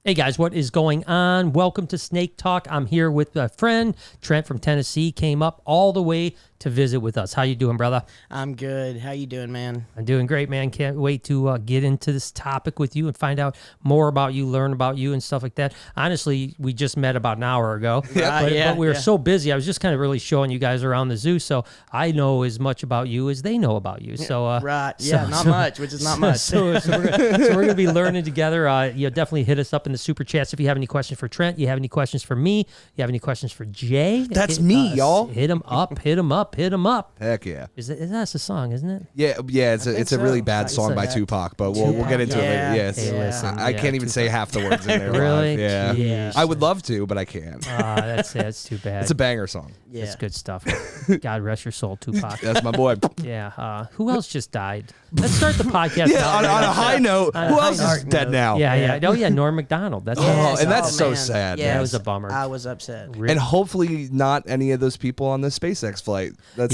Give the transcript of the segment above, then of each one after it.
Hey guys, what is going on? Welcome to Snake Talk. I'm here with a friend, Trent from Tennessee, came up all the way to visit with us. How you doing, brother? I'm good. How you doing, man? I'm doing great, man. Can't wait to get into this topic with you and find out more about you, learn about you and stuff like that. Honestly, we just met about an hour ago, but we were so busy. I was just kind of really showing you guys around the zoo, so I know as much about you as they know about you. So not much, which is not much. So we're going to be learning together. Definitely hit us up in the super chats if you have any questions for Trent. You have any questions for me? You have any questions for Jay? That's me, y'all. Hit him up. Hit him up. Hit him up. Heck yeah. That's a song, isn't it? Yeah. It's a really bad song by Tupac, but we'll get into it later. Yes. Hey, listen, I can't even say half the words in there. Really? Live. Yeah. Jeez. I would love to, but I can't. That's too bad. It's a banger song. Yeah. It's good stuff. God rest your soul, Tupac. That's my boy. Yeah. Who else just died? Let's start the podcast. On a high note, who else is dead now? Yeah. Oh, yeah, Norm Macdonald. That's so sad. Yeah, that was a bummer. I was upset. And hopefully not any of those people on the SpaceX flight. They're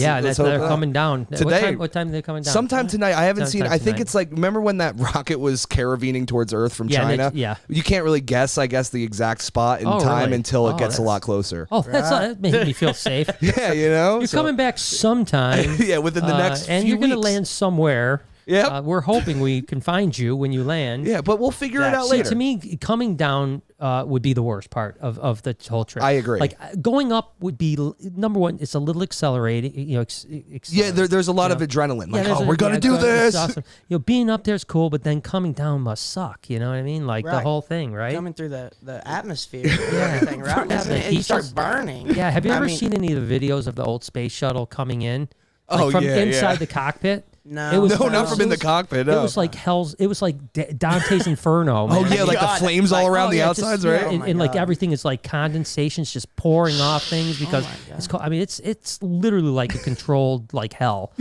coming down. Today. What time are they coming down? Sometime tonight. I haven't seen. I think it's like, remember when that rocket was caravanning towards Earth from China? You can't really guess, I guess, the exact spot and time until it gets a lot closer. Oh, that made me feel safe. Yeah, you know? You're coming back sometime. Yeah, within the next few and you're going to weeks. land somewhere. Yeah, we're hoping we can find you when you land. Yeah, but we'll figure it out later. To me, coming down would be the worst part of the whole trip. I agree. Like going up would be number one. It's a little accelerating. There's a lot of adrenaline. Like, we're gonna do this. It's awesome. Being up there is cool, but then coming down must suck. You know what I mean? Like the whole thing, right? Coming through the atmosphere, and everything, right? You start burning. Yeah. Have you ever seen any of the videos of the old space shuttle coming in? From inside the cockpit? No, not from in the cockpit. No. It was like hell's. It was like Dante's Inferno. Man. Oh yeah, like the flames all around the outsides, right? And like everything is like condensation's just pouring off things because it's called. I mean, it's literally like a controlled like hell.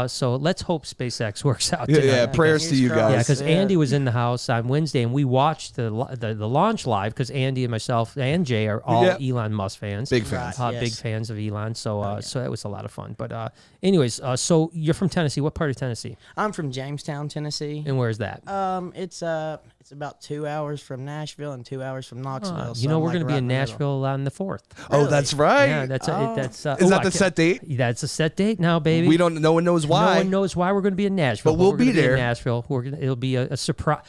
So let's hope SpaceX works out. Yeah. Prayers to you guys. Yeah, because Andy was in the house on Wednesday and we watched the launch live because Andy and myself and Jay are all Elon Musk fans. Big fans. Big fans of Elon. So that was a lot of fun. But anyways, so you're from Tennessee. What part of Tennessee? I'm from Jamestown, Tennessee. And where's that? It's about 2 hours from Nashville and 2 hours from Knoxville. We're going to be in Nashville on the 4th. Oh, that's right. Yeah, that's is that the set date? That's a set date now, baby. No one knows why. No one knows why we're going to be in Nashville. But we'll be there. In Nashville. It'll be a surprise.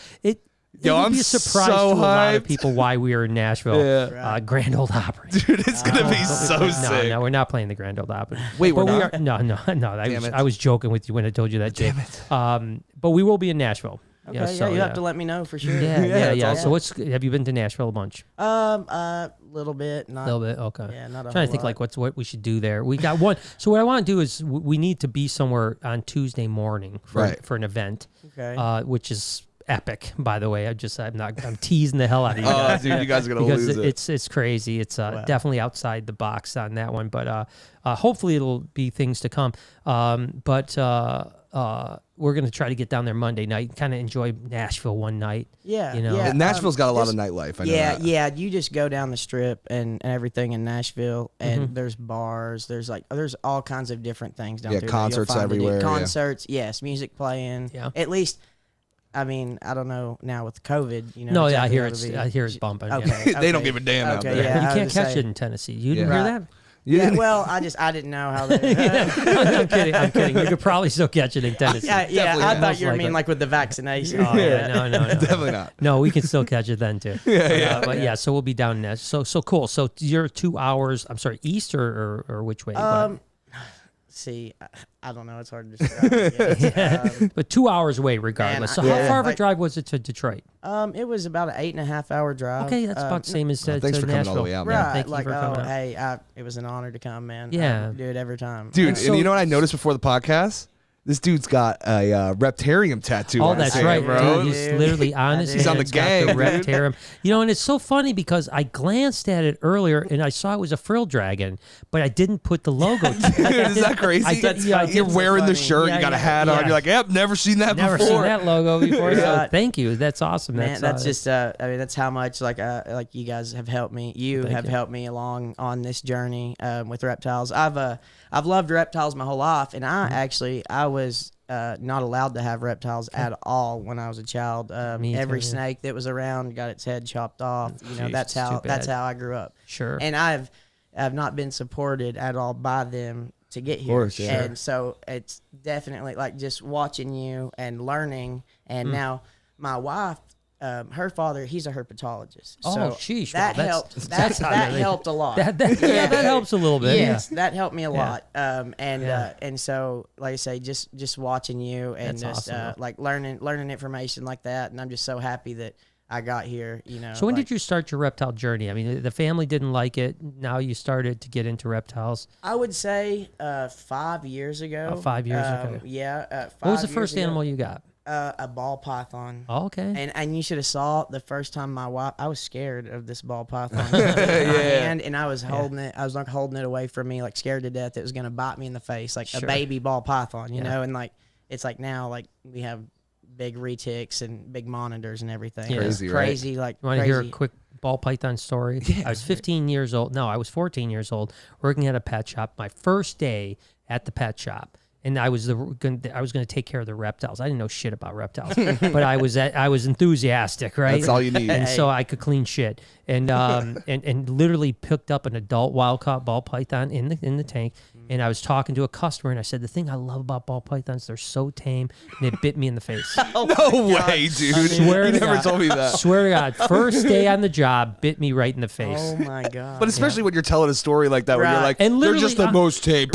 I'm be a surprise so to a lot of hyped. people why we are in Nashville. Grand Old Opry. Dude, it's going to be so sick. No, we're not playing the Grand Old Opry. Wait, we're not? I was joking with you when I told you that, Jay. Damn it. But we will be in Nashville. Okay, you have to let me know for sure. Yeah. So have you been to Nashville a bunch? A little bit. A little bit, okay. Yeah, not a I'm trying to think like what we should do there. We got one. So what I want to do is we need to be somewhere on Tuesday morning for an event, which is epic, by the way. I'm teasing the hell out of you guys. Dude, you guys are gonna lose it. It's crazy. It's definitely outside the box on that one, but hopefully it'll be things to come. We're gonna try to get down there Monday night, kind of enjoy Nashville one night. Yeah, And Nashville's got a lot of nightlife. I know that. Yeah. You just go down the strip and everything in Nashville, and there's bars. There's all kinds of different things down there. Concerts everywhere. Concerts, yes, music playing. Yeah. At least. I mean, I don't know now with COVID. No, I hear it's bumping. Okay, they don't give a damn out there. Yeah, you can't catch it in Tennessee. You didn't hear that? Yeah, well, I didn't know how they. I'm kidding. You could probably still catch it in Tennessee. I thought you were mean like with the vaccination. Oh, no. Definitely not. No, we can still catch it then too. So we'll be down there. So cool. So you're 2 hours. I'm sorry, east or which way? See, I don't know. It's hard to describe. But 2 hours away regardless. So how far of a drive was it to Detroit? It was about an 8.5-hour drive. Okay, that's about the same as to thanks for Nashville. coming all the way out, man. Right, Thank you for coming out. Hey, it was an honor to come, man. Yeah. I do it every time. Dude, and you know what I noticed before the podcast? This dude's got a Reptarium tattoo. Oh, that's right, bro. He's literally honest. He's on the gang. The Reptarium. And it's so funny because I glanced at it earlier and I saw it was a frill dragon, but I didn't put the logo. Is that crazy? You're wearing the shirt. You got a hat on. You're like, yep, never seen that before. Never seen that logo before. So thank you. That's awesome. Man, that's just. I mean, that's how much like you guys have helped me. You have helped me along on this journey with reptiles. I've loved reptiles my whole life, and I was not allowed to have reptiles at all when I was a child. Every snake that was around got its head chopped off. You know, that's how I grew up. Sure. And I've not been supported at all by them to get here. Of course, yeah. And so it's definitely like just watching you and learning. And now my wife, her father, he's a herpetologist. Oh, so sheesh. That helped. That helped a lot. That helps a little bit. Yes, that helped me a lot. And so, like I say, just watching you and that's just awesome, like learning information like that. And I'm just so happy that I got here, you know. So when did you start your reptile journey? I mean, the family didn't like it. Now you started to get into reptiles. I would say 5 years ago. 5 years ago. Yeah. 5 what was the first animal you got? A ball python. Oh, okay. And you should have saw the first time my wife. I was scared of this ball python in my hand, and I was holding it. I was like holding it away from me, like scared to death it was gonna bite me in the face, like a baby ball python, you know. And like it's like now, like we have big retics and big monitors and everything. Yeah. Crazy, right? like. You want to hear a quick ball python story? Yeah. I was 15 years old. No, I was 14 years old, working at a pet shop. My first day at the pet shop. And I was going to take care of the reptiles. I didn't know shit about reptiles, but I was enthusiastic, right? That's all you need. And so I could clean shit, and literally picked up an adult wild-caught ball python in the tank. And I was talking to a customer, and I said, the thing I love about ball pythons, they're so tame, and it bit me in the face. No way, dude. You never told me that. Swear to God, first day on the job, bit me right in the face. Oh my God. But especially when you're telling a story like that, where you're like, and they're just the most tame.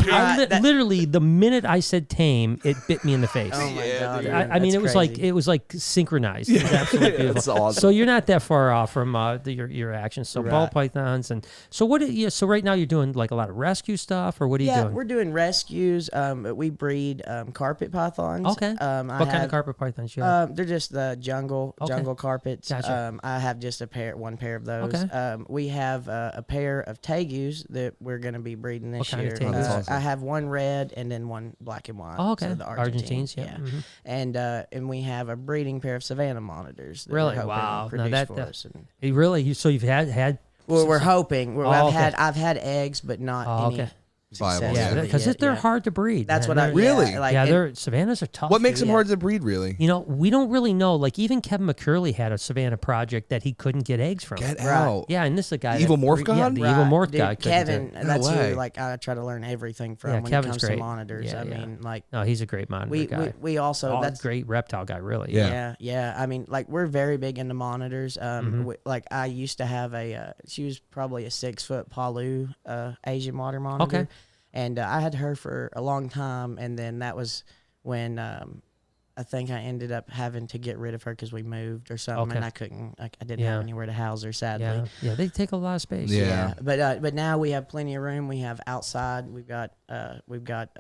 Literally, the minute I said tame, it bit me in the face. Oh my God. I mean, it was like synchronized. It was absolutely beautiful. That's awesome. So you're not that far off from your actions. So ball pythons, and so so right now you're doing like a lot of rescue stuff, or what are you doing? Yeah, we're doing rescues. We breed carpet pythons. Okay. What kind of carpet pythons you have? They're just the jungle carpets. Gotcha. I have just one pair of those. Okay. We have a pair of tegus that we're going to be breeding this year. Kind of tegus? Awesome. I have one red and then one black and white. Oh, okay. So the Argentines, yeah. Mm-hmm. And we have a breeding pair of Savannah monitors. That Really? we're hoping Wow. to produce Now for us. So you've had. Well, we're hoping. okay. I've had eggs, but not any. Viable, Yeah, because they're hard to breed. That's man. what I really. They're Savannahs are tough. What makes dude. them hard to breed, really? You know, we don't really know. Like even Kevin McCurley had a Savannah project that he couldn't get eggs from. Get out. Yeah, and this is a guy. The evil morph god? Yeah, the evil morph guy. Kevin, that's way. who like I try to learn everything from when Kevin's it comes great. to monitors. Yeah, I mean, like no, he's a great monitor guy. We also that's a great reptile guy, really. Yeah. I mean, like we're very big into monitors. Like I used to have she was probably a 6-foot Palu Asian water monitor. Okay. And I had her for a long time, and then that was when I think I ended up having to get rid of her because we moved or something, and I couldn't. I didn't have anywhere to house her, sadly. Yeah, they take a lot of space. Yeah. But now we have plenty of room. We have outside. We've got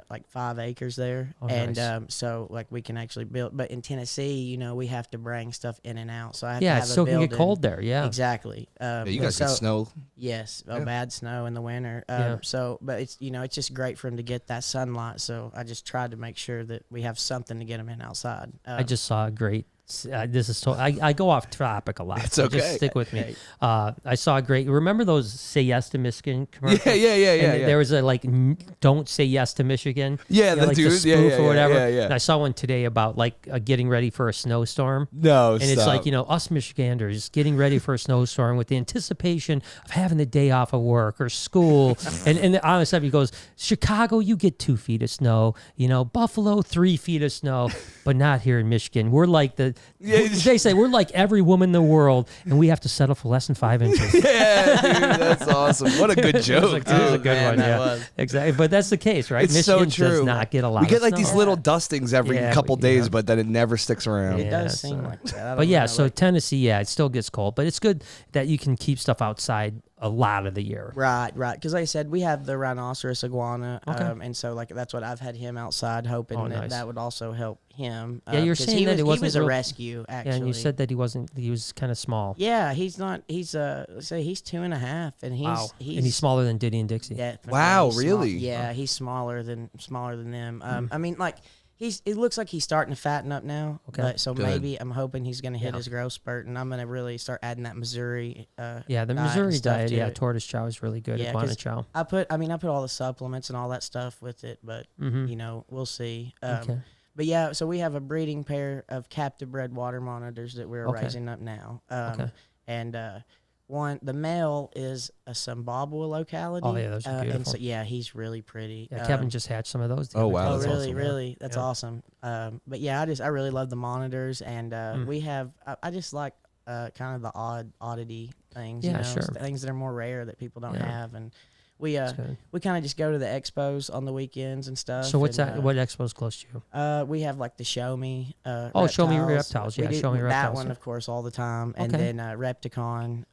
like 5 acres there, nice. So like we can actually build. But in Tennessee, you know, we have to bring stuff in and out. So I have Yeah, to it have still a can building. get cold there. Yeah, Exactly. You guys get snow. Yes, bad snow in the winter. So, but it's it's just great for them to get that sunlight. So I just tried to make sure that we have something to get them in outside. I just saw a great. This is I go off topic a lot. It's okay. Just stick with me. I saw a great. Remember those "Say Yes to Michigan" commercials? Yeah. There was a "Don't Say Yes to Michigan." Yeah, the like dude. the spoof or whatever. Yeah. And I saw one today about like getting ready for a snowstorm. No, and it's like us Michiganders getting ready for a snowstorm with the anticipation of having the day off of work or school. and on the stuff he goes, Chicago, you get 2 feet of snow. You know, Buffalo, 3 feet of snow, but not here in Michigan. We're like they say we're like every woman in the world, and we have to settle for less than 5 inches. Yeah, dude, that's awesome. What a good joke. It was a good one. Yeah, exactly. But that's the case, right? It's Michigan so true. does not get a lot. We get of like snow. these little dustings every couple days, but then it never sticks around. It does seem like that. But so Tennessee, it still gets cold, but it's good that you can keep stuff outside a lot of the year. Right. Because like I said, we have the rhinoceros iguana, and so like that's what I've had him outside, hoping that would also help him. Yeah, you're saying that he was a rescue actually. Yeah, and you said that he wasn't. He was kind of small. Yeah, he's not. He's let's say he's 2.5, and he's smaller than Diddy and Dixie. Yeah. Wow, really? Yeah, he's smaller than them. I mean, like. It looks like he's starting to fatten up now. Okay. But, so maybe I'm hoping he's going to hit his growth spurt, and I'm going to really start adding that Missouri. The Missouri diet. Tortoise chow is really good. Iguana chow. I put all the supplements and all that stuff with it, but we'll see. Okay. But yeah, so we have a breeding pair of captive bred water monitors that we're raising up now. And the male is a Zimbabwe locality. Oh yeah, those are beautiful. And so he's really pretty. Yeah, Kevin just hatched some of those. Oh wow, that's really, awesome. Really, that's awesome. But yeah, I really love the monitors, and we have. I just like kind of the oddity things. Yeah, sure. Things that are more rare that people don't have, and we kind of just go to the expos on the weekends and stuff. So what's that? What expo's close to you? We have like the Show Me. Show Me Reptiles. Yeah, Show Me Reptiles. That one, of course, all the time, and then Repticon.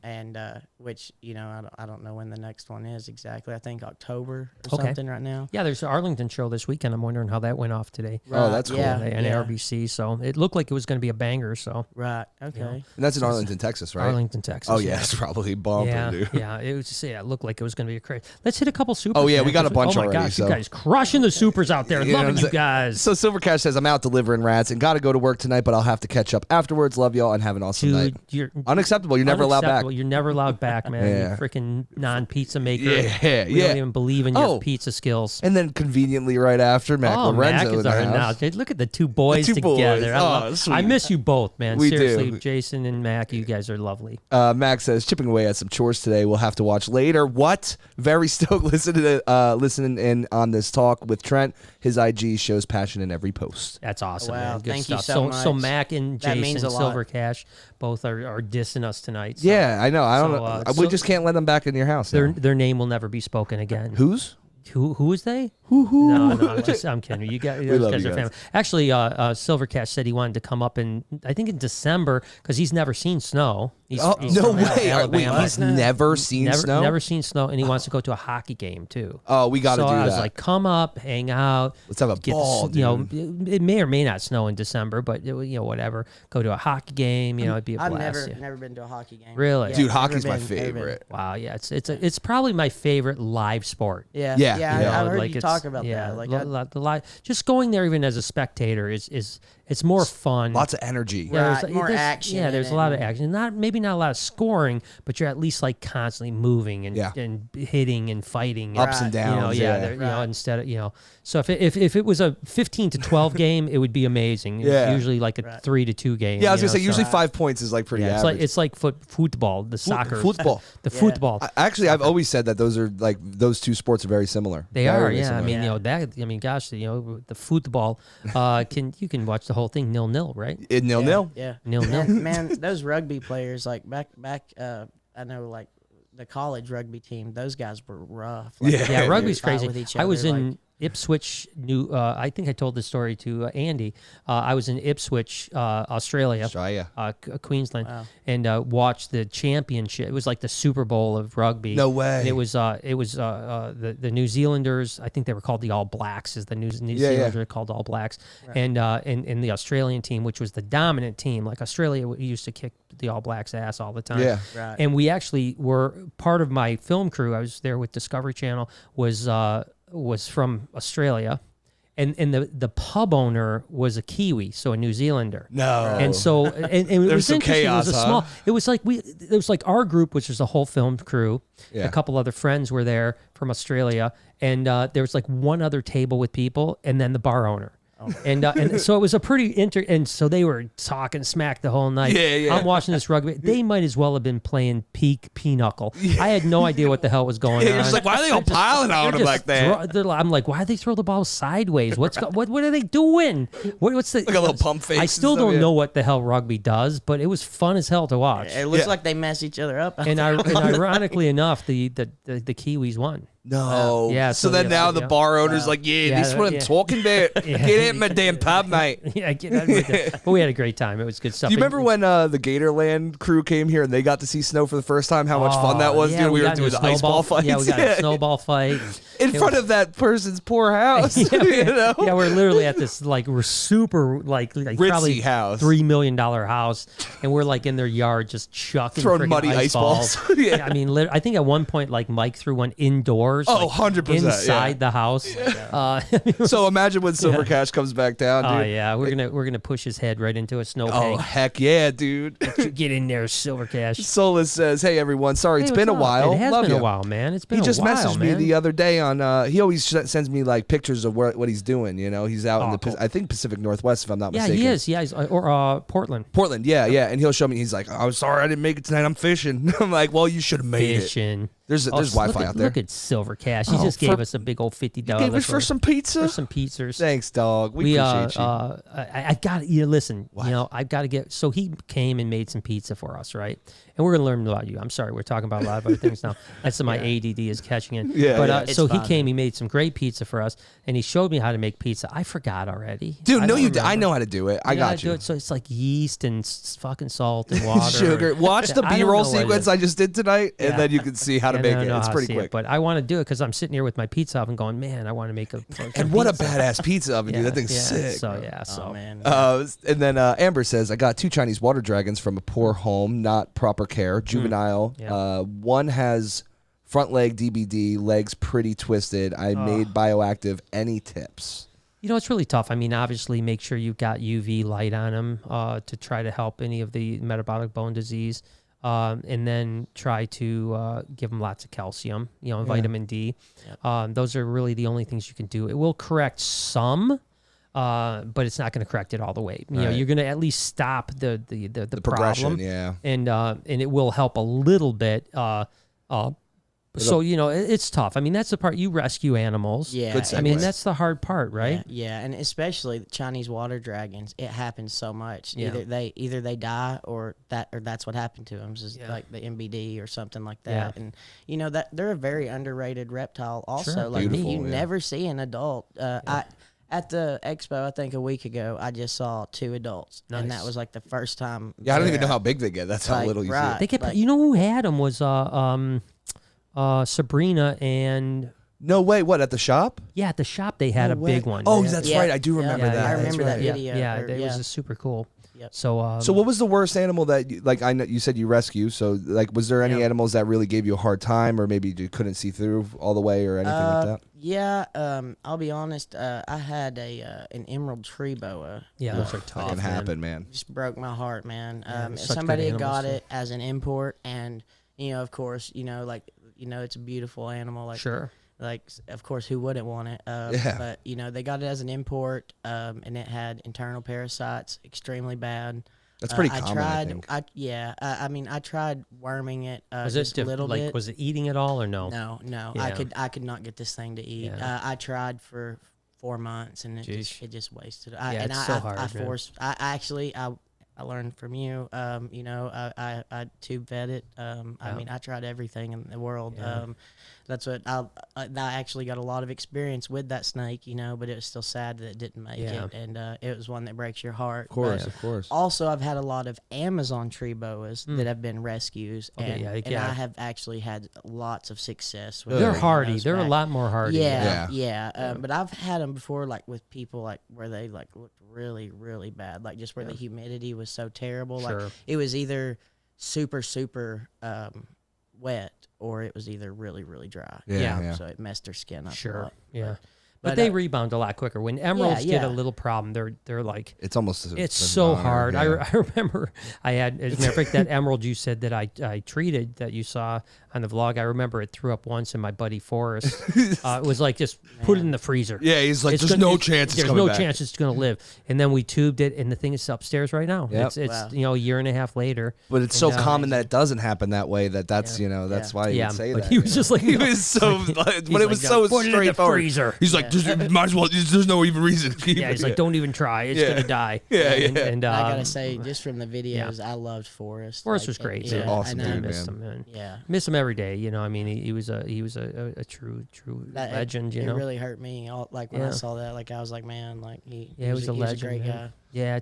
And which I don't know when the next one is exactly. I think October or something right now. Yeah, there's the Arlington show this weekend. I'm wondering how that went off today. Right. Oh, that's cool. And RBC, so it looked like it was going to be a banger. So right, okay. And that's in Arlington, Texas, right? Arlington, Texas. Oh yeah, it's probably bumping, dude. Yeah, it was just it looked like it was going to be a crazy. Let's hit a couple supers. Oh yeah, we got a bunch already. Gosh, you guys crushing the supers out there. Loving you guys. So Silver Cash says, I'm out delivering rats and got to go to work tonight, but I'll have to catch up afterwards. Love y'all and have an awesome night. You're unacceptable. You're never allowed back. You're never allowed back, man. Yeah. You freaking non-pizza maker. Yeah, we don't even believe in your pizza skills. And then conveniently right after, Mac Lorenzo Mac is look at the two boys together. I miss you both, man. Seriously, do. Jason and Mac, you guys are lovely. Mac says, chipping away at some chores today. We'll have to watch later. What? Very stoked listening in on this talk with Trent. His IG shows passion in every post. That's awesome, wow, man. Good thank stuff. You so much. So Mac and that Jason Silver Cash both are dissing us tonight. So. Yeah, I know. I don't know. We just can't let them back in your house. Their name will never be spoken again. Whose? Who is they? Who? No, I'm kidding. You guys, those guys are family. Actually, Silver Cash said he wanted to come up I think in December, because he's never seen snow. He's no way. Alabama. He's never seen snow? Never seen snow, and he wants to go to a hockey game, too. Oh, we got to do that. So I was like, come up, hang out. Let's have a ball, dude. It may or may not snow in December, but, whatever. Go to a hockey game, it'd be a blast. I've never been to a hockey game. Really? Dude, hockey's my favorite. Wow, yeah. It's probably my favorite live sport. Yeah. I heard you talk about that. Like just going there even as a spectator is more fun. Lots of energy. Yeah, more action. Yeah, there's a lot of action. Maybe not a lot of scoring, but you're at least like constantly moving and hitting and fighting. Ups and downs. Instead of So if it was a 15 to 12 game, it would be amazing. It's usually like a 3-2 game. Yeah, I was gonna say usually 5 points is like pretty average. It's like football, the soccer. Football. The football. Actually, I've always said that those two sports are very similar. They are. Yeah, gosh, the football you can watch the whole thing 0-0, right? 0-0. Yeah. 0-0. Man, those rugby players, like back I know, like the college rugby team, those guys were rough. Like, rugby's crazy. I was in Ipswich, I think I told this story to Andy. I was in Ipswich, Australia, Queensland, and watched the championship. It was like the Super Bowl of rugby. No way. And it was the New Zealanders. I think they were called the All Blacks. The New Zealanders are called All Blacks, and the Australian team, which was the dominant team. Like Australia used to kick the All Blacks' ass all the time. Yeah. Right. And we actually were part of my film crew. I was there with Discovery Channel. Was from Australia, and the pub owner was a Kiwi, so a New Zealander. No, and so and it was some chaos. It was like our group, which was a whole film crew. Yeah. A couple other friends were there from Australia, and there was like one other table with people, and then the bar owner. Oh. And so it was a pretty and so they were talking smack the whole night. Yeah. I'm watching this rugby. They might as well have been playing peak pinochle. Yeah. I had no idea what the hell was going on. You're just like, why are they all piling on him like that? I'm like, why did they throw the ball sideways? What are they doing? What's the like a little pump fake? I still don't know what the hell rugby does, but it was fun as hell to watch. It looks like they mess each other up. And ironically enough, the Kiwis won. No. Yeah. So then now the bar owner's like, this is what I'm talking about. Get out my damn pub, mate. Get out of my damn. But we had a great time. It was good stuff. Do you remember when the Gatorland crew came here and they got to see snow for the first time? How much fun that was, dude. We were doing the ice ball fights. Yeah, we got a snowball fight. In front of that person's poor house. Yeah, we're literally at this we're super ritzy probably house. $3 million house, and we're like in their yard just chucking throwing muddy ice balls. I mean, I think at one point Mike threw one indoors. first. Oh, 100%. Inside the house. So imagine when Silver Cash comes back down, dude. Oh, yeah. We're gonna push his head right into a snowbank. Oh, heck yeah, dude. Get in there, Silver Cash. Solus says, hey, everyone. Sorry, it's been a while. It has been a while, man. It's been a while, He just messaged me the other day on, he always sends me like pictures of what he's doing, you know. He's out in the, I think Pacific Northwest, if I'm not mistaken. Yeah, he is. Yeah, or Portland. Portland, yeah. And he'll show me, he's like, I'm sorry I didn't make it tonight. I'm fishing. I'm like, well, you should have made it. There's Wi-Fi out there. Look at Silver Cash. He just gave us a big old $50. You gave us for some pizza? For some pizzas. Thanks, dog. We appreciate you. I got to, listen, what? I've got to get, so he came and made some pizza for us, right? And we're going to learn about you. I'm sorry, we're talking about a lot of other things now. That's my ADD is catching in. Yeah, but so he came, he made some great pizza for us, and he showed me how to make pizza. I forgot already. Dude, no, you did. I know how to do it. I got you. So it's like yeast and fucking salt and water. Sugar. Watch the B-roll sequence I just did tonight, and then you can see how to make it. It's pretty quick. But I want to do it because I'm sitting here with my pizza oven going, man, I want to make a and what pizza. A badass pizza oven, dude. That thing's sick. So, yeah. So, man. And then Amber says, I got 2 Chinese water dragons from a poor home, not proper care, juvenile. One has front leg DBD, legs pretty twisted. I made Bioactive. Any tips? It's really tough. I mean, obviously, make sure you've got UV light on them to try to help any of the metabolic bone disease. And then try to give them lots of calcium, and vitamin D. Yep. Those are really the only things you can do. It will correct some, but it's not going to correct it all the way. You're going to at least stop the progression, problem, and it will help a little bit. So, it's tough. I mean, that's the part. You rescue animals. Yeah. I mean, that's the hard part, right? Yeah, and especially the Chinese water dragons, it happens so much. Yeah. Either they die or that's what happened to them. Just like the MBD or something like that. Yeah. And that they're a very underrated reptile also. Sure. Like you never see an adult. At the expo, I think a week ago, I just saw 2 adults, and that was like the first time. Yeah, I don't even know how big they get. That's how little you see it. They kept, who had them was Sabrina and... No way. What, at the shop? Yeah, at the shop they had a big one. Oh, that's right. I do remember that. I remember that video. Yeah, it was super cool. Yep. So what was the worst animal that I know you said you rescue? So was there any animals that really gave you a hard time, or maybe you couldn't see through all the way, or anything like that? Yeah, I'll be honest. I had an emerald tree boa. Yeah, those are tough. It can happen, man. Just broke my heart, man. Somebody got it as an import, and of course, it's a beautiful animal. Like, sure. Like, of course, who wouldn't want it? But, they got it as an import, and it had internal parasites, extremely bad. That's pretty common, I think. I tried worming it was just a little bit. Was it eating it all or no? No. Yeah. I could not get this thing to eat. Yeah. I tried for 4 months, and it just wasted. It's so hard. I learned from you. I tube fed it. I mean, I tried everything in the world. Yeah. That's what I actually got a lot of experience with that snake, but it was still sad that it didn't make it, and it was one that breaks your heart. Of course. Also, I've had a lot of Amazon tree boas that have been rescues, and I have actually had lots of success with They're hardy. They're a lot more hardy. But I've had them before, like with people, like where they like looked really, really bad, like just where the humidity was so terrible. Sure. Like it was either super wet, or it was either really, really dry. Yeah. So it messed their skin up. Sure. A lot. Yeah. But they rebound a lot quicker. When emeralds get a little problem, they're like... It's almost... It's so hard. Yeah. I remember I had... As a matter of fact, that emerald you said that I treated, that you saw on the vlog, I remember it threw up once, and my buddy Forrest, it was like, just put it in the freezer. Yeah, he's like, there's no chance it's coming back. There's no chance it's going to live. And then we tubed it, and the thing is upstairs right now. Yep. It's a year and a half later. But it's so common that it doesn't happen that way, that's why he would say that. But he was just like... He was so... But it was so straightforward. He's like, might as well... There's no even reason. He's like, don't even try. It's going to die. And I got to say, just from the videos, I loved Forrest. Forrest was great. He's an awesome dude, missed him, man. Yeah. Miss him every day. I mean, he was a true legend, It really hurt me. When I saw that, I was like, man, he was a legend, great guy. Yeah,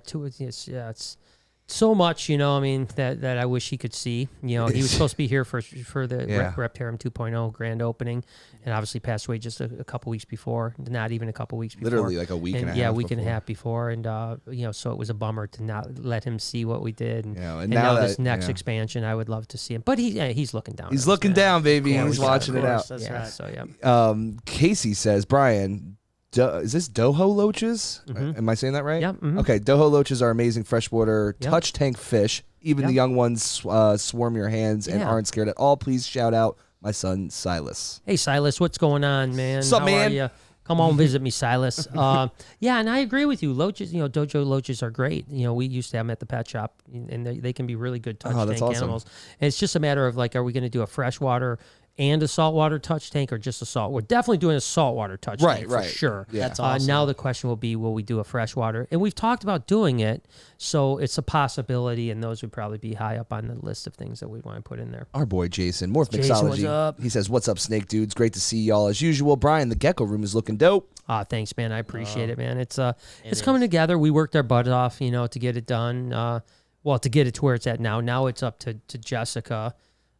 so much, you know, I mean, that I wish he could see. You know, he was supposed to be here for the Reptarum 2.0 grand opening, and obviously passed away just a couple weeks before, not even a couple weeks before. Literally like a week and a half. Yeah, a week before. and a half before, and you know, so it was a bummer to not let him see what we did. And, and now that, this next expansion, I would love to see him, but he's looking down. He's looking down, baby. Yeah, he's watching it out. That's yeah, right. so yeah. Casey says, Brian, is this Doho loaches? Am I saying that right? Yeah. Okay, Doho loaches are amazing freshwater touch tank fish. Even the young ones swarm your hands and aren't scared at all. Please shout out my son Silas. Hey Silas, what's going on, man? What's up, How man? are you? Come on, visit me, Silas. Yeah, and I agree with you. Loaches, you know, dojo loaches are great. You know, we used to have them at the pet shop, and they can be really good touch tank animals. And it's just a matter of, like, are we going to do a freshwater and a saltwater touch tank, or just a salt? We're definitely doing a saltwater touch tank for sure. Yeah. That's awesome. Now the question will be, will we do a freshwater? And we've talked about doing it, so it's a possibility, and those would probably be high up on the list of things that we want to put in there. Our boy Jason, Morph Jason, Mixology. what's up? He says, "What's up, Snake Dudes? Great to see y'all as usual." Brian, the Gecko Room is looking dope. Thanks, man. I appreciate it, man. It's coming together. We worked our butt off, you know, to get it done. To get it to where it's at now. Now it's up to Jessica.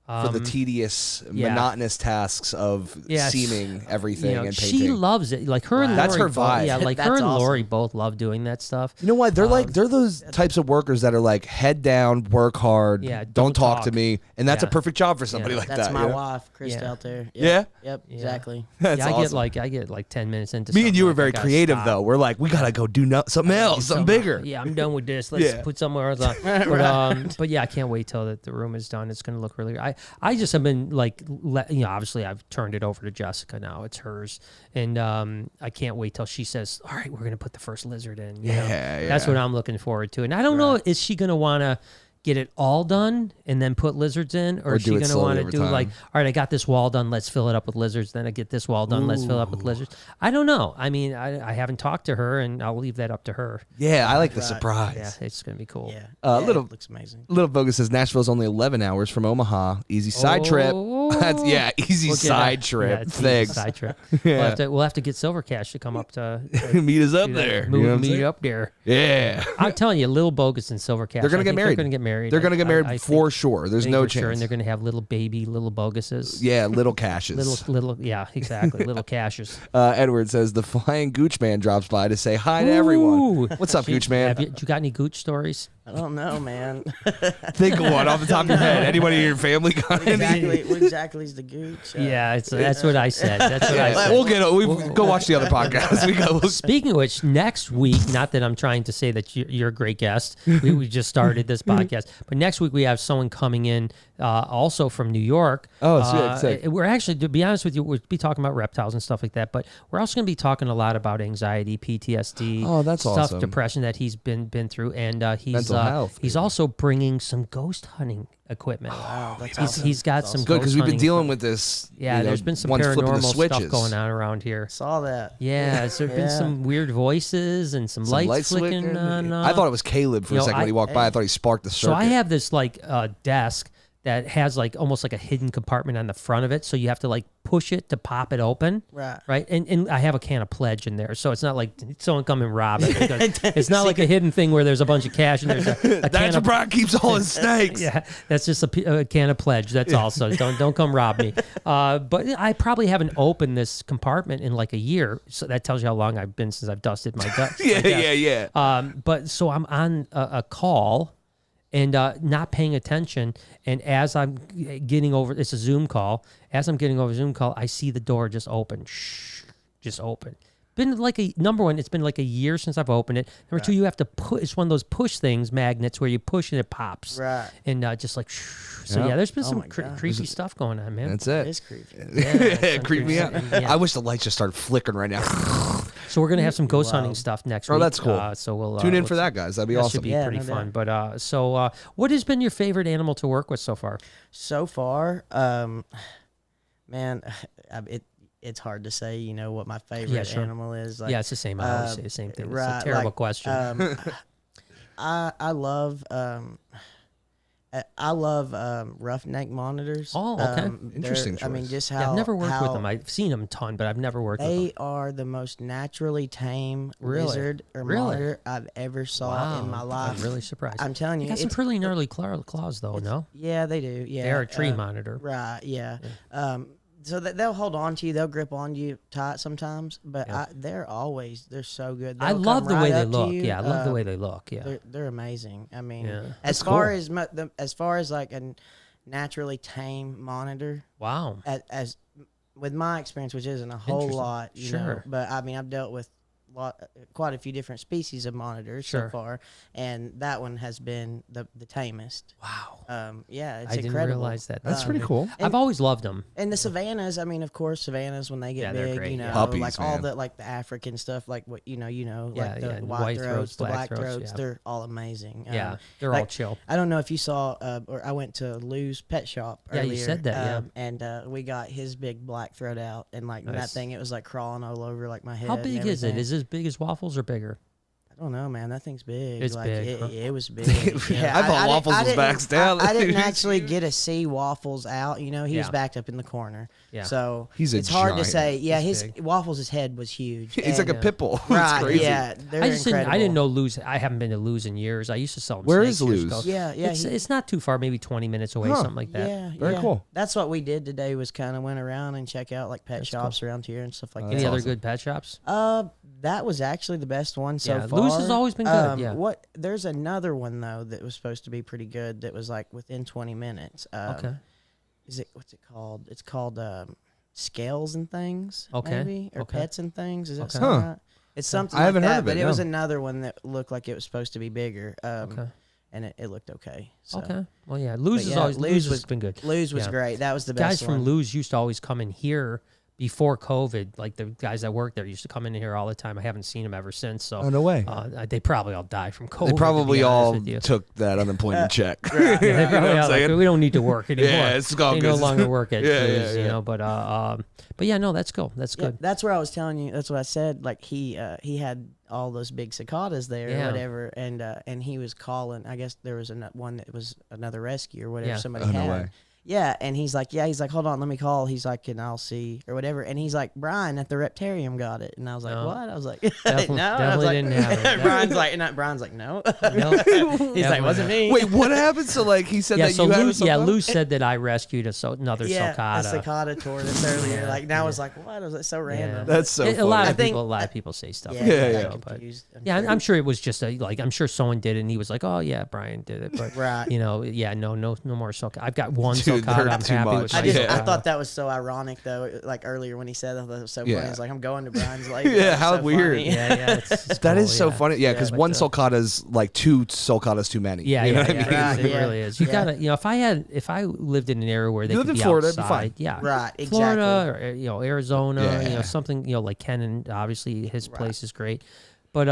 For the tedious, monotonous tasks of seaming everything, you know, and painting. she loves it. Like her and Lori, That's her vibe. Yeah, like That's her and awesome. Lori both love doing that stuff. You know what? They're they're those types of workers that are like head down, work hard, don't talk to me, and that's a perfect job for somebody like That's that. my you know? wife, Chris Delter. Yeah? Yep, exactly. That's I awesome. get like 10 minutes into Me and you something, were like, very I gotta creative stop. though. We're like, we gotta go do something else, something bigger. Yeah, I'm done with this. Let's put somewhere else on. But yeah, I can't wait till the room is done. It's gonna look really. I just have been like, you know, obviously I've turned it over to Jessica now. It's hers, and I can't wait till she says, "All right, we're gonna put the first lizard in." You know? That's what I'm looking forward to. And I don't know, is she gonna wanna get it all done and then put lizards in, or is she going to want to do like, all right, I got this wall done, let's fill it up with lizards, then I get this wall done, let's fill it up with lizards? I don't know. I mean, I haven't talked to her, and I'll leave that up to her. Yeah, I like the surprise. Yeah, it's going to be cool. Yeah, it looks amazing. Little Bogus says Nashville's only 11 hours from Omaha. Easy side trip. That's, easy side trip. Yeah, it's Thanks. easy side trip. We'll have to get Silver Cash to come up to meet us up there. Meet up there. Yeah. I'm telling you, Little Bogus and Silver Cash, they're going to get married. They're going to get married. They're going to get married for sure. There's no chance. Sure, and they're going to have little Boguses. Yeah, little Cashes. Little, yeah, exactly. Little Cashes. Edward says the Flying Gooch Man drops by to say hi to everyone. What's up, Gooch Man? You got any Gooch stories? I don't know, man. Think of one off the top of your head. Anybody in your family got any? What exactly is the Gooch? Yeah, that's what I said. That's what I said. We'll get it. Go watch the other podcast. Speaking of which, next week, not that I'm trying to say that you're a great guest. We just started this podcast. But next week, we have someone coming in also from New York. Oh, sick. We're actually, to be honest with you, we'll be talking about reptiles and stuff like that. But we're also going to be talking a lot about anxiety, PTSD, stuff, awesome. Depression that he's been through. And he's also bringing some ghost hunting equipment. Wow, that's awesome. He's got some good because we've been dealing with this. Yeah, there's been some paranormal stuff going on around here. Saw that. Yeah, so there's been some weird voices and some lights flicking on. I thought it was Caleb for a second when he walked by. I thought he sparked the circuit. So I have this like desk that has like almost like a hidden compartment on the front of it, so you have to like push it to pop it open. Right. And I have a can of Pledge in there, so it's not like someone come and rob it. Because it's not like a hidden thing where there's a bunch of cash and there's a that's can where of, Brian keeps all his snakes. Yeah, that's just a can of Pledge. That's all. So don't come rob me. But I probably haven't opened this compartment in like a year, so that tells you how long I've been since I've dusted my desk. Yeah. But so I'm on a call and not paying attention. And as I'm getting over, it's a Zoom call. As I'm getting over Zoom call, I see the door just open. Just open. Been like number one, it's been like a year since I've opened it. Number two, you have to put, it's one of those push things, magnets, where you push and it pops. Right. And just like, so yeah, there's been some creepy stuff going on, man. That's it. It is creepy. Yeah, creep me out. Yeah. I wish the lights just started flickering right now. So we're gonna have some ghost hunting stuff next week. Oh, that's cool. So we'll tune in for that, guys. That'd be awesome. Should be pretty fun. But so what has been your favorite animal to work with so far? So far, man, it's hard to say. You know what my favorite animal is. Like, it's the same. I always say the same thing. It's a terrible question. I love I love roughneck monitors. Oh, okay. Interesting choice. I mean, just how I've never worked with how them. I've seen them a ton, but I've never worked with them. They are the most naturally tame lizard or monitor I've ever saw in my life. I'm really surprised. I'm telling you, They got some pretty gnarly claws, though. No, yeah, they do. Yeah, they're a tree monitor, right? Yeah. So that they'll hold on to you, they'll grip on you tight sometimes, but they're so good. I love the way they look. Yeah, I love the way they look. Yeah, they're amazing. I mean, as far as like a naturally tame monitor. Wow. As with my experience, which isn't a whole lot, you know, but I mean, I've dealt with quite a few different species of monitors so far, and that one has been the tamest. Wow. Yeah, it's I didn't incredible. realize that. That's pretty cool. I've always loved them. And the savannas, I mean, of course, savannas when they get big, great, you know, Puppies, like man. all the like the African stuff, like what like the white throats, the black throats, throats, they're all amazing. Yeah, they're all chill. I don't know if you saw, or I went to Lou's pet shop earlier. Yeah, you said that. And we got his big black throat out, and like that thing, it was like crawling all over like my head. How big is it? Is it as big as Waffles or bigger? I don't know, man. That thing's big. It's like, big. It was big. Yeah, I thought Waffles was backed down. I didn't actually get to see Waffles out. You know, he was backed up in the corner. Yeah. So it's hard giant. to say. Yeah, He's his big. Waffles' head was huge. He's like a pit bull. Right. It's crazy. Yeah. They're I incredible. didn't know Lou's. I haven't been to Lou's in years. I used to sell them. Where snakes is years Lou's? ago. Yeah. It's not too far, maybe 20 minutes away, something like that. Yeah. Very cool. That's what we did today. Was kind of went around and check out like pet shops around here and stuff like that. Any other good pet shops? That was actually the best one so far. Lou's has always been good. There's another one though that was supposed to be pretty good. That was like within 20 minutes. Okay. What's it called? It's called Scales and Things. Okay. Maybe or Okay. Pets and Things. Is that Okay. something right? It's something. I haven't like heard that, of it, but it was no. another one that looked like it was supposed to be bigger. Okay. And it looked okay. So. Okay. Well, yeah. Lou's But has always Lou's has was been good. Lou's was great. That was the best Guys from one. Lou's used to always come in here before COVID. Like the guys that work there used to come in here all the time. I haven't seen them ever since. So Oh, no way. They probably all died from COVID. They probably all with you. took that unemployment check. Yeah, they You know probably what I'm all like, saying? we don't need to work anymore. Yeah, it's all they good. no longer work at Lou's, yeah. you know. But yeah, no, that's cool. That's Yeah, good. that's where I was telling you. That's what I said. Like he had all those big cicadas there or whatever, and he was calling. I guess there was one that was another rescue or whatever somebody Oh, had. no way. Yeah, and he's like, hold on, let me call. He's like, and I'll see or whatever. And he's like, Brian at the Reptarium got it, and I was like, No. what? I was like, Definitely- no, I was definitely like, didn't have it. Brian's like, no. No, He's like, wasn't me. Wait, what happened? So like he said Yeah, that so you had Lou said that I rescued another Yeah, sulcata. a cicada tortoise earlier. Like now I was like, what? I was like, so random. That's so funny. A lot I of think- people say stuff. Yeah, like that, yeah. you know, I'm but- confused. Yeah, sure. I'm sure it was just I'm sure someone did it and he was like, oh yeah, Brian did it, but Right. you know, yeah, no more sulcata. I've got one Dude, sulcata. they're I'm too happy much. with. I my just sulcata. I thought that was so ironic though. Like earlier when he said that, it was so funny. Yeah. It's like I'm going to Brian's later. Yeah, It's how so weird. funny. Yeah, it's That cool, is so funny. Yeah, because but, one sulcata's like two sulcatas too many. Yeah, you know yeah, what I mean? yeah. Right, It really is. You yeah. gotta, you know, if I lived in an area where they You could lived be in Florida, it'd be outside, fine. yeah, Right, exactly. Florida or Arizona, you know, Yeah. something, like Kenan, obviously his place is great, but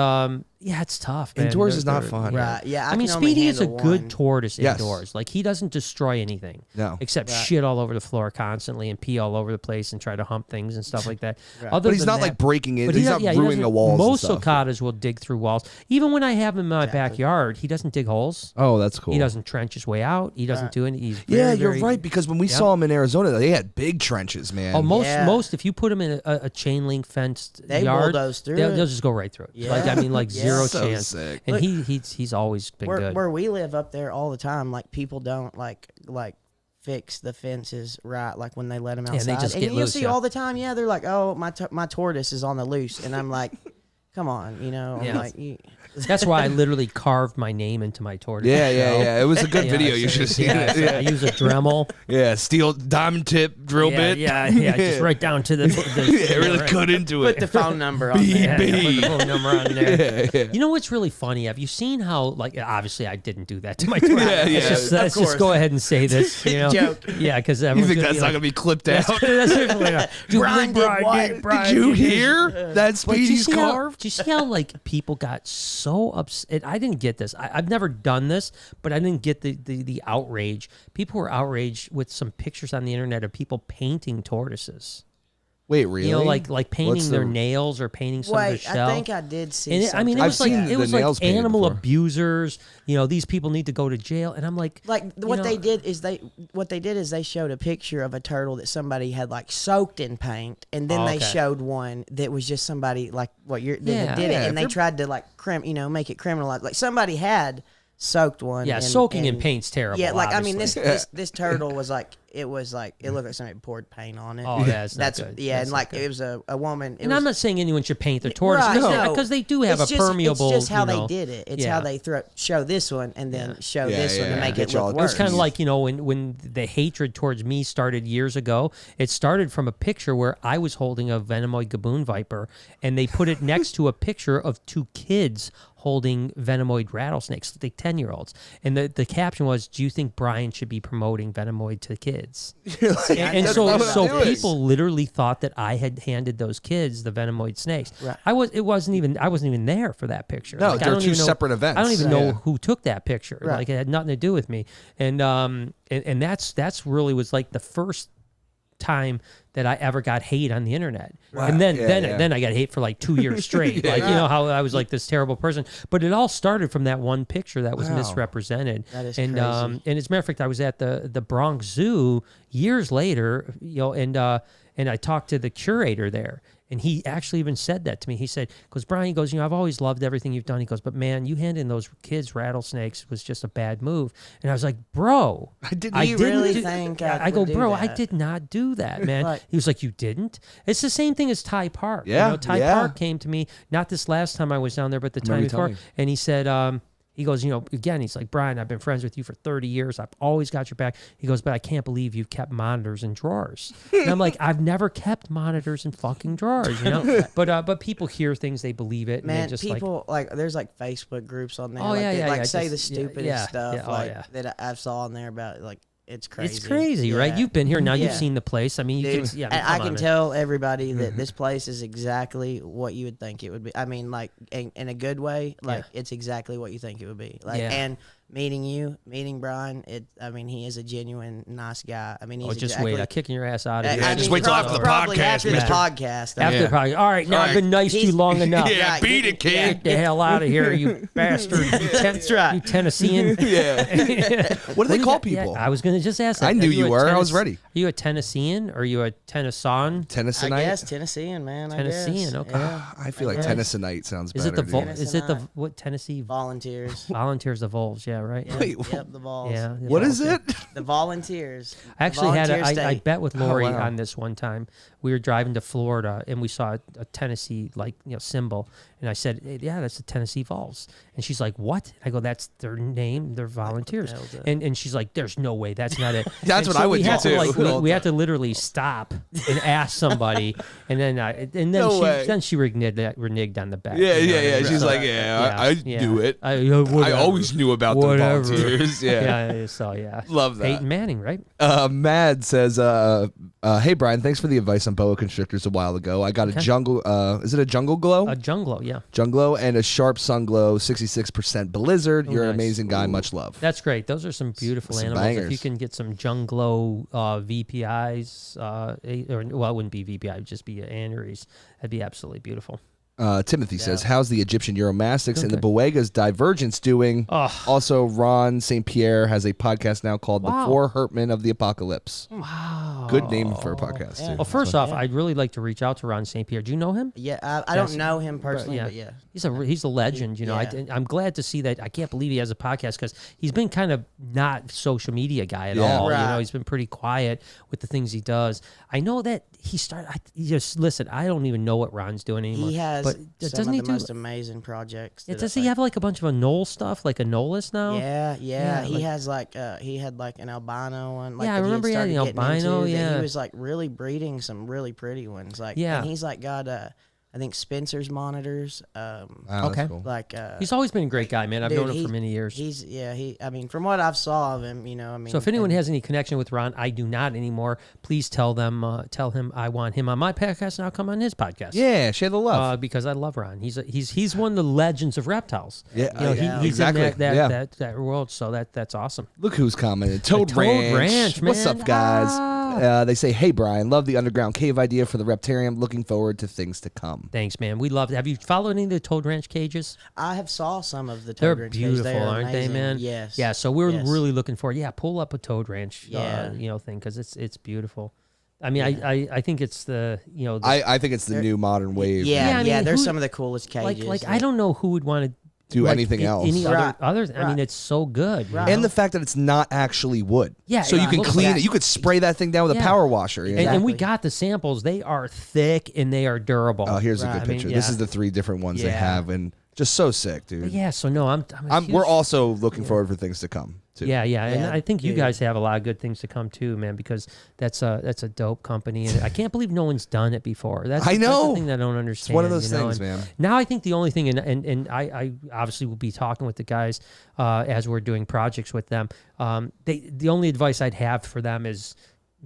yeah, it's tough. Man. Indoors is not They're- fun. Right. Yeah. I mean, can only Speedy is a handle good one. tortoise Yes. indoors. Like he doesn't destroy anything, No. except Right. shit all over the floor constantly and pee all over the place and try to hump things and stuff like that. Right. Other But he's than not that- like breaking it. but He's he not doesn't- ruining the walls. Most and stuff. sulcatas will dig through walls. Even when I have him in my backyard, he doesn't dig holes. Oh, that's cool. He doesn't trench his way out. He doesn't Right. do anything. He's Yeah, very, you're very- right. Because when we saw him in Arizona, they had big trenches, man. Oh, Yeah. most. If you put him in a chain link fenced They yard, bulldoze through they'll it. just go right through it. Yeah. Like I mean, like Yeah. zero So chance. sick. And Look, he's always been good. Where we live up there all the time, like people don't like fix the fences right, like when they let them Yeah, outside. they just and get you'll loose, see yeah. all the time. Yeah, they're like, oh, my tortoise is on the loose, and I'm like, come on, you know. I'm Yeah. like, That's why I literally carved my name into my tortoise. Yeah, shell. yeah. It was a good Yeah, video. so- You should have seen yeah, it. so Yeah. I use a Dremel. Yeah, steel diamond tip drill bit. Yeah, just right down to the. Yeah, really right. cut into put it. the phone number on Beep, there. Yeah, put the phone number on there. Yeah. You know what's really funny? Have you seen how, like, obviously I didn't do that to my tortoise. Yeah, yeah. Let's Of just course. go ahead and say this. You know? Joke. Yeah, because You think that's not gonna be clipped out? Brian did what? Brian Did you did this. hear that But Speedy's carved? Do you see how like people got so upset? I didn't get this. I've never done this, but I didn't get the outrage. People were outraged with some pictures on the internet of people painting tortoises. Wait, really? You know, like painting their nails or painting some of their shell. I think I did see. And something. It was like animal abusers. You know, these people need to go to jail. And I'm like, what they did is they showed a picture of a turtle that somebody had like soaked in paint, and then they showed one that was just somebody like that did it, and they tried to like make it criminalized. Like somebody had soaked one. Yeah, soaking in paint's terrible. Yeah, like obviously. I mean, this turtle was like it looked like somebody poured paint on it. Oh, that's not good. Yeah, that's and like it was a woman. And I'm not saying anyone should paint their tortoise because they do have permeable. It's just how they did it. It's how they show this one and then show this one to make it look worse. It was kind of like when the hatred towards me started years ago. It started from a picture where I was holding a Venomoid gaboon viper, and they put it next to a picture of two kids holding Venomoid rattlesnakes, like 10-year-olds. And the caption was, "Do you think Brian should be promoting Venomoid to kids?" and so people literally thought that I had handed those kids the Venomoid snakes. Right. I wasn't even there for that picture. No, they're two separate events. I don't even know who took that picture. Right. Like it had nothing to do with me. And that's really was like the first time that I ever got hate on the internet. Right. And then I got hate for like 2 years straight. Like, you know, how I was like this terrible person. But it all started from that one picture that was misrepresented. That is crazy. And as a matter of fact, I was at the Bronx Zoo years later, you know, and I talked to the curator there. And he actually even said that to me. He said, because Brian, he goes, you know, I've always loved everything you've done. He goes, but man, you handing those kids rattlesnakes was just a bad move. And I was like, bro, I didn't think I go, bro, I did not do that, man. Right. He was like, you didn't? It's the same thing as Ty Park. Yeah. You know, Ty Park came to me, not this last time I was down there, but the time before. And he said, he goes, you know, again, he's like, Brian, I've been friends with you for 30 years. I've always got your back. He goes, but I can't believe you've kept monitors in drawers. And I'm like, I've never kept monitors in fucking drawers, you know? But people hear things, they believe it. Man, and just people, like there's like Facebook groups on there. Oh, say the stupidest stuff that I've saw on there about, like, it's crazy. It's crazy, right? You've been here now. You've seen the place. I mean, I can tell everybody that this place is exactly what you would think it would be. I mean, like in a good way. Like it's exactly what you think it would be. Like and meeting Brian. I mean, he is a genuine nice guy. I mean, he's wait, I'm kicking your ass out of here. Just wait till after the podcast. After the podcast. After the podcast. All right, now I've been nice to you long enough. Yeah, beat it, kid. Get the hell out of here, you bastard. That's right. You Tennessean. What do they call people? Yeah, I was going to just ask that. I knew you were. I was ready. Are you a Tennessean or are you a Tennessean? Tennesseanite? I guess Tennessean, man. Tennessean, okay. Yeah. I feel like Tennesseanite sounds better. Is it the what Tennessee? Volunteers. Volunteers, the Vols, yeah, right? Yeah. Wait, yep, the Vols. Yeah. What is it? The Volunteers. I actually I bet with Lori on this one time. We were driving to Florida and we saw a Tennessee symbol, and I said, hey, "Yeah, that's the Tennessee Vols." And she's like, "What?" I go, "That's their name. They're volunteers." And she's like, "There's no way. That's not it." That's what I would do too. We had to literally stop and ask somebody, and then she reneged on the bet. Yeah. She's like, I do it. I always knew about the volunteers. Love that. Peyton Manning, right? Mad says, "Hey Brian, thanks for the advice on boa constrictors a while ago. I got a jungle. Is it a jungle glow? A Junglow, yeah. Junglow and a sharp sun glow, 66% blizzard. You're an amazing guy. Much love. That's great. Those are some beautiful animals. Bangers. If you can get some Junglow VPIs, it wouldn't be VPI, it would just be aneries. That'd be absolutely beautiful. Timothy says, how's the Egyptian Uromastyx and the Boega's Divergence doing? Also, Ron St. Pierre has a podcast now called The Four Hertmen of the Apocalypse. Wow. Good name for a podcast. Yeah. Well, first off, I'd really like to reach out to Ron St. Pierre. Do you know him? Yeah, I don't know him personally, but yeah. He's a legend, you know. I'm glad to see that. I can't believe he has a podcast because he's been kind of not social media guy at all. Right. You know, he's been pretty quiet with the things he does. I know that he started. Listen, I don't even know what Ron's doing anymore. He has some of the most amazing projects. Does he have like a bunch of Anole stuff, like Anolis now? Yeah. He has he had like an albino one. Like, I remember he had an albino. He was like really breeding some really pretty ones. Like, and he's like got I think Spencer's monitors. Okay. Cool. Like he's always been a great guy, man. I've known him for many years. I mean, from what I've saw of him, So if anyone has any connection with Ron, I do not anymore. Please tell him I want him on my podcast, and I'll come on his podcast. Yeah, share the love. Because I love Ron. He's one of the legends of reptiles. Yeah, he's exactly. in that world. So that's awesome. Look who's commented. Toad Ranch, man. What's up, guys? They say, hey, Brian, love the underground cave idea for the Reptarium. Looking forward to things to come. Thanks, man. We love it. Have you followed any of the Toad Ranch cages? I have saw some of the Toad They're Ranch beautiful, cages. aren't they, man? Yes. Yeah, so we're really looking for, pull up a Toad Ranch, thing, because it's beautiful. I mean, I think it's the, I think it's the new modern wave. Yeah, I mean, they're some of the coolest cages. Like I don't know who would want to do anything else. Any other I mean, it's so good. Right. And the fact that it's not actually wood. Yeah. So you can clean it. You could spray that thing down with a power washer. You know? And we got the samples. They are thick and they are durable. Oh, here's a good picture. This is the 3 different ones they have, and just so sick, dude. But yeah, so no, we're also looking forward for things to come, too. Yeah, and I think you guys have a lot of good things to come too, man, because that's a dope company, and I can't believe no one's done it before. That's the thing that I don't understand. It's one of those things, man. Now I think the only thing, and I obviously will be talking with the guys as we're doing projects with them. The only advice I'd have for them is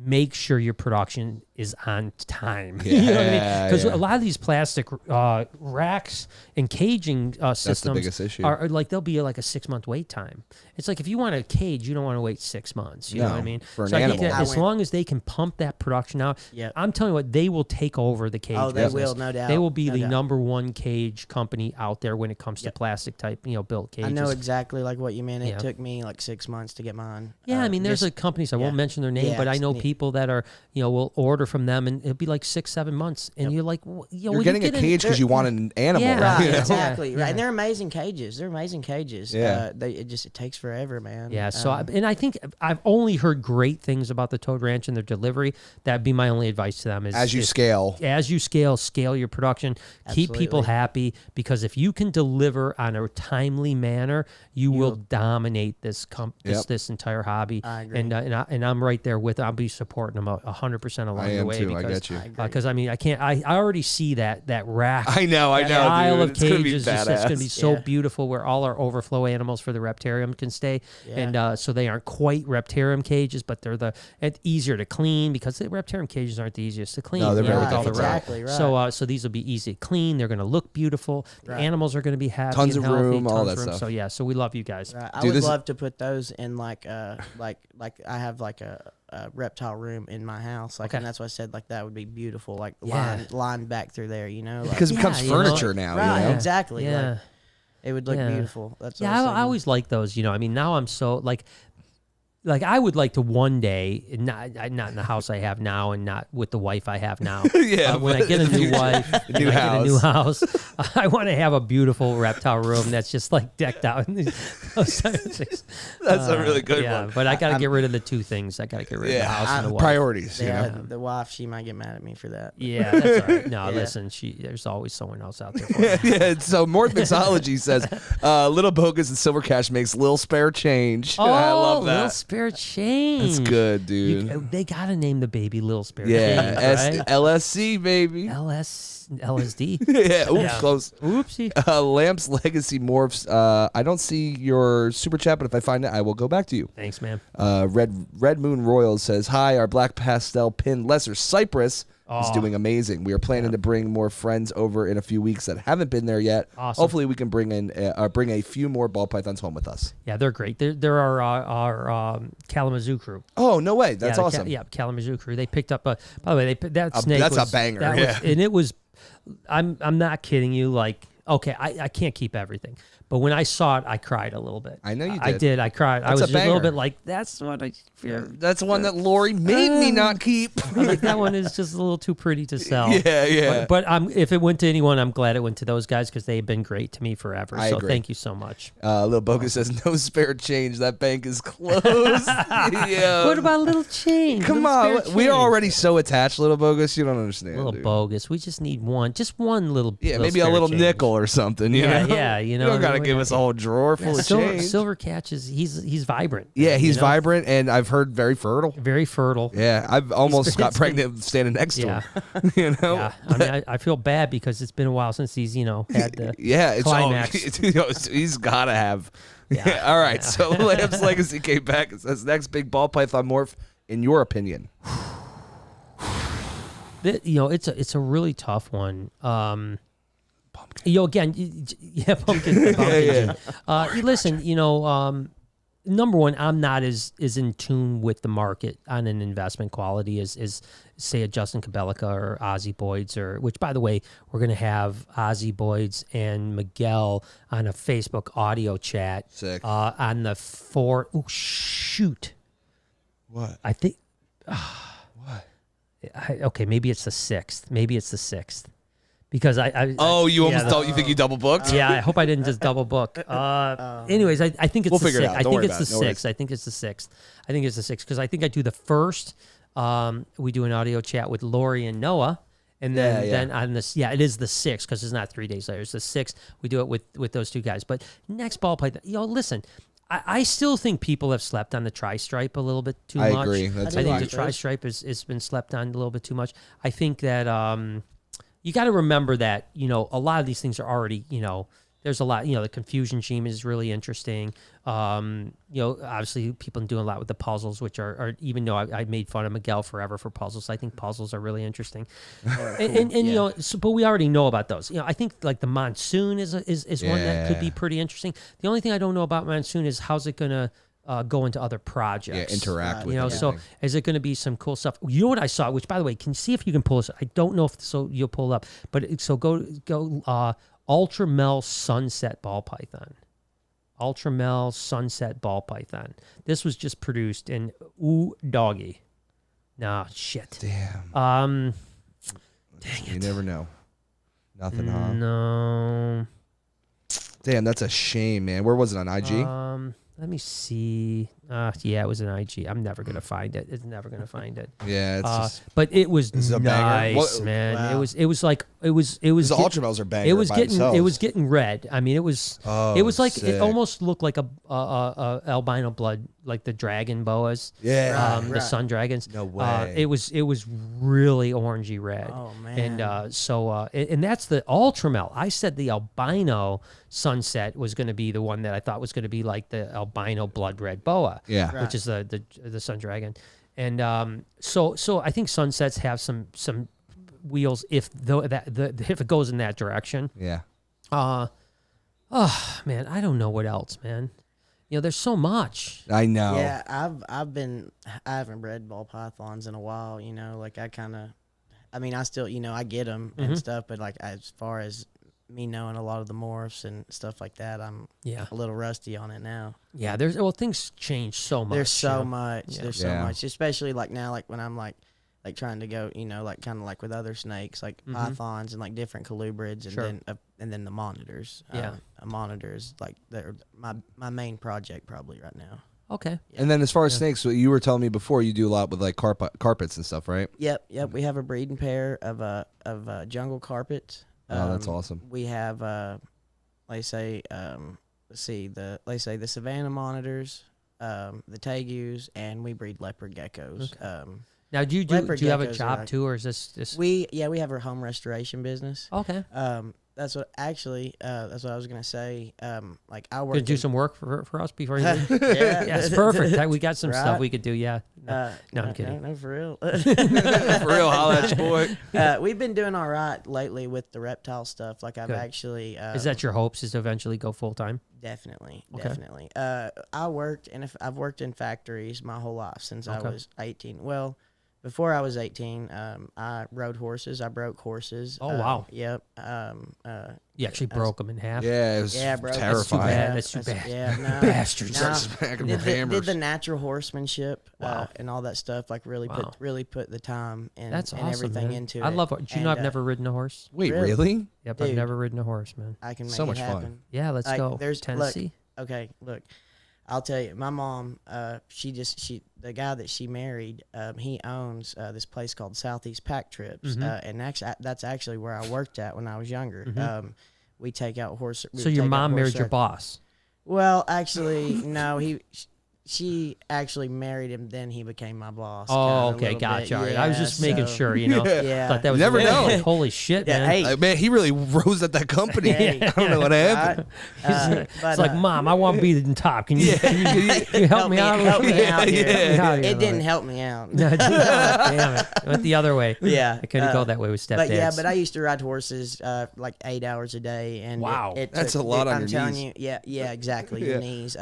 make sure your production is on time. Yeah, you know what I mean? Because a lot of these plastic racks and caging systems That's the biggest issue. Are like they'll be like a 6-month wait time. It's like if you want a cage, you don't want to wait 6 months. You know what I mean? For an I think animal. that as long as they can pump that production out, I'm telling you what, they will take over the cage. Oh, they business. will, no doubt. They will be No the doubt. #1 cage company out there when it comes to plastic type, built cages. I know exactly like what you mean. It took me like 6 months to get mine. Yeah, I mean, there's companies, I won't mention their name, but I know people that are, will order from them, and it'll be like 6-7 months, and you're like, you're getting a cage because you want an animal, Yeah, right? Exactly, right. And they're amazing cages. Yeah, it takes forever, man. Yeah. So, I think I've only heard great things about the Toad Ranch and their delivery. That'd be my only advice to them: is as you scale your production, keep people happy, because if you can deliver on a timely manner, you will dominate this entire hobby. I agree. And I'm right there with. I'll be supporting them 100% along the way. Too. Because, I get you. Because I mean, I can't. I already see that rack. I know. Pile Dude. of It's gonna be cages. It's going to be so Yeah. beautiful, where all our overflow animals for the Reptarium can stay, and so they aren't quite Reptarium cages, but they're it's easier to clean, because the Reptarium cages aren't the easiest to clean. No, they're very with all the exactly right. So these will be easy to clean. They're going to look beautiful. The animals are going to be happy. Tons and of healthy, room, all tons that of room. stuff. So we love you guys. Right. I Dude, would love to put those in like I have like a reptile room in my house, and that's why I said like that would be beautiful, like lined back through there, like, because it becomes furniture now. Right, exactly. Yeah. Like, it would look beautiful. That's what I always like those. I mean, now I'm so like I would like to one day, not in the house I have now, and not with the wife I have now. When I get a new wife, get a new house, I want to have a beautiful reptile room that's just like decked out. Those type of things. That's a really good one. But I got to get rid of the 2 things. I got to get rid of the house and the wife. Priorities. Yeah, the wife, she might get mad at me for that. Yeah, that's all right. No, listen, there's always someone else out there for her. Yeah. So Morth Mixology says, Little Bogus and Silver Cash makes Lil Spare Change. Oh, I love that. Lil Spare Change. That's good, dude. They got to name the baby Lil Spare Yeah, Change, right? LSC, baby. LSD. Yeah, oops, close. Oopsie. Lamps Legacy Morphs. I don't see your super chat, but if I find it, I will go back to you. Thanks, man. Red Moon Royals says, hi, our black pastel pin Lesser Cypress is doing amazing. We are planning to bring more friends over in a few weeks that haven't been there yet. Awesome. Hopefully we can bring a few more ball pythons home with us. Yeah, they're great. They're our Kalamazoo crew. Oh, no way. That's awesome. Kalamazoo crew. They picked up by the way, that snake that's was, a banger. And it was, I'm not kidding you. Like, okay, I can't keep everything, but when I saw it, I cried a little bit. I know you did. I did. I cried. I was just a little bit like, that's what I fear. That's one that Lori made me not keep. Like, that one is just a little too pretty to sell. Yeah. But if it went to anyone, I'm glad it went to those guys, because they've been great to me forever. I agree. Thank you so much. Little Bogus says, no spare change. That bank is closed. Yeah. What about a little change? Come on. We're already so attached, Little Bogus. You don't understand. Little dude. Bogus. We just need just one little. Yeah, little maybe a spare little change. nickel or something. You know? Yeah. You don't got to give us a whole drawer full of change. Silver Catch he's vibrant. Yeah, he's vibrant, and I've heard very fertile. Very fertile. Yeah, I've almost got pregnant standing next to him. You know? Yeah. I mean, I feel bad because it's been a while since he's, had the climax. He's got to have. Yeah. All right, so Lamps Legacy came back and says, next big ball python morph, in your opinion? It's a really tough one. Pumpkin. Again, pumpkin. Yeah. Listen, number one, I'm not as in tune with the market on an investment quality as say a Justin Kabelika or Ozzie Boyd's, which, by the way, we're going to have Ozzie Boyd's and Miguel on a Facebook audio chat. Sick. On the 4th. Oh, shoot. What? I think. What? Okay, maybe it's the 6th. Because I you almost don't. You think you double booked? Yeah, I hope I didn't just double book. Anyways, I think it's the 6th. I think it's the 6th. I think it's the 6th because I think I do the 1st. We do an audio chat with Lori and Noah, and then on this, it is the 6th because it's not 3 days later. It's the 6th. We do it with those two guys. But next ball play, listen. I still think people have slept on the tri-stripe a little bit too much. I agree. I think the tri-stripe has been slept on a little bit too much. I think that you got to remember that, a lot of these things are already, there's a lot, the confusion gene is really interesting. Obviously people doing a lot with the puzzles, which are even though I made fun of Miguel forever for puzzles, I think puzzles are really interesting. But we already know about those. I think like the monsoon is one that could be pretty interesting. The only thing I don't know about monsoon is how's it going to go into other projects. Yeah, interact with everything. So is it going to be some cool stuff? You know what I saw, which, by the way, can you see if you can pull this? I don't know if you'll pull it up, but go Ultramel Sunset Ball Python. Ultramel Sunset Ball Python. This was just produced in doggy. Nah, shit. Damn. Dang it. You never know. Nothing, huh? No. Damn, that's a shame, man. Where was it, on IG? Let me see. Yeah, it was an IG. I'm never gonna find it. It's never gonna find it. Yeah, it's just. But it was a banger. nice, man. Wow. It was like it was. The Ultramels are bangers. It was getting red. I mean, it was. It was like sick. it almost looked like a albino blood, like the dragon boas. Yeah. The sun dragons. No way. It was really orangey red. Oh man. And and that's the Ultramel. I said the albino sunset was going to be the one that I thought was going to be like the albino blood red boa. Yeah. Which is the sun dragon. And so I think sunsets have some wheels if it goes in that direction. Yeah. Man, I don't know what else, man. There's so much. I know. Yeah, I haven't bred ball pythons in a while. Like I still, I get them and stuff, but like as far as me knowing a lot of the morphs and stuff like that, I'm a little rusty on it now. Yeah, things change so much. There's so much. Yeah. There's so much, especially like now, like when I'm like trying to go, like kind of like with other snakes, like pythons and like different colubrids, and then the monitors. Monitors, like they're my main project probably right now. Okay. Yeah. And then as far as snakes, so you were telling me before, you do a lot with like carpets and stuff, right? Yep. We have a breeding pair of jungle carpets. Oh, that's awesome. We have, the Savannah monitors, the tegus, and we breed leopard geckos. Okay. Now, do you have a job too, or is this? We have our home restoration business. Okay. That's what I was gonna say. Like I work. Gonna do some work for us before you leave? Yeah, it's perfect. We got some stuff we could do. Yeah. No, I'm kidding. No, for real. For real, holla at your boy. We've been doing all right lately with the reptile stuff. Like I've actually. Is that your hopes? Is to eventually go full time? Definitely. I've worked in factories my whole life since I was 18. Well, before I was 18, I rode horses. I broke horses. Oh wow! Yep. You actually broke them in half. Yeah, it was terrifying. That's too bad. Yeah, no. Bastards. Did the natural horsemanship and all that stuff. Like really put the time and awesome, everything man. into it. I love it. Do you know I've never ridden a horse? Wait, really? Yep, Dude, I've never ridden a horse, man. I can make so it much happen. fun. Yeah, let's go. There's Tennessee. Look, I'll tell you, my mom, the guy that she married, he owns this place called Southeast Pack Trips, and that's actually where I worked at when I was younger. We take out horse. So your mom married your boss? Well, actually, no. She actually married him, then he became my boss. Oh, okay, gotcha. All right. I was just making sure, Yeah. Thought that was never know. Like, holy shit, man. Hey. Man, he really rose at that company. I don't know what happened. It's like, Mom, I want to be the top. Can you help me out? Help me out here. It didn't help me out. No, damn it. It went the other way. Yeah. I couldn't go that way with stepdads. But I used to ride horses like 8 hours a day. And wow. That's a lot on your I'm telling knees. you, yeah, exactly. Your knees.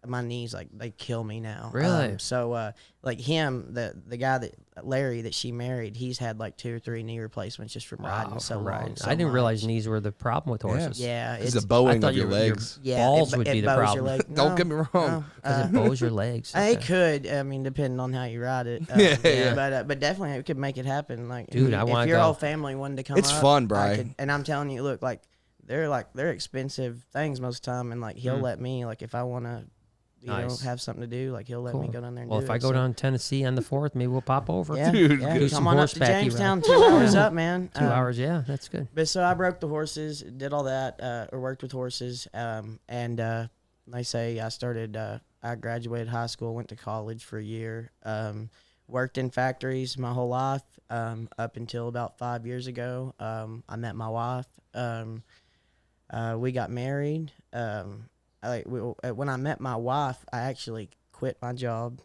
my knees, like, they kill me now. Really? So like him, the guy that Larry that she married, he's had like 2 or 3 knee replacements just from riding so long. So I didn't much. realize knees were the problem with horses. Yeah, it's the bowing of your legs. Balls would be the problem. Don't get me wrong. Because it bows your legs. It could. I mean, depending on how you ride it. But definitely it could make it happen. Like, dude, I want if your whole family wanted to come. It's up, fun, Brian. And I'm telling you, look, like they're expensive things most of the time, and like he'll let me, like, if I want to. You know, have something to do. Like, he'll let me go down there and do it. Well, if I go down Tennessee on the 4th, maybe we'll pop over. Yeah, dude. Yeah. Come on up to Jamestown, 2 hours up, man. 2 hours, yeah, that's good. But so I broke the horses, did all that, or worked with horses. And they say I graduated high school, went to college for a year, worked in factories my whole life, up until about 5 years ago. I met my wife. We got married. When I met my wife, I actually quit my job.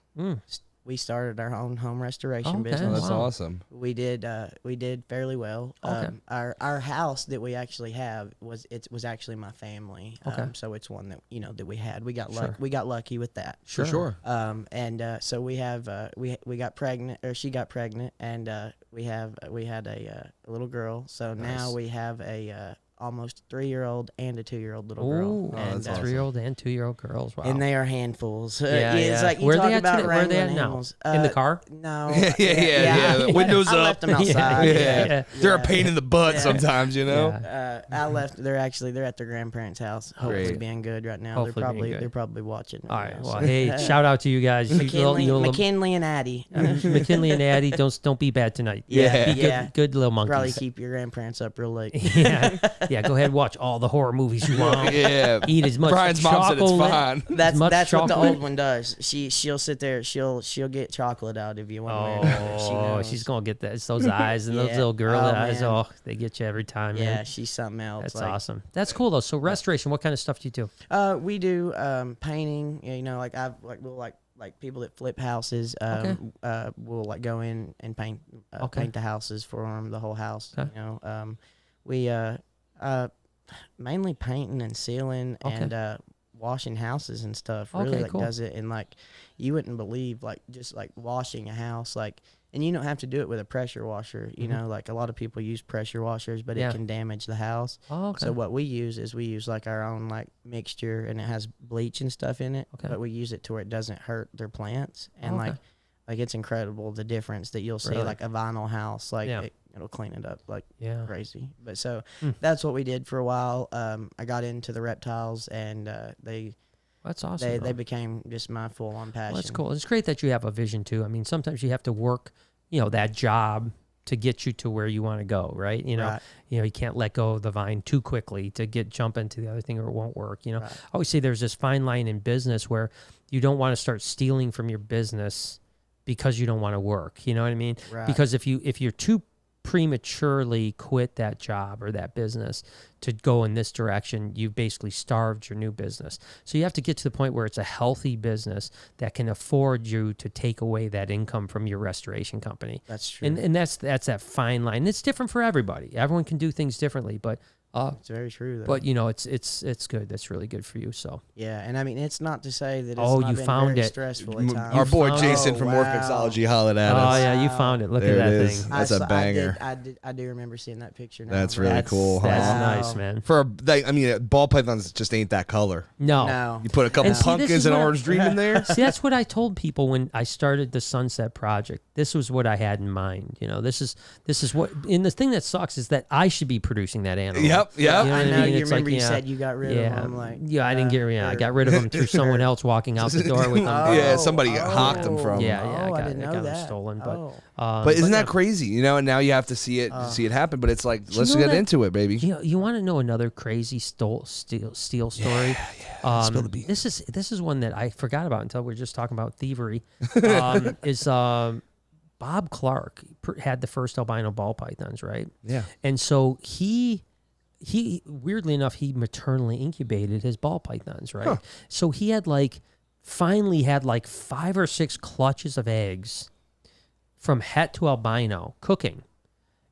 We started our own home restoration business. Oh, that's awesome. We did fairly well. Okay. Our house that we actually have was actually my family. Okay. So it's one that that we had. We got lucky with that. For sure. So we have we got pregnant, or she got pregnant, and we had a little girl. So now we have a almost 3-year-old and a 2-year-old little girl. Ooh, and that's 3-year-old and 2-year-old girls. Wow. And they are handfuls. It's like you where talk they about at? Where are they at now? animals. In the car? No. Yeah. Windows I up. left them outside. Yeah. They're a pain in the butt sometimes, you know. I left. They're at their grandparents' house. Hopefully Great. being good right now. Hopefully They're probably watching. All right. Well, hey, shout out to you guys. McKinley and Addie. McKinley and Addie, don't be bad tonight. Yeah. Good little monkeys. Probably keep your grandparents up real late. Yeah. Go ahead and watch all the horror movies you want. Yeah. Eat as much Brian's mom said it's chocolate. fine. That's what the chocolate. old one does. She'll sit there. She'll get chocolate out of you one way or another. She knows. She's gonna get that. It's those eyes and those little girl eyes. Man. Oh, they get you every time. Yeah, Man. she's something else. That's awesome. That's cool though. So restoration, what kind of stuff do you do? We do painting. We'll people that flip houses. We'll like go in and paint the houses for them, the whole house. Okay. We mainly painting and sealing and washing houses and stuff. Really cool. Does it, and you wouldn't believe just washing a house and you don't have to do it with a pressure washer. You know, a lot of people use pressure washers, but it can damage the house. Oh, okay. So what we use is our own mixture, and it has bleach and stuff in it. Okay. But we use it to where it doesn't hurt their plants, and it's incredible the difference that you'll see. Really? Like a vinyl house, it'll clean it up crazy. But so that's what we did for a while. I got into the reptiles, and that's awesome. They became just my full-on passion. Well, that's cool. It's great that you have a vision too. I mean, sometimes you have to work, that job to get you to where you want to go, right? You can't let go of the vine too quickly to jump into the other thing, or it won't work. I always say there's this fine line in business where you don't want to start stealing from your business because you don't want to work. You know what I mean? Right. Because if you're too prematurely quit that job or that business to go in this direction, you've basically starved your new business. So you have to get to the point where it's a healthy business that can afford you to take away that income from your restoration company. That's true. And that's that fine line. It's different for everybody. Everyone can do things differently, but it's very true, though. But it's good. That's really good for you. So yeah, and I mean, it's not to say that it's you been found very it. stressful at times. Our boy found Jason from Work Mixology hollered at us. Oh yeah, you found it. Look There at that it is. thing. That's a banger. I do remember seeing that picture now. That's really cool. Huh? That's nice, man. Ball pythons just ain't that color. No. You put a couple pumpkins and orange dream in there. See, that's what I told people when I started the Sunset Project. This was what I had in mind. This is what. And the thing that sucks is that I should be producing that animal. Yep. You know what I know. mean? You It's remember like, you said you got rid of them. I didn't get. I got rid of them through someone else walking out the door with them. Yeah, somebody hawked them from. Yeah, I didn't know got them that. stolen. But isn't that crazy? And now you have to see it happen. But it's like, let's get into it, baby. You want to know another crazy steel story? Yeah. Spill the beans. This is one that I forgot about until we were just talking about thievery. Is Bob Clark had the first albino ball pythons, right? Yeah. And so he weirdly enough, he maternally incubated his ball pythons, right? Huh. So he had finally had 5 or 6 clutches of eggs from het to albino cooking,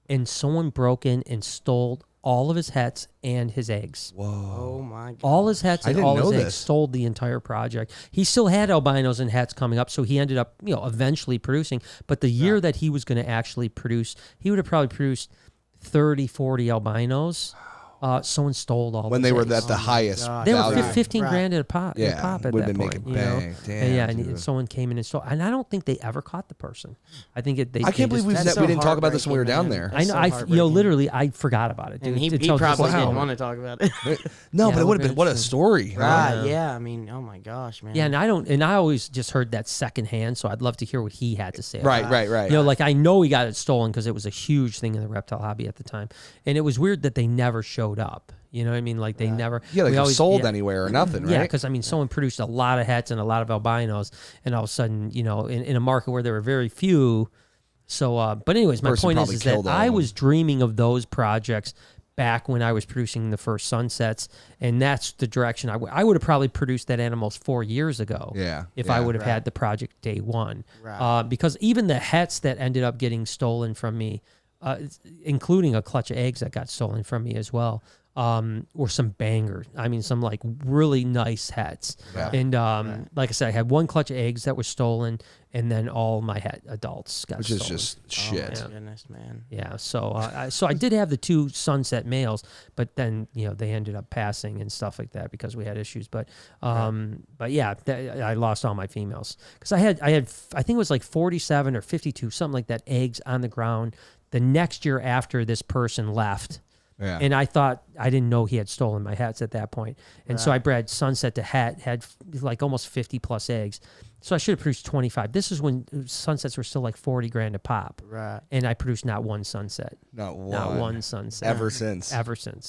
and someone broke in and stole all of his hets and his eggs. Whoa. Oh my god. All his hets and all his eggs this. sold the entire project. He still had albinos and hets coming up, so he ended up, eventually producing. But the year that he was going to actually produce, he would have probably produced 30, 40 albinos. Someone stole all when those they were eggs. at the highest They were value. 15 grand at a pop. Yeah, pop at would that have been point. making bang. Damn, and someone came in and stole. And I don't think they ever caught the person. I think I can't believe we didn't talk about this when we were down there. I know. Literally, I forgot about it. Dude. And he probably didn't want to talk about it. No, but it would have been what a story. Right? Yeah. I mean, oh my gosh, man. Yeah, and I always just heard that secondhand, so I'd love to hear what he had to say. Right. Like I know he got it stolen because it was a huge thing in the reptile hobby at the time, and it was weird that they never showed up. You know what I mean? Like they never. Yeah, like sold anywhere or nothing, right? Yeah, because I mean, someone produced a lot of hets and a lot of albinos, and all of a sudden, in a market where there were very few. So, but anyways, my point is that I was dreaming of those projects back when I was producing the first sunsets, and that's the direction I would have probably produced that animal 4 years ago. Yeah, if I would have had the project day one. Right. Because even the hets that ended up getting stolen from me, including a clutch of eggs that got stolen from me as well. Or some bangers. I mean, some like really nice hets. Yeah. And like I said, I had one clutch of eggs that was stolen, and then all my adults got stolen. Which is just shit. Oh my goodness, man. Yeah. So I did have the 2 sunset males, but then they ended up passing and stuff like that because we had issues. But yeah, I lost all my females because I had I think it was like 47 or 52 something like that eggs on the ground the next year after this person left. Yeah. And I didn't know he had stolen my hets at that point. And so I bred sunset to het, had like almost 50 plus eggs. So I should have produced 25. This is when sunsets were still like 40 grand a pop. Right. And I produced not one sunset. Not one sunset. Ever since.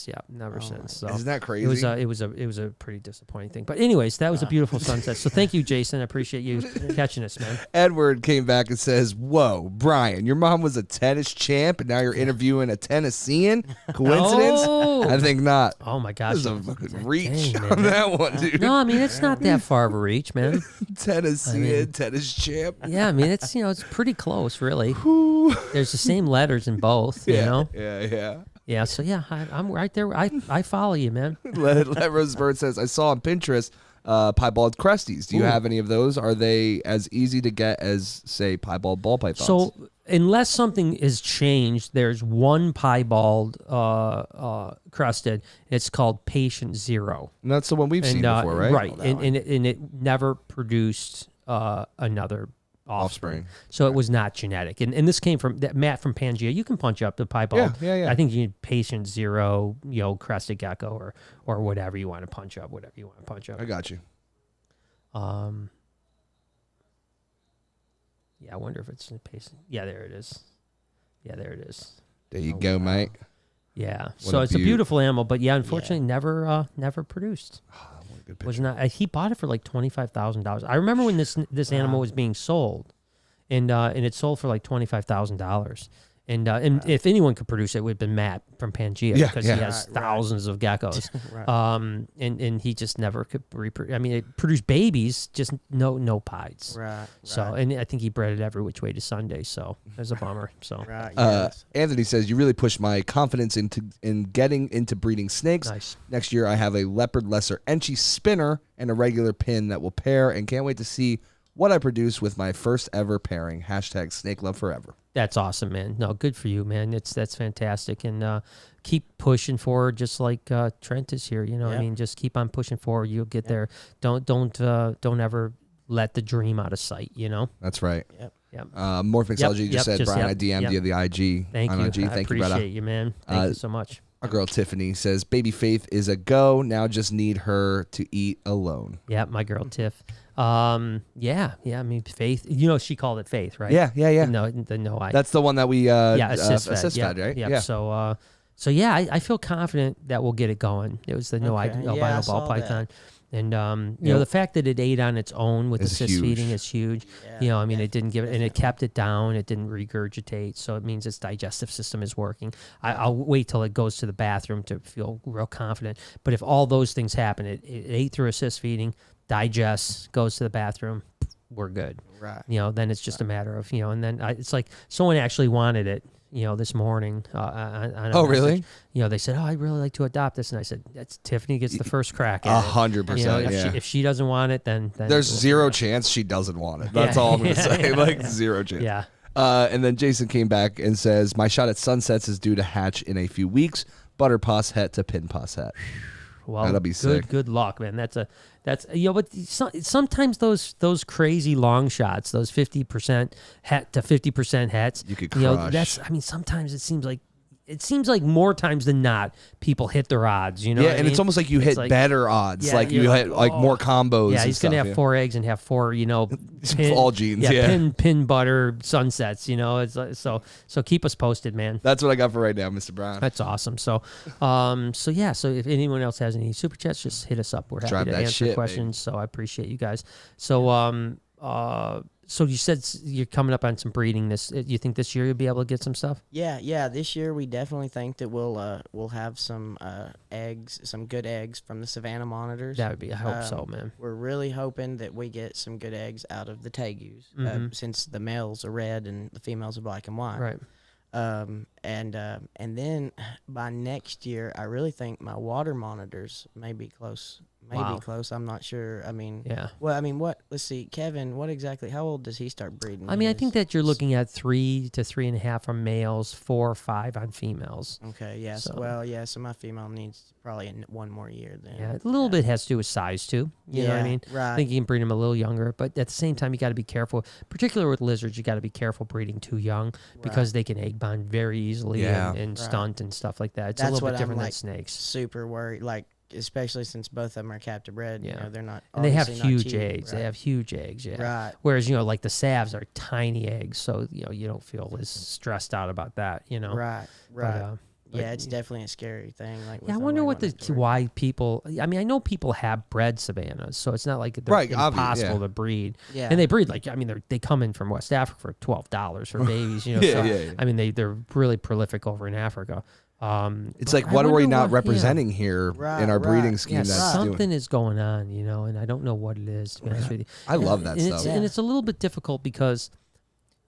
Yeah, never since. So isn't that crazy? It was a pretty disappointing thing. But anyways, that was a beautiful sunset. So thank you, Jason. I appreciate you catching us, man. Edward came back and says, "Whoa, Brian, your mom was a tennis champ, and now you're interviewing a Tennessean? Coincidence? Oh. I think not. Oh my gosh. There's a fucking reach Dang, on that one, dude. No, I mean it's not that far of a reach, man. Tennis champ. Yeah, I mean it's it's pretty close, really. There's the same letters in both, you know. Yeah. So yeah, I'm right there. I follow you, man. Let Rosebird says, I saw on Pinterest piebald cresties. Do you have any of those? Are they as easy to get as say piebald ball pythons? So unless something is changed, there's one piebald crested. It's called Patient Zero. And that's the one we've seen before, right? Right, and it never produced another offspring. So it was not genetic. And this came from Matt from Pangea. You can punch up the piebald. Yeah. I think you need Patient Zero, crested gecko or whatever you want to punch up, I got you. Yeah, I wonder if it's in Patient. Yeah, there it is. There you go, mate. Yeah. So it's a beautiful animal, but yeah, unfortunately never produced. Was not. He bought it for like $25,000. I remember when this animal was being sold, and it sold for like $25,000. And if anyone could produce it, would have been Matt from Pangea because he has thousands of geckos. And he just never could reproduce. I mean, it produced babies, just no pieds. Right. So, and I think he bred it every which way to Sunday. So there's a bummer. So Anthony says, you really pushed my confidence in getting into breeding snakes. Nice. Next year, I have a leopard lesser Enchi spinner and a regular pin that will pair, and can't wait to see what I produce with my first ever pairing. # snake love forever. That's awesome, man. No, good for you, man. That's fantastic, and keep pushing forward, just like Trent is here. I mean, just keep on pushing forward. You'll get there. Don't ever let the dream out of sight. That's right. Yep. Morphixology just said, Brian, I DM'd you the IG. Thank you. IG. I appreciate you, man. Thank you so much. Our girl Tiffany says, Baby Faith is a go. Now just need her to eat alone. Yeah, my girl Tiff. I mean, Faith. She called it Faith, right? Yeah. No, That's the one that we assist fed, right? Yeah. So I feel confident that we'll get it going. It was the albino ball python. And the fact that it ate on its own with assist feeding is huge. Yeah, I mean, it didn't give it, and it kept it down. It didn't regurgitate, so it means its digestive system is working. I'll wait till it goes to the bathroom to feel real confident. But if all those things happen, it ate through assist feeding, digests, goes to the bathroom, we're good. Right. Then it's just a matter of and then it's like someone actually wanted it. this morning. Oh, really? They said, "Oh, I'd really like to adopt this," and I said, "That's Tiffany gets the first crack at it." 100%. If she doesn't want it, then there's zero chance she doesn't want it. That's all I'm gonna say. Zero chance. Yeah. And then Jason came back and says, "My shot at Sunsets is due to hatch in a few weeks. Butter Puss het to Pin Puss het." Well, that'll be sick. Good luck, man. That's but sometimes those crazy long shots, those 50% het to 50% hets, you could crush. Sometimes it seems like more times than not, people hit their odds. Yeah, and it's almost like you hit better odds. Yeah, you hit more combos. Yeah, he's gonna have 4 eggs and have 4, all genes. Pin butter sunsets. It's so keep us posted, man. That's what I got for right now, Mr. Brown. That's awesome. So if anyone else has any super chats, just hit us up. We're happy to answer questions. Baby. So I appreciate you guys. So So you said you're coming up on some breeding. You think this year you'll be able to get some stuff? Yeah. This year we definitely think that we'll have some eggs, some good eggs from the Savannah monitors. That would be. I hope so, man. We're really hoping that we get some good eggs out of the tegus, since the males are red and the females are black and white. Right. And then by next year, I really think my water monitors may be close. Close. I'm not sure. Yeah. Well, what? Let's see, Kevin. What exactly? How old does he start breeding? I think that you're looking at 3 to 3.5 on males, 4 or 5 on females. Okay. Yeah. So my female needs probably one more year then. Yeah. A little bit has to do with size too. You know what I mean? Right. I think you can breed them a little younger, but at the same time, you got to be careful. Particularly with lizards, you got to be careful breeding too young because they can egg bond very easily and stunt and stuff like that. It's a little bit different than snakes. Super worried, especially since both of them are captive bred. They're not. And they have huge cheap, eggs. right? They have huge eggs. Yeah. Right. Whereas like the salves are tiny eggs, so you don't feel as stressed out about that. Right. But, it's definitely a scary thing. I wonder why people. I know people have bred Savannahs, so it's not like they're impossible to breed. Yeah. And they breed they come in from West Africa for $12 for babies. They're really prolific over in Africa. It's what are we not representing here in our breeding scheme? Yeah, something is going on, and I don't know what it is, to be honest with you. I love that stuff. And it's a little bit difficult because,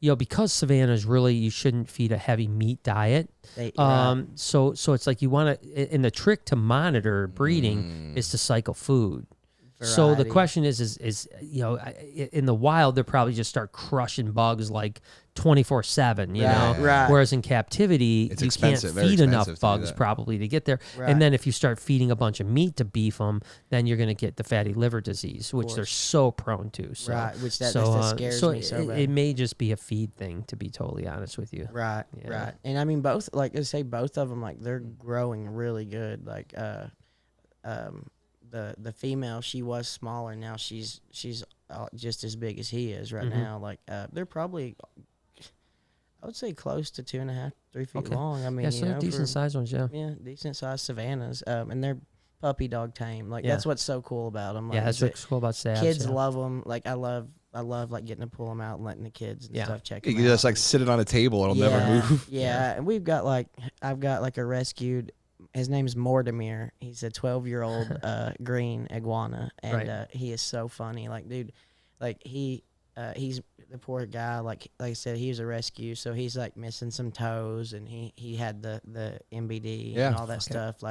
because Savannah's you shouldn't feed a heavy meat diet. So it's like you want to, and the trick to monitor breeding is to cycle food. Variety. So the question is in the wild, they'll probably just start crushing bugs 24/7, Right. Whereas in captivity, you can't feed enough bugs probably to get there. Right. And then if you start feeding a bunch of meat to beef them, then you're going to get the fatty liver disease, which they're so prone to. So, right, which that scares me so bad. It may just be a feed thing, to be totally honest with you. Right, right. And both, let's say both of them, they're growing really good. The female, she was smaller. Now she's just as big as he is right now. They're probably, I would say, close to 2.5, 3 feet long. So decent sized ones, yeah, decent sized Savannahs, and they're puppy dog tame. That's what's so cool about them. That's what's cool about Savs. Kids love them. I love getting to pull them out and letting the kids and stuff check them out. You just sit it on a table; it'll never move. Yeah, and we've got I've got a rescued. His name's Mortimer. He's a 12-year-old green iguana, and he is so funny. Dude, he's the poor guy. Like I said, he was a rescue, so he's missing some toes, and he had the MBD and all that stuff.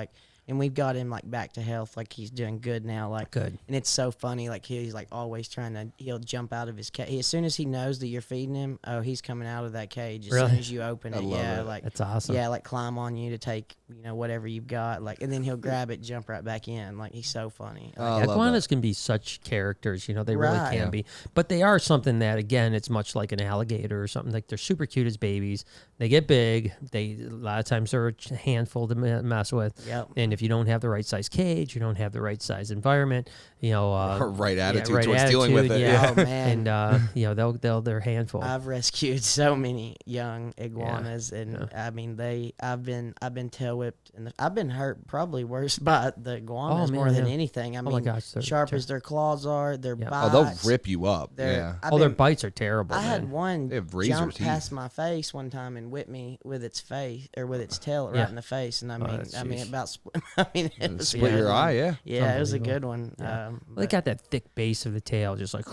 And we've got him back to health. He's doing good now. Good. And it's so funny. He's always he'll jump out of his cage. As soon as he knows that you're feeding him, he's coming out of that cage as soon as you open it. That's awesome. Yeah, climb on you to take whatever you've got. And then he'll grab it, jump right back in. He's so funny. Iguanas can be such characters. They really can be. But they are something that, again, it's much like an alligator or something. They're super cute as babies. They get big. A lot of times they're a handful to mess with. Yep. And if you don't have the right size cage, you don't have the right size environment, right attitude towards dealing with it. Yeah. Oh man. And they're a handful. I've rescued so many young iguanas, and I've been tail whipped, and I've been hurt probably worse by the iguanas more than anything. My gosh, sharp as their claws are, their bites. They'll rip you up. Their bites are terrible. I had one jump teeth past my face one time and whip me with its face or with its tail right in the face, and I mean about split I mean, it was split your eye, yeah. Yeah, it was a good one. Yeah. They got that thick base of the tail, just like,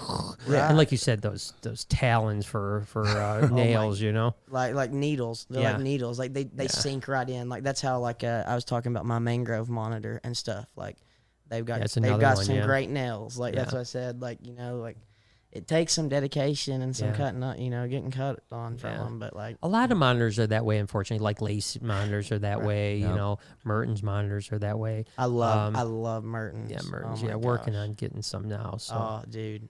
and like you said, those talons for nails, you know, like needles. They're like needles. Like they sink right in. Like that's how I was talking about my mangrove monitor and stuff. Like they've got some great nails. Like that's what I said. Like like. It takes some dedication and some cutting up, getting cut on from them. But like a lot of monitors are that way, unfortunately. Like Lace monitors are that way. You know, Merton's monitors are that way. I love Merton's. Yeah, Merton's. Working on getting some now. So. Oh, dude.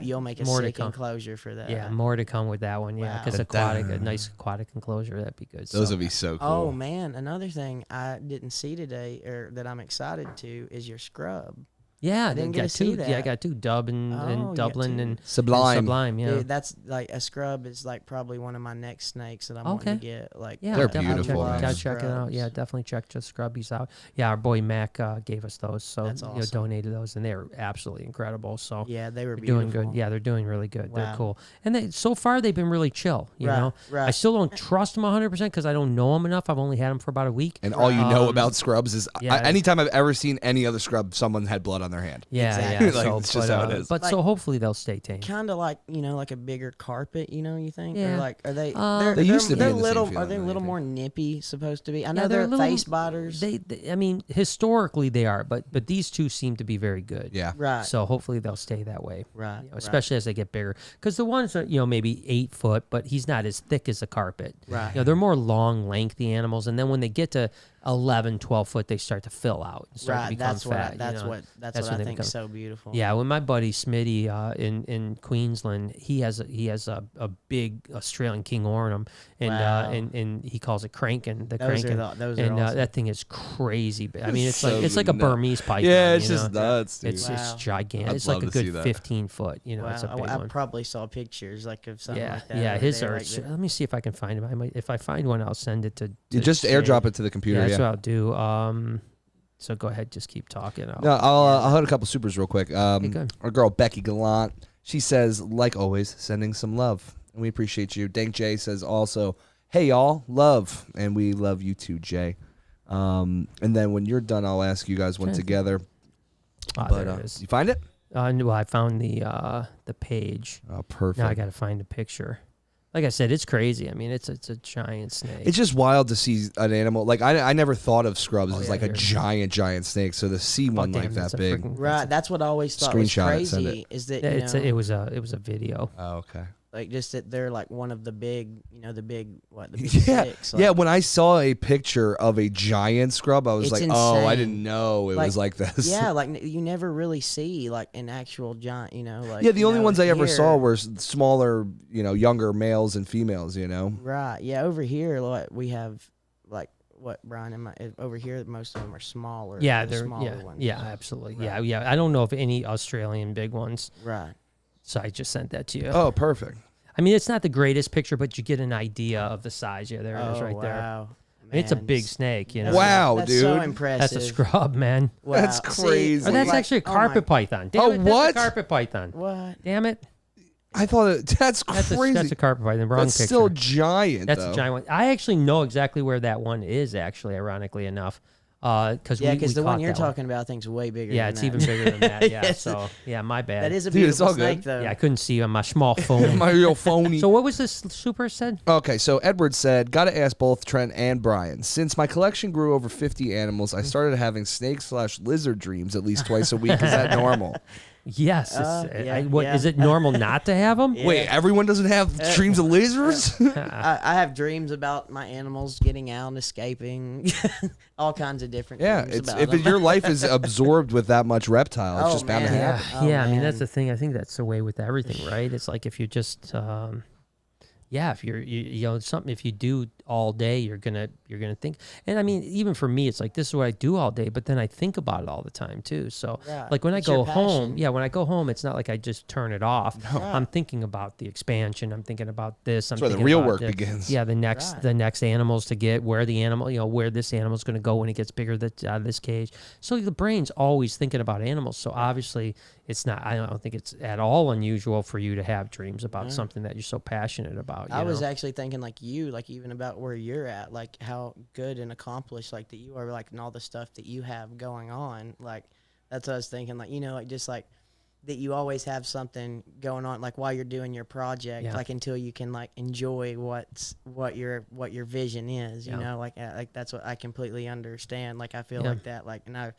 You'll make a more sick enclosure for that. Yeah, more to come with that one. Yeah, because a nice aquatic enclosure, that'd be good. Those would be so cool. Oh man, another thing I didn't see today, or that I'm excited to, is your scrub. Yeah, I didn't get to see that. Yeah, I got two, Dub and Dublin and Sublime. Sublime, yeah. Dude, that's like a scrub is like probably one of my next snakes that I'm wanting to get. Like, yeah, they're beautiful. Gotta check it out. Yeah, definitely check the scrubbies out. Yeah, our boy Mac gave us those, so that's awesome. Donated those, and they were absolutely incredible. So yeah, they were beautiful. Doing good. Yeah, they're doing really good. Wow. They're cool, and so far they've been really chill. You know, right. I still don't trust them 100% because I don't know them enough. I've only had them for about a week, and all you know about scrubs is anytime I've ever seen any other scrub, someone had blood on their hand. Yeah. Exactly. Yeah, like, it's just how it is. But so hopefully they'll stay tame. Kind of like like a bigger carpet, you think? Yeah. Or like are they? They used to be they're in the little. same Are they a feeling, little I more nippy? Supposed to be. I know they're face biters. I mean, historically they are, but these two seem to be very good. Yeah. Right. So hopefully they'll stay that way. Right. Especially as they get bigger, because the ones are maybe 8 foot, but he's not as thick as a carpet. Right. They're more long, lengthy animals, and then when they get to 11, 12 foot, they start to fill out and start to become fat. That's what I think is so beautiful. Yeah, when my buddy Smitty in Queensland, he has a big Australian King Ornum, and and he calls it cranking. Those are awesome. That thing is crazy. I mean, it's like a Burmese python. Yeah, it's just nuts. Dude. It's gigantic. It's like a good 15 foot. It's a big one. I probably saw pictures of something like that. Yeah, his are. Let me see if I can find him. If I find one, I'll send it to. You just airdrop it to the computer. Yeah, that's what I'll do. So go ahead, just keep talking. I'll hit a couple supers real quick. Good. Our girl Becky Gallant, she says, like always, sending some love, and we appreciate you. Dank J says also, hey y'all, love, and we love you too, Jay. And then when you're done, I'll ask you guys one together. There it is. You find it? Well, I found the page. Oh, perfect. Now I got to find a picture. Like I said, it's crazy. I mean, it's a giant snake. It's just wild to see an animal. Like I never thought of scrubs as like a giant snake. So to see one like that big, right? That's what I always thought was crazy. Is that it was a video. Oh, okay. Like just that they're like one of the big, the big six. Like, yeah, when I saw a picture of a giant scrub, I was like, insane. oh, I didn't know it was like this. Yeah, like you never really see like an actual giant, like. Yeah, the only ones I ever saw were smaller, younger males and females, Right. Yeah, over here, like we have like. What, Brian? Over here, most of them are smaller. Yeah, they're smaller ones. Yeah, absolutely. Right. Yeah. I don't know of any Australian big ones. Right. So I just sent that to you. Oh, perfect. I mean, it's not the greatest picture, but you get an idea of the size. Yeah, there it is right there. Wow. It's a big snake, Wow, that's dude. so impressive. That's a scrub, man. Wow. That's crazy. Or that's actually a carpet python. Damn it, what? That's a carpet python. What? Damn it. I thought that's crazy. That's a carpet python. Wrong That's picture. still giant. That's a giant one. I actually know exactly where that one is. Actually, ironically enough, because the one you're talking about, I think, is way bigger. Yeah, than it's that. even bigger than that. Yeah, so my bad. That is a beautiful snake, good. though. Yeah, I couldn't see on my small phone. My real phony. So what was this super said? Okay, so Edward said, got to ask both Trent and Brian. Since my collection grew over 50 animals, I started having snake/lizard dreams at least twice a week. Is that normal? Yes. Is it normal not to have them? Wait, everyone doesn't have dreams of lizards? I have dreams about my animals getting out and escaping. All kinds of different dreams about them. Your life is absorbed with that much reptile, it's just bound to happen. I mean, that's the thing. I think that's the way with everything, right? It's like if you just... if you're something, if you do all day, you're gonna think. And I mean, even for me, it's like this is what I do all day, but then I think about it all the time too. So like when I go home, it's not like I just turn it off. No. I'm thinking about the expansion. I'm thinking about this. That's where the real work begins. Yeah, the next animals to get, where the animal, where this animal's gonna go when it gets bigger out of this cage. So the brain's always thinking about animals. So obviously, it's not. I don't think it's at all unusual for you to have dreams about something that you're so passionate about. I was actually thinking like you, like even about where you're at, like how good and accomplished like that you are, like and all the stuff that you have going on. Like that's what I was thinking. Like like just like that you always have something going on, like while you're doing your project, like until you can like enjoy what your vision is. You know, like that's what I completely understand. Like I feel like that. Like and I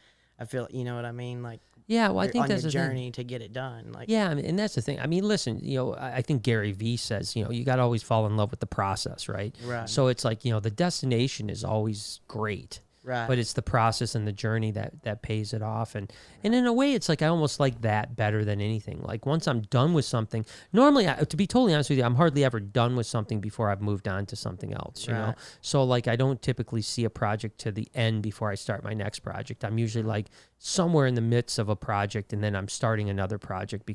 feel you know what I mean. Like. Yeah, well, I think that's the journey to get it done. Like, yeah, and that's the thing. I mean, listen, I think Gary Vee says, you got to always fall in love with the process, right? Right. So it's like, the destination is always great, right? But it's the process and the journey that pays it off. And in a way, it's like I almost like that better than anything. Like once I'm done with something, normally, to be totally honest with you, I'm hardly ever done with something before I've moved on to something else, you know? So like I don't typically see a project to the end before I start my next project. I'm usually like somewhere in the midst of a project, and then I'm starting another project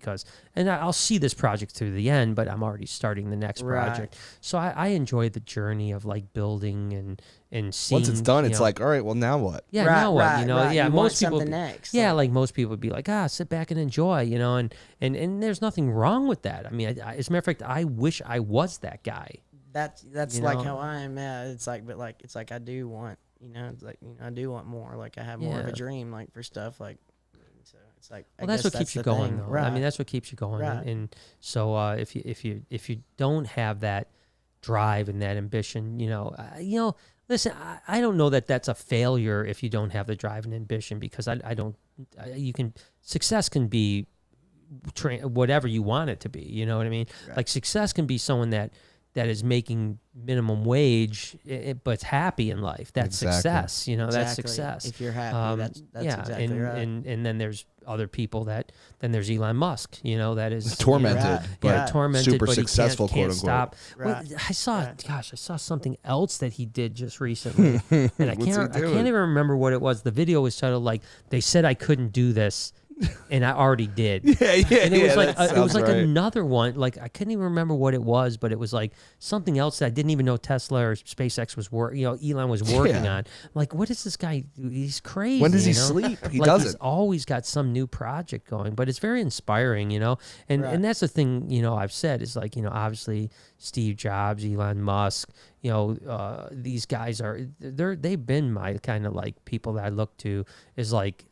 and I'll see this project through the end, but I'm already starting the next project. So I enjoy the journey of like building and seeing. Once it's done, it's like, all right, well, now what? Yeah, now what? Yeah, most people. Next, like most people would be like, sit back and enjoy, and there's nothing wrong with that. I mean, as a matter of fact, I wish I was that guy. That's like how I am. Yeah, it's like, but like it's like I do want. It's like I do want more. Like I have more of a dream, like for stuff. Like so, it's like. Well, that's what keeps you going, though. Right. I mean, that's what keeps you going. Right. And so, if you don't have that drive and that ambition, listen, I don't know that that's a failure if you don't have the drive and ambition, because success can be whatever you want it to be. You know what I mean? Right. Like success can be someone that is making minimum wage, but happy in life. That's success. That's success. If you're happy, that's exactly right. And then there's other people then there's Elon Musk, that is tormented, but tormented, super but successful, he can't stop. Right. Well, I saw something else that he did just recently, and I can't even remember what it was. The video was titled like, "They said I couldn't do this." And I already did. Yeah. And it was like right. another one. Like I couldn't even remember what it was, but it was like something else that I didn't even know Tesla or SpaceX was Elon was working on. Like, what is this guy? He's crazy. When does he sleep? He like doesn't. He's always got some new project going, but it's very inspiring, And that's the thing, I've said is like, obviously Steve Jobs, Elon Musk, these guys they've been my kind of like people that I look to is like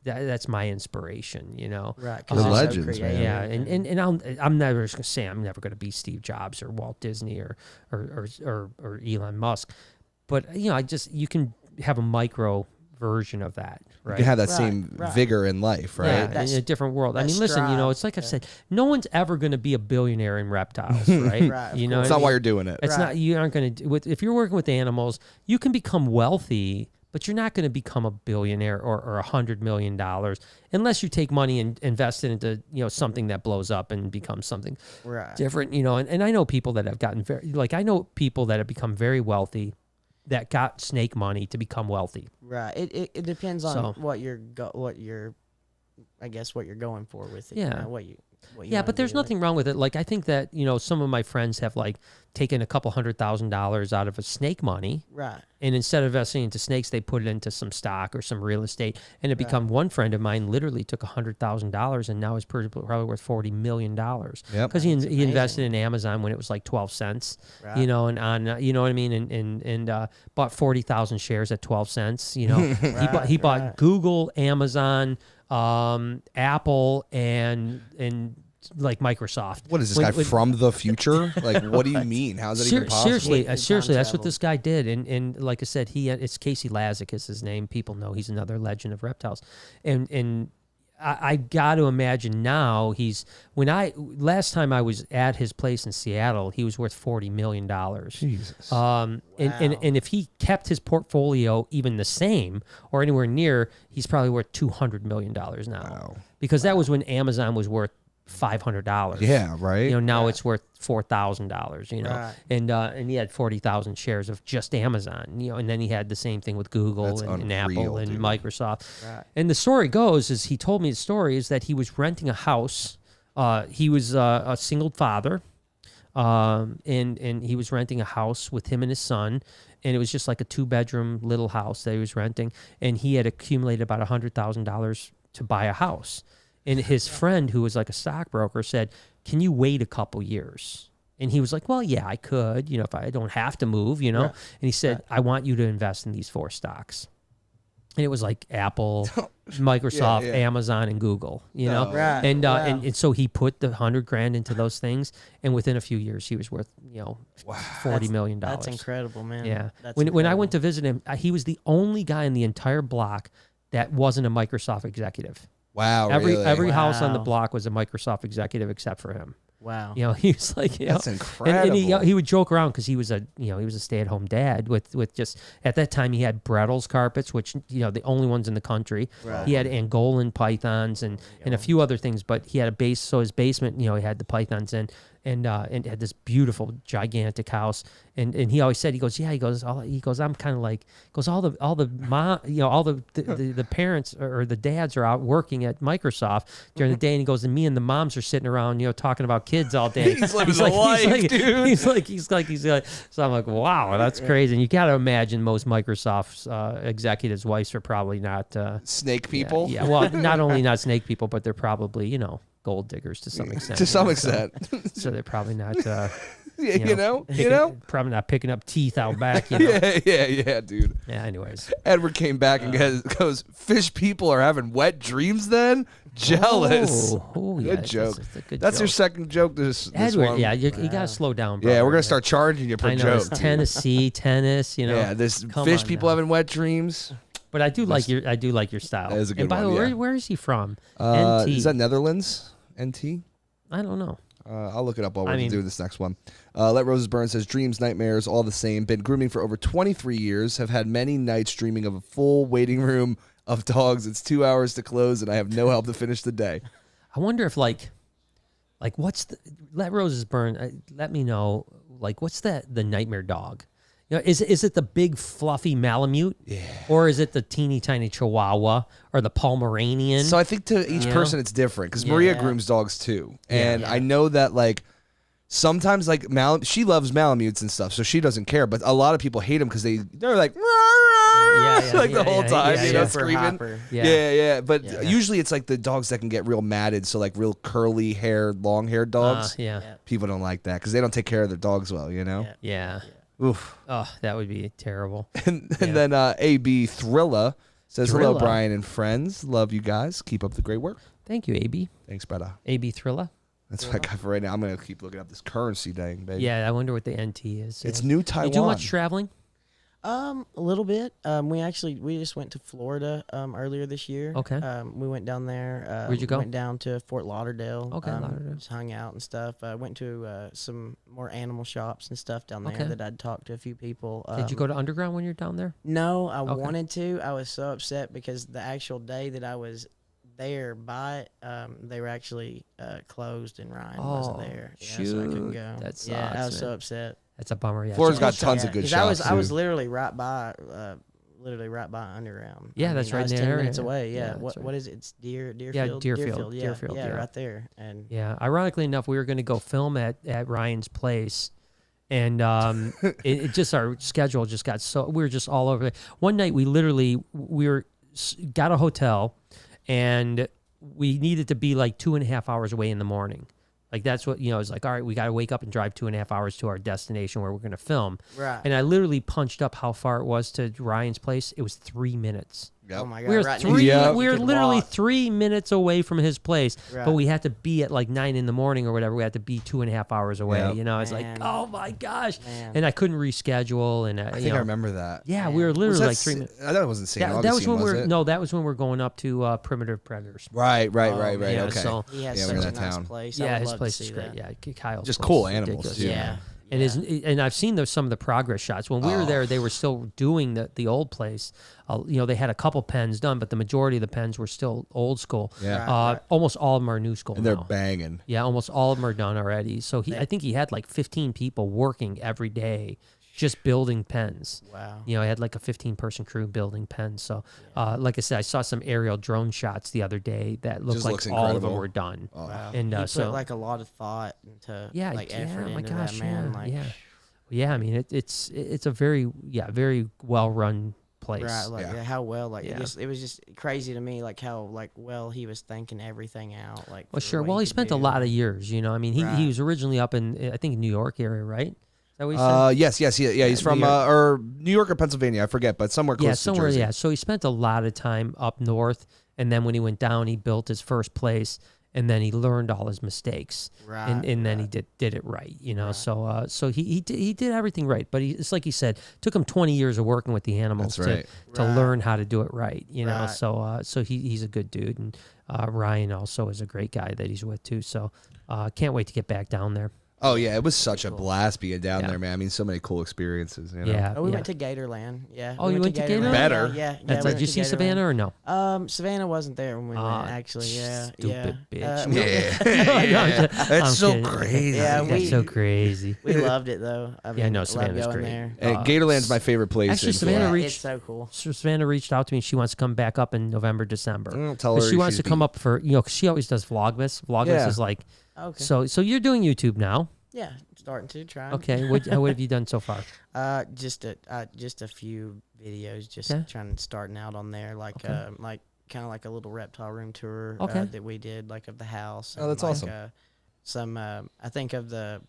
that's my inspiration, Right. The legends, man. Yeah, and I'm never just gonna say I'm never gonna be Steve Jobs or Walt Disney or Elon Musk, but you can have a micro version of that, right? You can have that same vigor in life, right? Yeah, in a different world. I mean, listen, it's like I've said, no one's ever going to be a billionaire in reptiles, right? Right, It's not why you're doing it. It's not. You aren't going to. If you're working with animals, you can become wealthy, but you're not going to become a billionaire or $100 million unless you take money and invest it into something that blows up and becomes something different. And I know people that have gotten I know people that have become very wealthy that got snake money to become wealthy. Right. It depends on what you're going for with it. Yeah. What you but there's nothing wrong with it. Like I think that some of my friends have like taken a couple $100,000 out of a snake money, right? And instead of investing into snakes, they put it into some stock or some real estate. And it become one friend of mine literally took $100,000 and now is probably worth $40 million. Because he invested in Amazon when it was like 12 cents, and on you know what I mean, and bought 40,000 shares at 12 cents. He bought Google, Amazon, Apple, and like Microsoft. What is this guy from the future? Like, what do you mean? How's that even possible? Seriously, that's what this guy did. And like I said, it's Casey Lazick is his name. People know he's another legend of reptiles. And I got to imagine now last time I was at his place in Seattle, he was worth $40 million. Jesus. And if he kept his portfolio even the same or anywhere near, he's probably worth $200 million now. Wow. Because that was when Amazon was worth $500. Yeah, right. Now it's worth $4,000. Right. And he had 40,000 shares of just Amazon. And then he had the same thing with Google and Apple and Microsoft. Right. And the story goes is he told me the story is that he was renting a house. He was a single father, and he was renting a house with him and his son. And it was just like a 2-bedroom little house that he was renting. And he had accumulated about $100,000 to buy a house. And his friend, who was like a stockbroker, said, "Can you wait a couple years?" And he was like, "Well, yeah, I could, if I don't have to move, Right. And he said, "I want you to invest in these 4 stocks." And it was like Apple, Microsoft, Amazon, and Google, Right. And so he put the $100,000 into those things, and within a few years, he was worth, $40 million. That's incredible, man. Yeah. That's When I went to visit him, he was the only guy in the entire block that wasn't a Microsoft executive. Wow. Every house on the block was a Microsoft executive except for him. Wow. He was like, that's incredible. And he would joke around because he was a stay-at-home dad with just, at that time he had Brettles carpets, which, the only ones in the country. Right. He had Angolan pythons and a few other things, but he had his basement, he had the pythons in. And had this beautiful, gigantic house, and he always said, he goes, I'm kind of like, all the mom, all the parents or the dads are out working at Microsoft during the day, and he goes, and me and the moms are sitting around, talking about kids all day. He's living the life, dude. He's like, so I'm like, wow, that's crazy. And you got to imagine most Microsoft's executives' wives are probably not snake people. Yeah, well, not only not snake people, but they're probably gold diggers to some extent. To some extent. So they're probably not, probably not picking up teeth out back. Yeah, dude. Yeah. Anyways, Edward came back and goes, "Fish people are having wet dreams then? Jealous." Good joke. That's your second joke. This Edward, one. yeah, you gotta slow down, brother. Yeah, we're gonna start charging you per joke. Tennessee, tennis, Yeah, this fish people having wet dreams. But I do like your style. That is a good and by one, the way, where is he from? NT. Is that Netherlands? NT? I don't know. I'll look it up while we're doing this next one. Let Roses Burn says, dreams, nightmares, all the same. Been grooming for over 23 years. Have had many nights dreaming of a full waiting room of dogs. It's 2 hours to close, and I have no help to finish the day. I wonder if what's the Let Roses Burn? Let me know. What's the nightmare dog? Is it the big fluffy Malamute? Yeah. Or is it the teeny tiny Chihuahua or the Pomeranian? So I think to each person it's different because Maria grooms dogs too, and I know that sometimes she loves Malamutes and stuff, so she doesn't care. But a lot of people hate them because they're like. The whole time, screaming. Yeah. But usually it's the dogs that can get real matted, so real curly hair, long haired dogs. People don't like that because they don't take care of their dogs well, Yeah. Oof. Oh, that would be terrible. And then AB Thrilla says, "Hello, Brian and friends. Love you guys. Keep up the great work." Thank you, AB. Thanks, brother. AB Thrilla. That's what I got for right now. I'm going to keep looking up this currency thing, baby. Yeah, I wonder what the NT is. It's New Taiwan. You do much traveling? A little bit. We just went to Florida earlier this year. Okay. We went down there. Where'd you go? Went down to Fort Lauderdale. Okay, Lauderdale. Just hung out and stuff. Went to some more animal shops and stuff down there that I'd talked to a few people. Did you go to Underground when you're down there? No, I wanted to. I was so upset because the actual day that I was there by it, they were actually closed and Ryan wasn't there. Shoot. So I couldn't go. That sucks, I was man. so upset. That's a bummer. Yeah. Florida's got tons of good shops. I was literally right by Underground. Yeah, that's right I was there. 10 minutes away. Yeah, What is it? It's Deerfield. Yeah, Deerfield. Yeah, Deerfield, yeah, right there. And yeah, ironically enough, we were going to go film at Ryan's place, and it just our schedule just got so we were just all over. One night we got a hotel, and we needed to be 2.5 hours away in the morning. That's what, it's all right, we got to wake up and drive 2.5 hours to our destination where we're going to film. Right. And I literally punched up how far it was to Ryan's place. It was 3 minutes. Yep. Oh my God. We were literally 3 minutes away from his place, but we had to be at 9 in the morning or whatever. We had to be 2.5 hours away. Yep. It's oh my gosh. Man. And I couldn't reschedule. And I think I remember that. Yeah, we were literally 3 minutes. I thought it wasn't St. Augustine, that was when it? that was when we're going up to Primitive Predators. Right. Yeah, okay. So he has such a nice place. Yeah, his place is great. Yeah, Kyle's just place cool is animals ridiculous. too. Yeah. And I've seen some of the progress shots. When we were there, they were still doing the old place. They had a couple pens done, but the majority of the pens were still old school. Yeah. Right. Almost all of them are new school And they're banging. Yeah, almost all of them are done already. So I think he had 15 people working every day just building pens. Wow. I had a 15-person crew building pens. So, like I said, I saw some aerial drone shots the other day that looked like all of them were done. Oh. Wow. And he so put a lot of thought into effort oh my into gosh, that, man. Yeah. I mean, it's a very well run place. Right, like how well, like Yeah. it was just crazy to me, like how like well he was thinking everything out. Like, Well, for sure. what Well, he could spent a do. lot of years. You know, I mean, he Right. was originally up in I think New York area, right? Is that what he said? Yes. He's from or New York or Pennsylvania, I forget, but somewhere close to somewhere. Jersey. Yeah, so he spent a lot of time up north, and then when he went down, he built his first place, and then he learned all his mistakes, Right, and then he did it right. You know, so he did everything right. But it's like he said, took him 20 years of working with the animals That's to learn how to do it right. You know, Right. so he's a good dude, and Ryan also is a great guy that he's with too. So can't wait to get back down there. Oh yeah, it was such a blast being down Yeah. there, man. I mean, so many cool experiences. You know? Yeah. Oh, we went to Gatorland. Yeah. Oh, you went to Gatorland? Better. Yeah. Did you see Savannah or no? Savannah wasn't there when we went. Actually, yeah. Stupid yeah. bitch. That's so kidding. crazy. Yeah, That's so crazy. We loved it though. I mean, no, loved Savannah's going great. there. And Gatorland's my favorite place. Actually, in Savannah Florida. reached- It's so cool. Savannah reached out to me. She wants to come back up in November, December. Tell her She wants to she's come up for, because she always does Vlogmas. Vlogmas Yeah. is like, Okay. so you're doing YouTube now. Yeah, starting to try. Okay. What have you done so far? Just a few videos, just Okay. starting out on there, like Okay. like kind of like a little reptile room tour Okay. that we did, like of the house. Oh, that's like, awesome. Some I think of the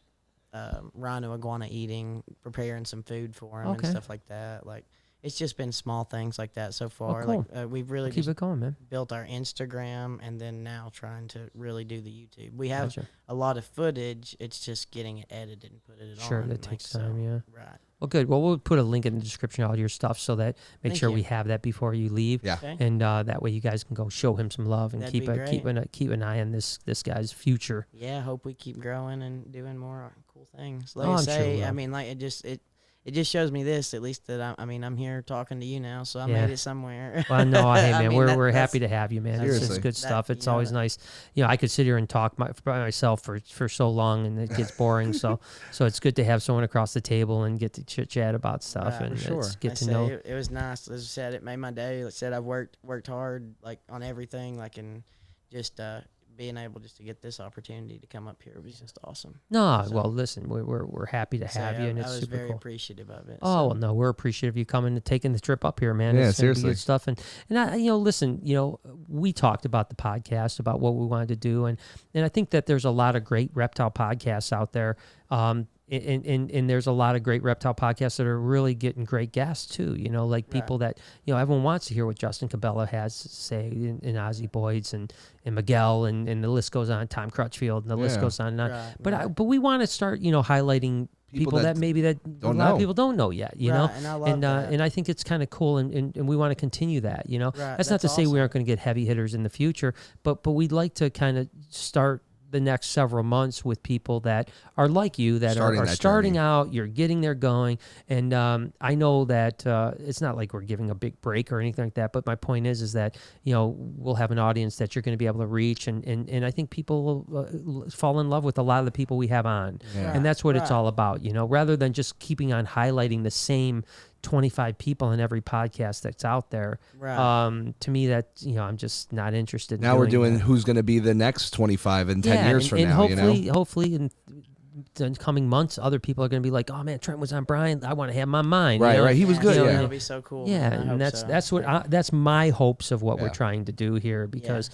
rhino iguana eating, preparing some food for him Okay. and stuff like that. Like it's just been small things like that so far. cool. Like we've really Keep just it going, man. built our Instagram, and then now trying to really do the YouTube. We have Gotcha. a lot of footage. It's just getting it edited and put it on. Sure, that like, takes so, time, yeah. Right. Well, good. Well, we'll put a link in the description of all your stuff so that make Thank sure you. we have that before you leave. Yeah. Okay. And that way you guys can go show him some love and That'd keep be keep an eye on this guy's future. Yeah, I hope we keep growing and doing more cool things. Like Oh, I I'm sure say, we I will. mean, like it just shows me this, at least that I'm here talking to you now, so I Yeah. made it somewhere. Well, no, hey, I man, mean, we're that's- happy to have you, man. It's Seriously. good That- stuff. It's you know, always nice. I could sit here and talk by myself for so long, and it gets boring. so it's good to have someone across the table and get to chit chat about stuff, Right, and for sure. it's get I to say know. it was nice. As I said, it made my day. Like I said, I've worked hard, like on everything, like, and just being able just to get this opportunity to come up here was just awesome. No, So- well, listen, we're happy to So, have you, and I it's was super very cool. appreciative of it. Oh, well, no, we're appreciative of you coming and taking the trip up here, man. Yeah, It's gonna be seriously. good stuff. And I, listen, we talked about the podcast, about what we wanted to do, and I think that there's a lot of great reptile podcasts out there. And there's a lot of great reptile podcasts that are really getting great guests too. Like people that everyone wants to hear what Justin Cabela has to say, and Ozzy Boyds and Miguel, and the list goes on. Tom Crutchfield, and the list Yeah. goes on and on. Right, But we want to start highlighting people that maybe that a don't lot of know. people don't know yet. You know, Right, and I love that. and I think it's kind of cool, and we want to continue that. Right, that's not to that's say we awesome. aren't going to get heavy hitters in the future, but we'd like to kind of start the next several months with people that are like you, that Starting are that starting journey. out. You're getting there going, and I know that it's not like we're giving a big break or anything like that. But my point is that we'll have an audience that you're going to be able to reach, and I think people will fall in love with a lot of the people we have on, Yeah. and that's what it's Right. all about. Rather than just keeping on highlighting the same 25 people in every podcast that's out there. Right. To me, that I'm just not interested. In Now we're doing that. who's going to be the next 25 and 10 years from and now, hopefully in the coming months, other people are going to be like, oh man, Trent was on Brian. I want to have him on mine. Right. He was good, You know, yeah. That'll be so cool. Yeah, I and hope that's so. what that's my hopes of what we're Yeah. trying to do here, because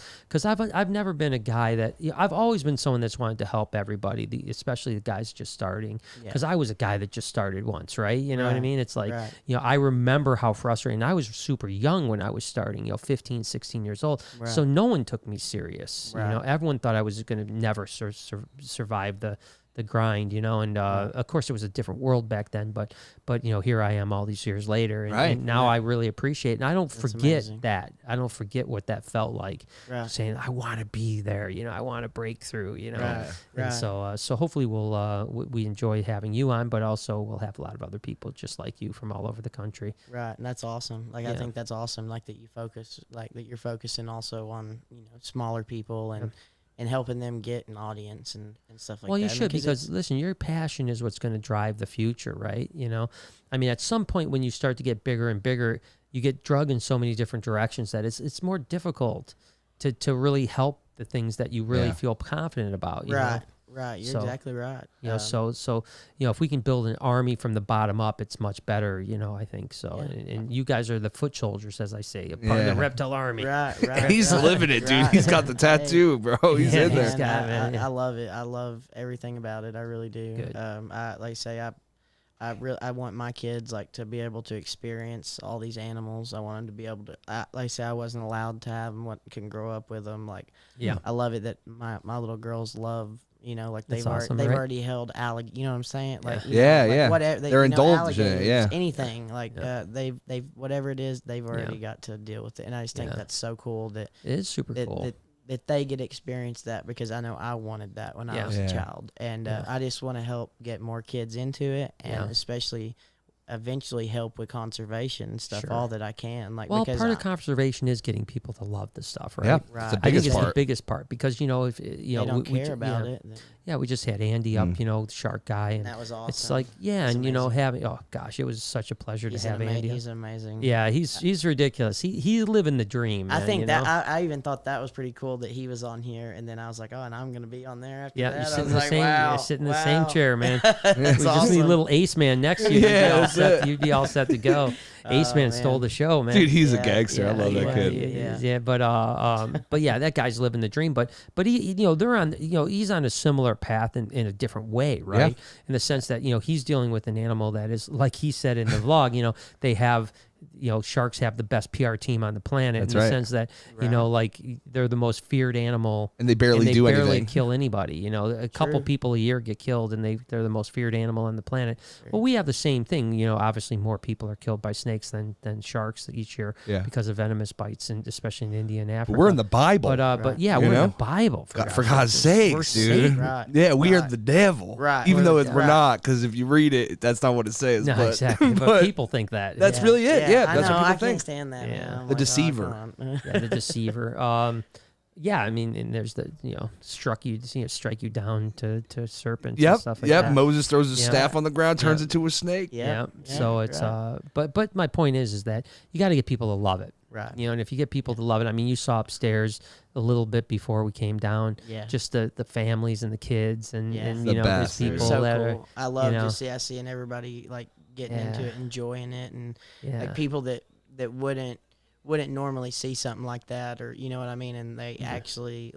I've never been a guy that I've always been someone that's wanted to help everybody, especially the guys just starting, because I was a guy that just started once, right? You know what I Right, mean? It's like right. I remember how frustrating. I was super young when I was starting, 15, 16 years old, Right. so no one took me serious. Right. Everyone thought I was going to never survive the grind, and of course it was a different world back then, but here I am all these years later, and, Right. and now I really appreciate it, and I don't That's forget amazing. that. I don't forget what that felt like, Right. saying I want to be there, I want to break through, Right, and right. so hopefully we enjoy having you on, but also we'll have a lot of other people just like you from all over the country. Right, and that's awesome. Like I Yeah. think that's awesome. Like that you focus, like that you're focusing also on smaller people and helping them get an audience and stuff like Well, that. you I mean, should, because it's- listen, your passion is what's going to drive the future, right? I mean, at some point when you start to get bigger and bigger, you get drug in so many different directions that it's more difficult to really help the things that you really Yeah. feel confident about. You right, know? Right, you're exactly right. You know, so if we can build an army from the bottom up, it's much better. I think so. Yeah. And you guys are the foot soldiers, as I say, a part of the reptile army. Right. He's living it, dude. He's got the tattoo, bro. He's in there. I love it. I love everything about it. I really do. Good. I want my kids to be able to experience all these animals. I want them to be able to. I wasn't allowed to have them. Couldn't grow up with them. I love it that my little girls love. They've already held alligator. You know what I'm saying? Whatever they're indulged in it. Yeah, anything they've whatever it is, they've already got to deal with it. And I just think that's so cool that it is super cool. That they get to experience that, because I know I wanted that when I was a child. And I just want to help get more kids into it, and especially eventually help with conservation and stuff, all that I can. Because part of conservation is getting people to love the stuff, right? Yeah, I think it's the biggest part, because if they don't care about it. Yeah, we just had Andy up, the shark guy, and that was awesome. It's having it was such a pleasure to have Andy. He's amazing. Yeah, he's ridiculous. He's living the dream. Man, I think I even thought that was pretty cool that he was on here, and then I was like, oh, and I'm gonna be on there after that. Yeah, you sit in the same chair, man. That's we just need a little Ace Man next to you. You'd be all set to go. Ace Man stole the show, man. Dude, he's a gangster. I love that kid. But that guy's living the dream. But he, they're on, he's on a similar path in a different way, right? Yeah. In the sense that he's dealing with an animal that is, like he said in the vlog, they have. Sharks have the best PR team on the planet. That's in the sense that, they're the most feared animal. And they barely do anything. Kill anybody. A couple people a year get killed, and they're the most feared animal on the planet. Well, we have the same thing. Obviously more people are killed by snakes than sharks each year because of venomous bites, and especially in India and Africa. But we're in the Bible. We're in the Bible. For God's sakes, dude. Right. Yeah, we are the devil. Right. Even though we're not, because if you read it, that's not what it says. No, but, exactly. But people think that. That's really it. Yeah, that's what people I think. can't stand that. Yeah. Man. The deceiver. The deceiver. I mean, and there's the strike you down to serpents and stuff like that. Moses throws his staff on the ground, turns it to a snake. So it's but my point is that you got to get people to love it. Right. And if you get people to love it, I mean, you saw upstairs a little bit before we came down. Yeah. Just the families and the kids and The there's people so that cool. are. I love just seeing everybody getting into it, enjoying it, and people that wouldn't normally see something like that, or you know what I mean, and they actually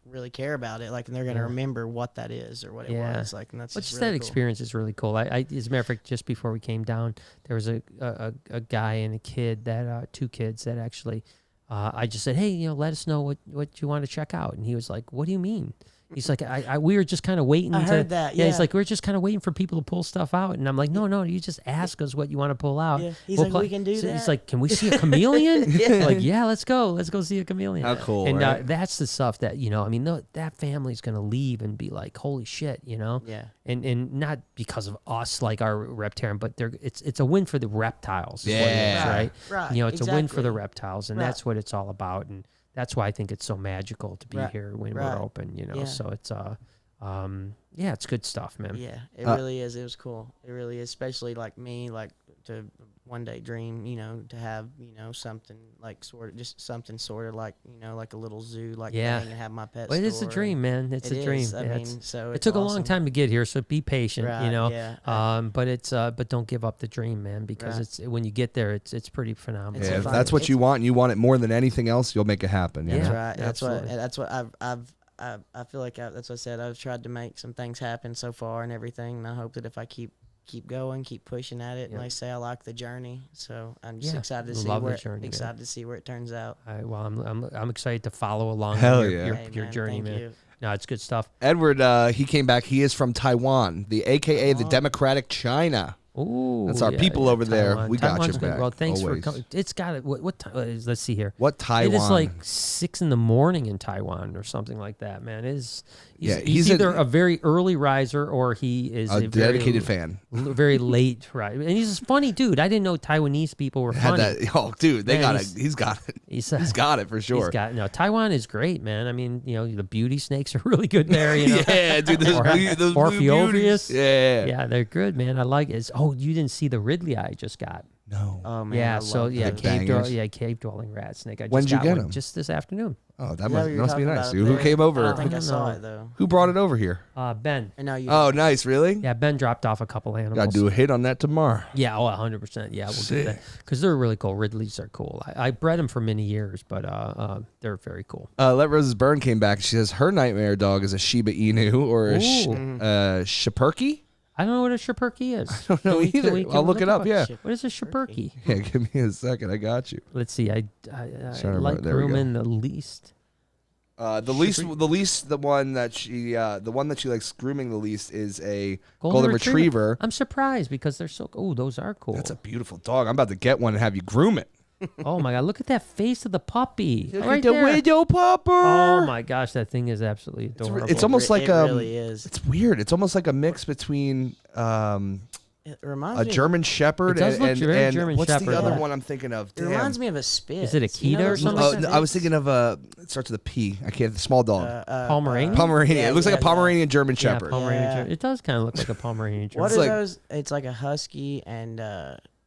really care about it, and they're gonna remember what that is or what it was, and that's just really that cool. experience is really cool. I as a matter of fact, just before we came down, there was a guy and a kid that two kids that actually, I just said, hey, let us know what you want to check out, and he was like, what do you mean? He's like, we were just kind of waiting. I heard that. Yeah. He's like, we're just kind of waiting for people to pull stuff out, and I'm like, no, you just ask us what you want to pull out. Yeah. He's like, we can do that. He's like, can we see a chameleon? Like, yeah, let's go see a chameleon. How cool! And right? that's the stuff that that family's gonna leave and be like, holy shit, Yeah. And not because of us, like our reptarian, but it's a win for the reptiles. Is what it is, right? Right. It's a win for the reptiles, and that's what it's all about. And that's why I think it's so magical to be here when we're open, So it's it's good stuff, man. Yeah, it really is. It was cool. It really is, especially me, to one day dream, to have, something something sort of like a little zoo, and have my pets. Well, it is a dream, man. It's a dream. I mean, so it took a long time to get here, so be patient, right, Yeah. But don't give up the dream, man, because it's when you get there, it's pretty phenomenal. If that's what you want, and you want it more than anything else, you'll make it happen. That's know? right. That's what I feel like that's what I said. I've tried to make some things happen so far and everything, and I hope that if I keep going, keep pushing at it, and like I say, I like the journey, so I'm just excited to see where it turns out. I'm excited to follow along your journey, man. You. No, it's good stuff. Edward, he came back. He is from Taiwan, the AKA the Democratic China. Ooh, that's our people over there. Taiwan. We Taiwan's got you back. Well, thanks always. for coming. It's got it. What time? Let's see here. What Taiwan? It is like 6 a.m. in Taiwan or something like that, man. He's either a very early riser or he is a dedicated fan. Very late riser. And he's a funny dude. I didn't know Taiwanese people were funny. Dude, he's got it. He's got it for sure. Taiwan is great, man. I mean, the beauty snakes are really good there. Yeah, dude, those Orpheophilus. Yeah, they're good, man. I like it. Oh, you didn't see the Ridley I just got. No. Oh man. Cave dwelling rat snake. I just When'd you get one him? just this afternoon. Oh, that Is what you're must be talking nice. about Dude. Who there? came I over? don't think I don't saw know. it though. Who brought it over here? Ben. I know you. Oh, nice. Really? Yeah, Ben dropped off a couple animals. Got to do a hit on that tomorrow. Yeah, 100%. Yeah, we'll do that because they're really cool. Ridleys are cool. I bred them for many years, but they're very cool. Let Roses Burn came back. She says her nightmare dog is a Shiba Inu or a Schipperke. I don't know what a Schipperke is. I don't know either. I'll look it up. Yeah. What is a Schipperke? Yeah, give me a second. I got you. Let's see. I like there we go. grooming the least. The one that she likes grooming the least is a golden retriever. I'm surprised because they're so. Oh, those are cool. That's a beautiful dog. I'm about to get one and have you groom it. Oh my God! Look at that face of the puppy. Look right at the there. widow pupper. Oh my gosh, that thing is absolutely adorable. It's almost like it really is. It's weird. It's almost like a mix between It reminds a me. German Shepherd It does look very and German what's Shepherd, the other yeah. one I'm thinking of? It reminds me of a Spitz. Is it a Akita or those something? Oh, ones no, that I was thinking of it starts with a P. I can't. The small dog. Pomeranian. Pomeranian. yeah, it looks like a yeah. Pomeranian German Yeah, Shepherd. Pomeranian. Yeah. Shepherd. It does kind of look like a Pomeranian. What Shepherd. are like- those? It's like a husky and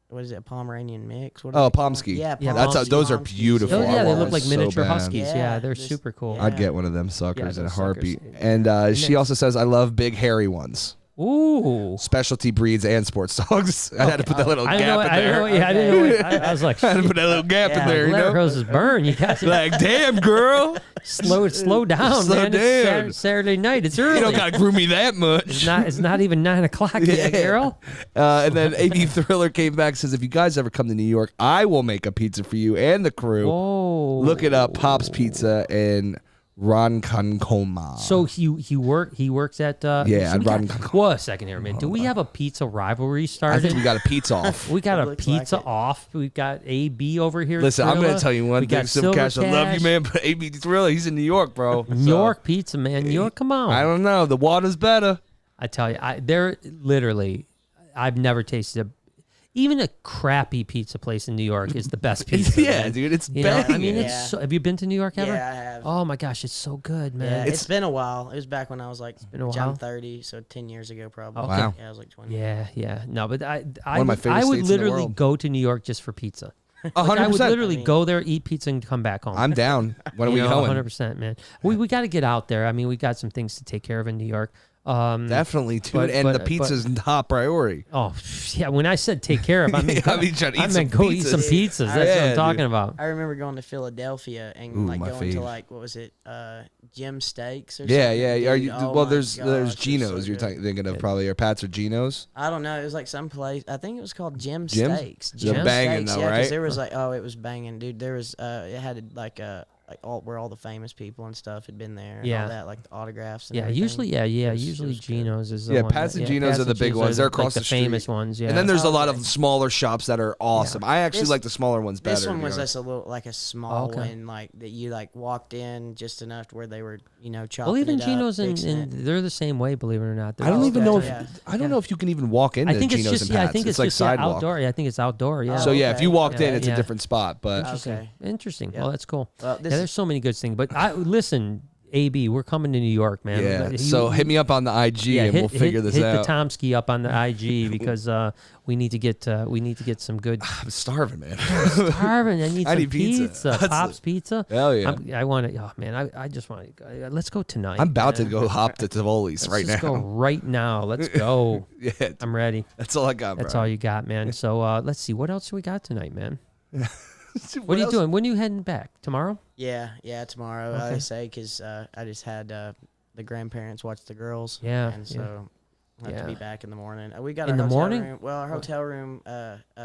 what is it? A Pomeranian mix? What are Oh, they called? Pomsky. Yeah, Yeah, That's Pomsky. those are Pomskies. beautiful. Oh, yeah, they I look want like so miniature bad. huskies. Yeah, Yeah, they're just- super cool. yeah. I'd get one of them suckers in a those heartbeat. suckers. And she also says, "I love big hairy ones." Ooh. Specialty breeds and sports dogs. I had to put that little I gap know. in I there. know. Yeah, I didn't know. I was like, I had to put that little gap in Yeah, there. You Let know, Roses burn. You got to like, damn, girl, slow down, Slow man. down. It's Saturday night. It's early. you don't gotta groom me that much. It's not even 9 o'clock yet, girl. And then AB Thriller came back and says, if you guys ever come to New York, I will make a pizza for you and the crew. Whoa. Look it up, Pop's Pizza in Ronkonkoma. So he works at Yeah, so at we got- Ronkonkoma. Whoa, a second here, man. Do we have a pizza rivalry I started? think we got a pizza off. We got a looks like pizza it. off. We've got AB over here. Listen, I'm going Thrilla. to tell you one We thing, got Silver Cash. I love you, Silvercash. man, but AB Thriller, he's in New York, bro. New York pizza, man. New York, come on. I don't know. The water's better. I tell you, they're literally. I've never tasted even a crappy pizza place in New York is the best pizza. Yeah, man. dude, it's You know, I banging. mean, Yeah. it's. So, have you been to New York ever? Yeah, I have. Oh my gosh, it's so good, man. Yeah, it's been a while. It was back when I was like, been a while? I'm 30, so 10 years ago probably. Okay. Wow. Yeah, I was like 20. Yeah. No, but I of my favorite I would states in the literally world. go to New York just for pizza. Like, 100%. I would literally I mean- go there, eat pizza, and come back home. I'm down. When are we going? 100%, man. We got to get out there. I mean, we got some things to take care of in New York. Definitely, dude. but- and but- the pizza's top priority. Oh, yeah. When I said take care of, I mean, I mean, trying to eat I some meant go eat some pizzas. pizzas. That's what Yeah, I'm talking dude. about. I remember going to Philadelphia and Ooh, like my going to fave. like what was it, Jim Steaks or Yeah, something. yeah. Are Dude, you, oh well, my there's gosh, it was Geno's. so You're good. thinking of probably, or Pat's or Geno's. I don't know. It was like some place. I think it was called Jim Jim's? Steaks. They're Jim banging Steaks, though, yeah, 'cause right? there was like, oh, it was banging, dude. There was, it had like all where all the famous people and stuff had been there. And Yeah. all that, like the autographs. And Yeah, everything. usually, It was usually good. Geno's is the Yeah, one. Pat's and that- Geno's Pat's are the and big Geno's ones. are They're across like the the famous street. ones. Yeah, And then there's a lot Okay. of smaller shops that are awesome. I actually This- like the smaller ones better. This one to be was honest. just a little like a small Okay. one, like that you like walked in just enough to where they were, chopping well, even it up, Geno's fixing it. and they're the same way. Believe it or not, They're I don't all even good. know if Yeah. I don't know if you can even walk into I think it's Geno's just and Pat's. I think it's like just yeah, sidewalk. outdoor. Yeah, I think it's outdoor. Yeah. So yeah, if okay. you walked in, Yeah, it's a yeah. different spot. But Okay. Interesting. Yeah. Well, that's cool. Well, Yeah, this there's so many good things. But listen, AB, we're coming to New York, man. yeah, You- so hit me up on the IG and we'll figure this hit out. the Tomsky up on the IG because we need to get some good. I'm starving, man. Starving. I need I some need pizza. That's Pop's Pizza. Hell yeah. I want to. Oh man, I just want to. Let's go tonight. I'm about to man. go hop to Tivoli's right Let's now. go right now. Let's go. Yeah, I'm ready. that's all I got, bro. That's all you got, man. So let's see. What else we got tonight, man? What are you else? doing? When are you heading back? Tomorrow? Yeah, tomorrow. Okay. I say because I just had the grandparents watch the girls. Yeah, and so I have to be Yeah. back in the morning. We got In our the hotel morning? room. Well, our hotel room.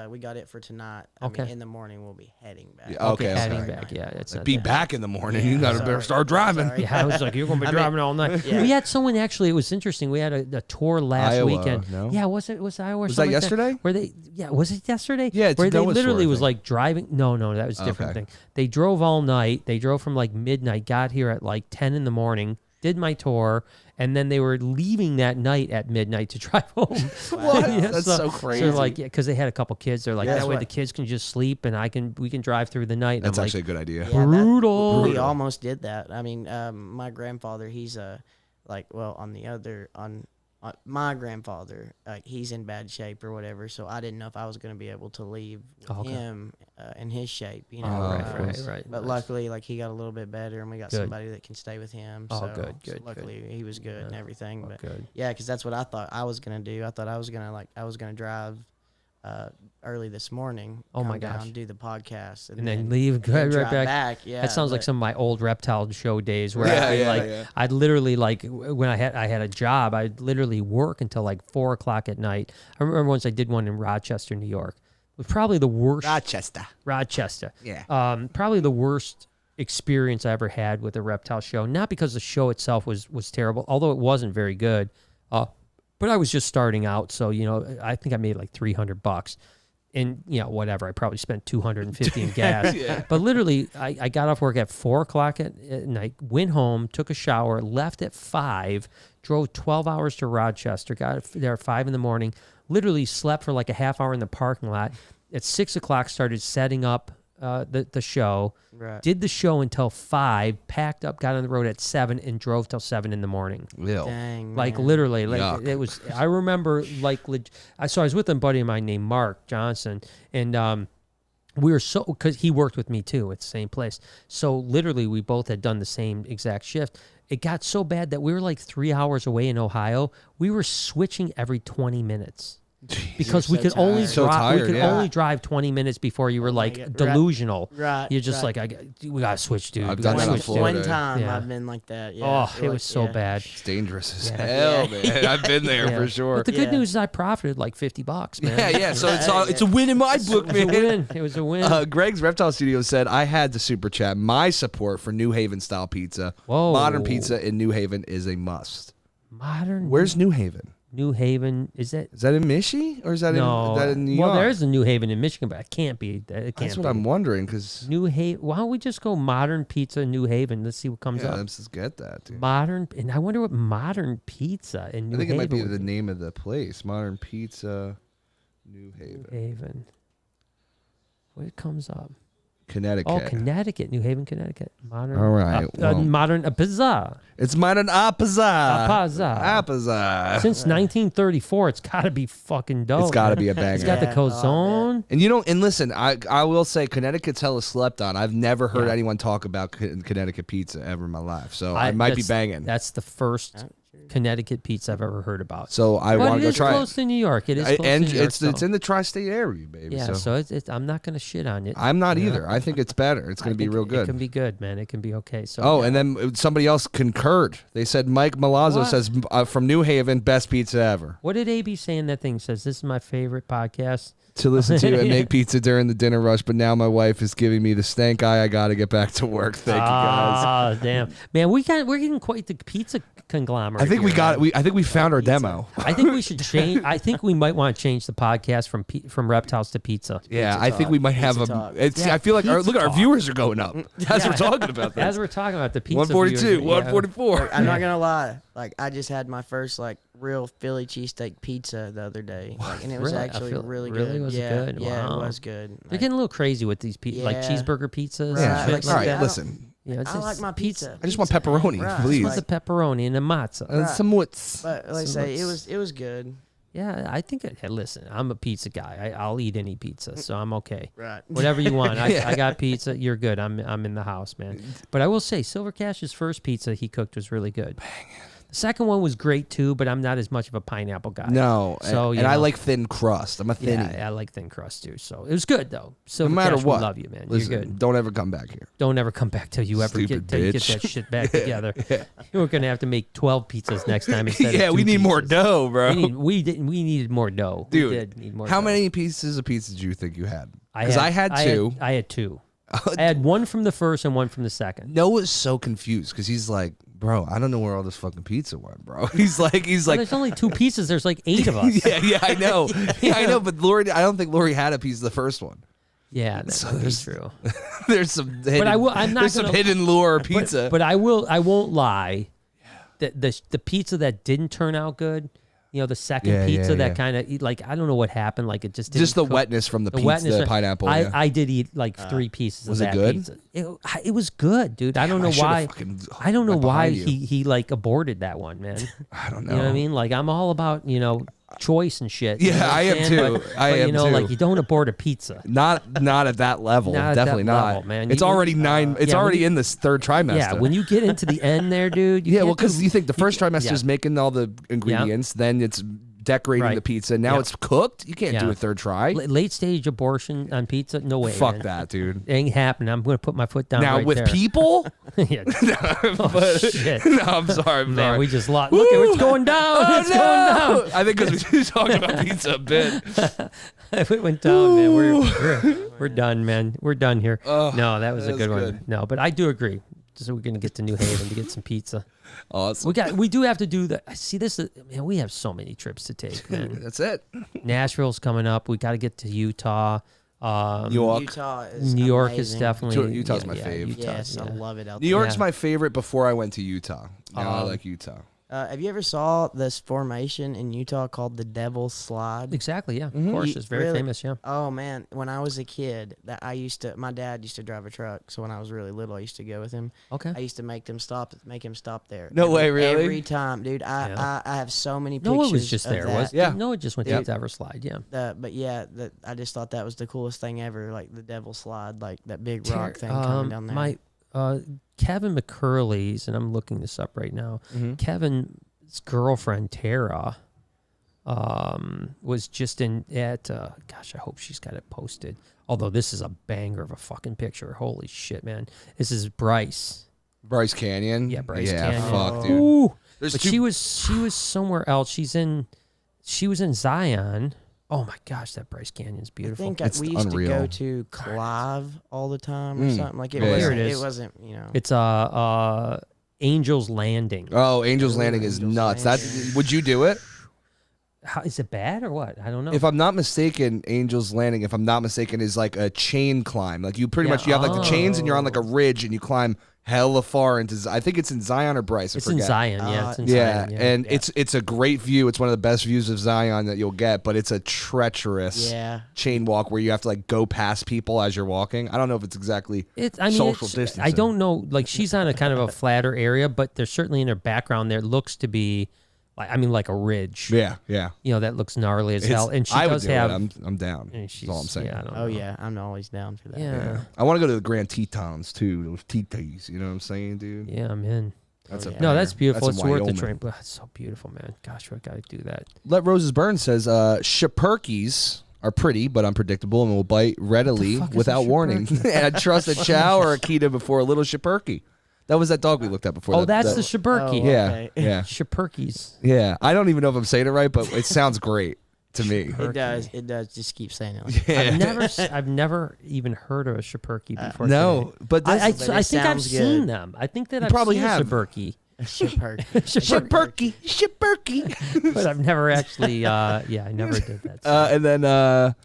We got it for tonight. I mean, Okay. in the morning we'll be heading back. Yeah, okay, heading okay. back. Yeah, it's not Be that- back in the morning. Yeah, you gotta sorry. better start driving. Sorry. Yeah, I was like, you're gonna be I mean, driving all night. yeah. We had someone actually. It was interesting. We had a tour last Iowa, weekend. no? Yeah, was Iowa? Or Was something that like yesterday? Where they? Yeah, was it yesterday? Yeah, it's where they Noah's literally tour, I was think. like driving. No, that was a different Okay. thing. They drove all night. They drove from like midnight. Got here at like 10 in the morning. Did my tour, and then they were leaving that night at midnight to drive home. What? Yeah, That's so crazy. So like, yeah, because they had a couple kids. They're like, Yeah, that that's way what- the kids can just sleep, and we can drive through the night. And That's I'm actually like, a good idea. Yeah, brutal. We almost did that. I mean, my grandfather, he's on my grandfather, he's in bad shape or whatever, so I didn't know if I was going to be able to leave with him in his shape, you know. Right. But luckily, like, he got a little bit better, and we got somebody that can stay with him. Oh, so, good. Luckily, he was good and everything. Oh, but good. yeah, because that's what I thought I was going to do. I thought I was going to drive early this morning. Oh my down, gosh! do the podcast And then leave, drive right back. Yeah, that sounds like some of my old Reptile Show days where I'd literally, like, when I had a job, I'd literally work until like 4 o'clock at night. I remember once I did one in Rochester, New York. It was probably the worst. Rochester. Yeah. Probably the worst experience I ever had with a Reptile Show. Not because the show itself was terrible, although it wasn't very good. But I was just starting out, so, you know, I think I made like $300. And, you know, whatever, I probably spent $250 in gas. But literally, I got off work at 4 o'clock at night, went home, took a shower, left at 5, drove 12 hours to Rochester, got there at 5 in the morning, literally slept for like a half hour in the parking lot. At 6 o'clock, started setting up the show, did the show until 5, packed up, got on the road at 7, and drove till 7 in the morning. Dang, like, man. literally, like, it was. I remember, like, so I was with a buddy of mine named Mark Johnson, and we were because he worked with me too at the same place. So literally, we both had done the same exact shift. It got so bad that we were like 3 hours away in Ohio. We were switching every 20 minutes. Because we could only drive 20 minutes before you were delusional. Right. You're just like, we gotta switch, dude. I've done that in Florida. One time I've been like that. Yeah. Oh, it was so bad. It's dangerous as hell, man. I've been there for sure. But the good news is I profited like $50, man. Yeah. So it's a win in my book, man. It was a win. Greg's Reptile Studio said, I had to super chat my support for New Haven style pizza. Whoa. Modern pizza in New Haven is a must. Where's New Haven? New Haven, is that in Michi or is that in New York? Well, there is a New Haven in Michigan, but it can't be. That's what I'm wondering, because New Haven. Why don't we just go Modern Pizza New Haven? Let's see what comes up. Let's just get that, dude. Modern, and I wonder what Modern Pizza in New Haven. I think it might be the name of the place. Modern Pizza, New Haven. New Haven. What comes up? Connecticut. Oh, Connecticut, New Haven, Connecticut. Modern. All right. Modern pizza. It's modern pizza. Pizza. Since 1934, it's got to be fucking dope. It's got to be a banger. It's got the calzone. And listen, I will say Connecticut's hella slept on. I've never heard anyone talk about Connecticut pizza ever in my life. So I might be banging. That's the first Connecticut pizza I've ever heard about. So I want to go try it. It's close to New York. It is close to New York. It's in the tri-state area, baby. Yeah, so I'm not going to shit on it. I'm not either. I think it's better. It's going to be real good. It can be good, man. It can be okay. So and then somebody else concurred. They said Mike Malazzo says from New Haven, best pizza ever. What did AB say in that thing? Says this is my favorite podcast to listen to and make pizza during the dinner rush, but now my wife is giving me the stank eye. I got to get back to work. Thank you guys. Oh, damn. Man, we're getting quite the pizza conglomerate. I think we got it. I think we found our demo. I think we should change. I think we might want to change the podcast from reptiles to pizza. Yeah, I think we might have I feel like look at our viewers are going up as we're talking about this. As we're talking about the pizza 142, 144. I'm not gonna lie. Like, I just had my first real Philly cheesesteak pizza the other day, and it was actually really good. Really was good. Yeah, wow. It was good. They're getting a little crazy with these like cheeseburger pizzas. Yeah, and shit. all right. Listen. Yeah, I like my pizza. I just want pepperoni, please. Just the pepperoni and the matzo. And some woods. But like I say, it was good. Yeah, I think. Hey, listen, I'm a pizza guy. I'll eat any pizza, so I'm okay. Right. Whatever you want. I got pizza. You're good. I'm in the house, man. But I will say, Silver Cash's first pizza he cooked was really good. The second one was great too, but I'm not as much of a pineapple guy. No, so and I like thin crust. I'm a thinny. Yeah, I like thin crust too. So it was good though. Silver no matter Cash, what, we love you, man. Listen, you're good. Don't ever come back here. Don't ever come back till you ever get that shit back together. We're gonna have to make 12 pizzas next time instead. Yeah, of 2 we need pizzas. more dough, bro. We needed more dough. Dude, we did need more. How dough. many pieces of pizza do you think you had? Because I had 2. I had 2. I had one from the first and one from the second. Noah's so confused because he's like, bro, I don't know where all this fucking pizza went, bro. He's like, there's only 2 pieces. There's like 8 of us. yeah, I know. I know. But I don't think Lori had a piece of the first one. Yeah, that's true. There's some hidden, I'm not some hidden lure pizza. But I won't lie. The pizza that didn't turn out good, the second pizza that kind of like I don't know what happened. Like it just didn't just the cook. wetness from the pizza, wetness, the pineapple. I did eat like 3 pieces of that pizza. It was good, dude. I don't know why. I don't know why he like aborted that one, man. I don't know. You know what I mean? Like I'm all about choice and shit. Yeah, I am too. I am too. Like you don't abort a pizza. Not at that level. Definitely not, level, man. It's already 9. It's already in this 3rd trimester. Yeah, when you get into the end there, dude. Because you think the first trimester is making all the ingredients, then it's decorating the pizza. Now it's cooked. You can't do a 3rd try. Late stage abortion on pizza? No way. Fuck man. that, dude. It ain't happening. I'm going to put my foot down now right with there. people. Yeah. Shit. No, I'm sorry. Man, we just lost. Look, it's going down. It's going down. I think because we talked about pizza a bit. It went down, man. We're done, man. We're done here. No, that was a good one. No, but I do agree. So we're gonna get to New Haven to get some pizza. Awesome. We do have to do that. See, man. We have so many trips to take, man. That's it. Nashville's coming up. We got to get to Utah. Utah is New York amazing. is definitely Utah's my fave. Utah, Yes, I love it out New there. York's my favorite before I went to Utah. Now I like Utah. Have you ever saw this formation in Utah called the Devil's Slide? Exactly, yeah. Of course, it's very famous, yeah. Oh man, when I was a kid, my dad used to drive a truck. So when I was really little, I used to go with him. Okay. I used to make him stop there. No way, really? Every time, dude. I have so many pictures. Noah was just there, was Yeah. Noah just went to the Devil's Slide, yeah. But yeah, I just thought that was the coolest thing ever, like the Devil's Slide, like that big rock thing coming down there. Kevin McCurley's, and I'm looking this up right now. Kevin's girlfriend Tara was just at I hope she's got it posted. Although this is a banger of a fucking picture. Holy shit, man. This is Bryce Canyon. Yeah, Bryce Canyon. Canyon. Fuck, dude. Ooh. But she was somewhere else. She was in Zion. Oh my gosh, that Bryce Canyon's beautiful. I think It's we used unreal. to go to Clive all the time or something. Like it wasn't, It's Angel's Landing. Oh, Angel's Landing is nuts. Landing. Would you do it? How, is it bad or what? I don't know. If I'm not mistaken, Angel's Landing, is like a chain climb. Like you pretty much, you have like the chains and you're on like a ridge and you climb hella far into, I think it's in Zion or Bryce. It's in Zion, yeah. It's in yeah, Zion, yeah. and it's a great view. It's one of the best views of Zion that you'll get, but it's a treacherous chain walk where you have to like go past people as you're walking. I don't know if it's exactly social distancing. I don't know. Like she's on a kind of a flatter area, but there's certainly in her background there looks to be, like a ridge. Yeah. That looks gnarly as hell. And she does have. I'm down. That's all I'm saying. Yeah, I don't know. Yeah, I'm always down for that. Yeah. I want to go to the Grand Tetons too. Those Tetons, you know what I'm saying, dude? Yeah, I'm in. That's No, that's beautiful. That's it's worth the Wyoming. train. It's so beautiful, man. Gosh, I gotta do that. Let Roses Burn says, Schipperkes are pretty but unpredictable and will bite readily without warning. And I trust a chow or a Akita before a little Schipperke. That was that dog we looked at before. Oh, that's the Schipperke. Oh, Yeah, okay. yeah. Schipperkes. Yeah, I don't even know if I'm saying it right, but it sounds great to me. It does. Just keep saying it. Yeah. I've never even heard of a Schipperke before. No, today. but I this, think I've sounds seen good. them. I think that You I've probably seen have. a Schipperke. Schipperke. But I've never actually. I never did that. And then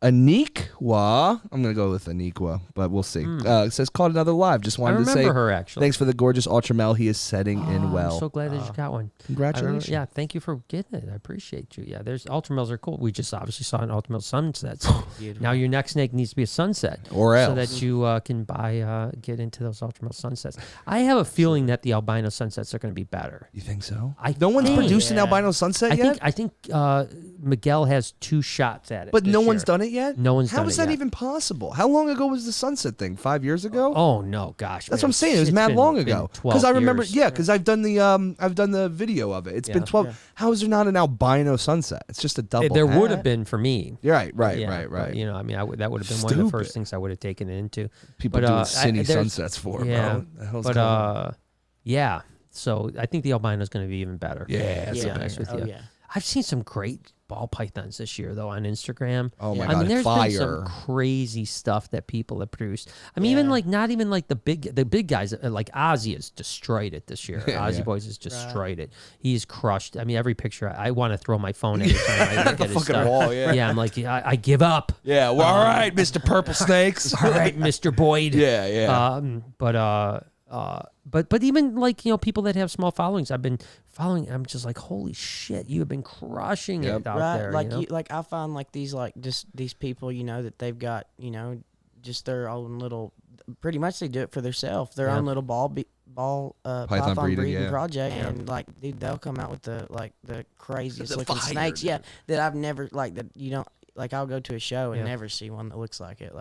Aniqua, I'm gonna go with Aniqua, but we'll see. It says called another live. Just I wanted to say remember her actually. thanks for the gorgeous Ultramel. He is setting in well. I'm so glad that you got one. Congratulations. Yeah, thank you for getting it. I appreciate you. Yeah, there's Ultramels are cool. We just obviously saw an Ultramel sunset. Now your next snake needs to be a sunset, Or else. so that you can get into those Ultramel sunsets. I have a feeling that the albino sunsets are going to be better. You think so? No one's produced an albino sunset yet? I think Miguel has 2 shots at it. But this no one's year. done it yet? No one's How done is it that yet. even possible? How long ago was the sunset thing? 5 years ago? Oh no, gosh. That's man. what I'm saying. It was It's mad been- long been ago. 12 I remember, years. because I've done the video of it. It's been 12. Yeah. How is there not an albino sunset? It's just a double. There would hat. have been for me. Right. Yeah, but, you know, I mean, that would have been one of the first Stupid. things I would have taken it into. People But, doing there's- sunsets for, yeah, bro. What the hell's but going on? yeah. So I think the albino is going to be even better. Yeah, to be honest with you. yeah. I've seen some great ball pythons this year though on Instagram. Oh my I mean, God, there's fire. been some crazy stuff that people have produced. I mean, even like not even like the big guys. Like Ozzy has destroyed it this year. Ozzy Boys has destroyed it. He's crushed. I mean, every picture I want to throw my phone every time I look at his fucking stuff. wall, yeah. Yeah, I'm like, I give up. Yeah, well, all right, Mr. Purple Snakes. All right, Mr. Boyd. Yeah. But even like, people that have small followings, I've been following. I'm just like, holy shit, you have been crushing it out there. Like I find like these just these people, that they've got, just their own little. Pretty much they do it for themselves. Their own little python breeding project, and like, dude, they'll come out with the craziest looking snakes. Yeah, that I've never I'll go to a show and never see one that looks like it.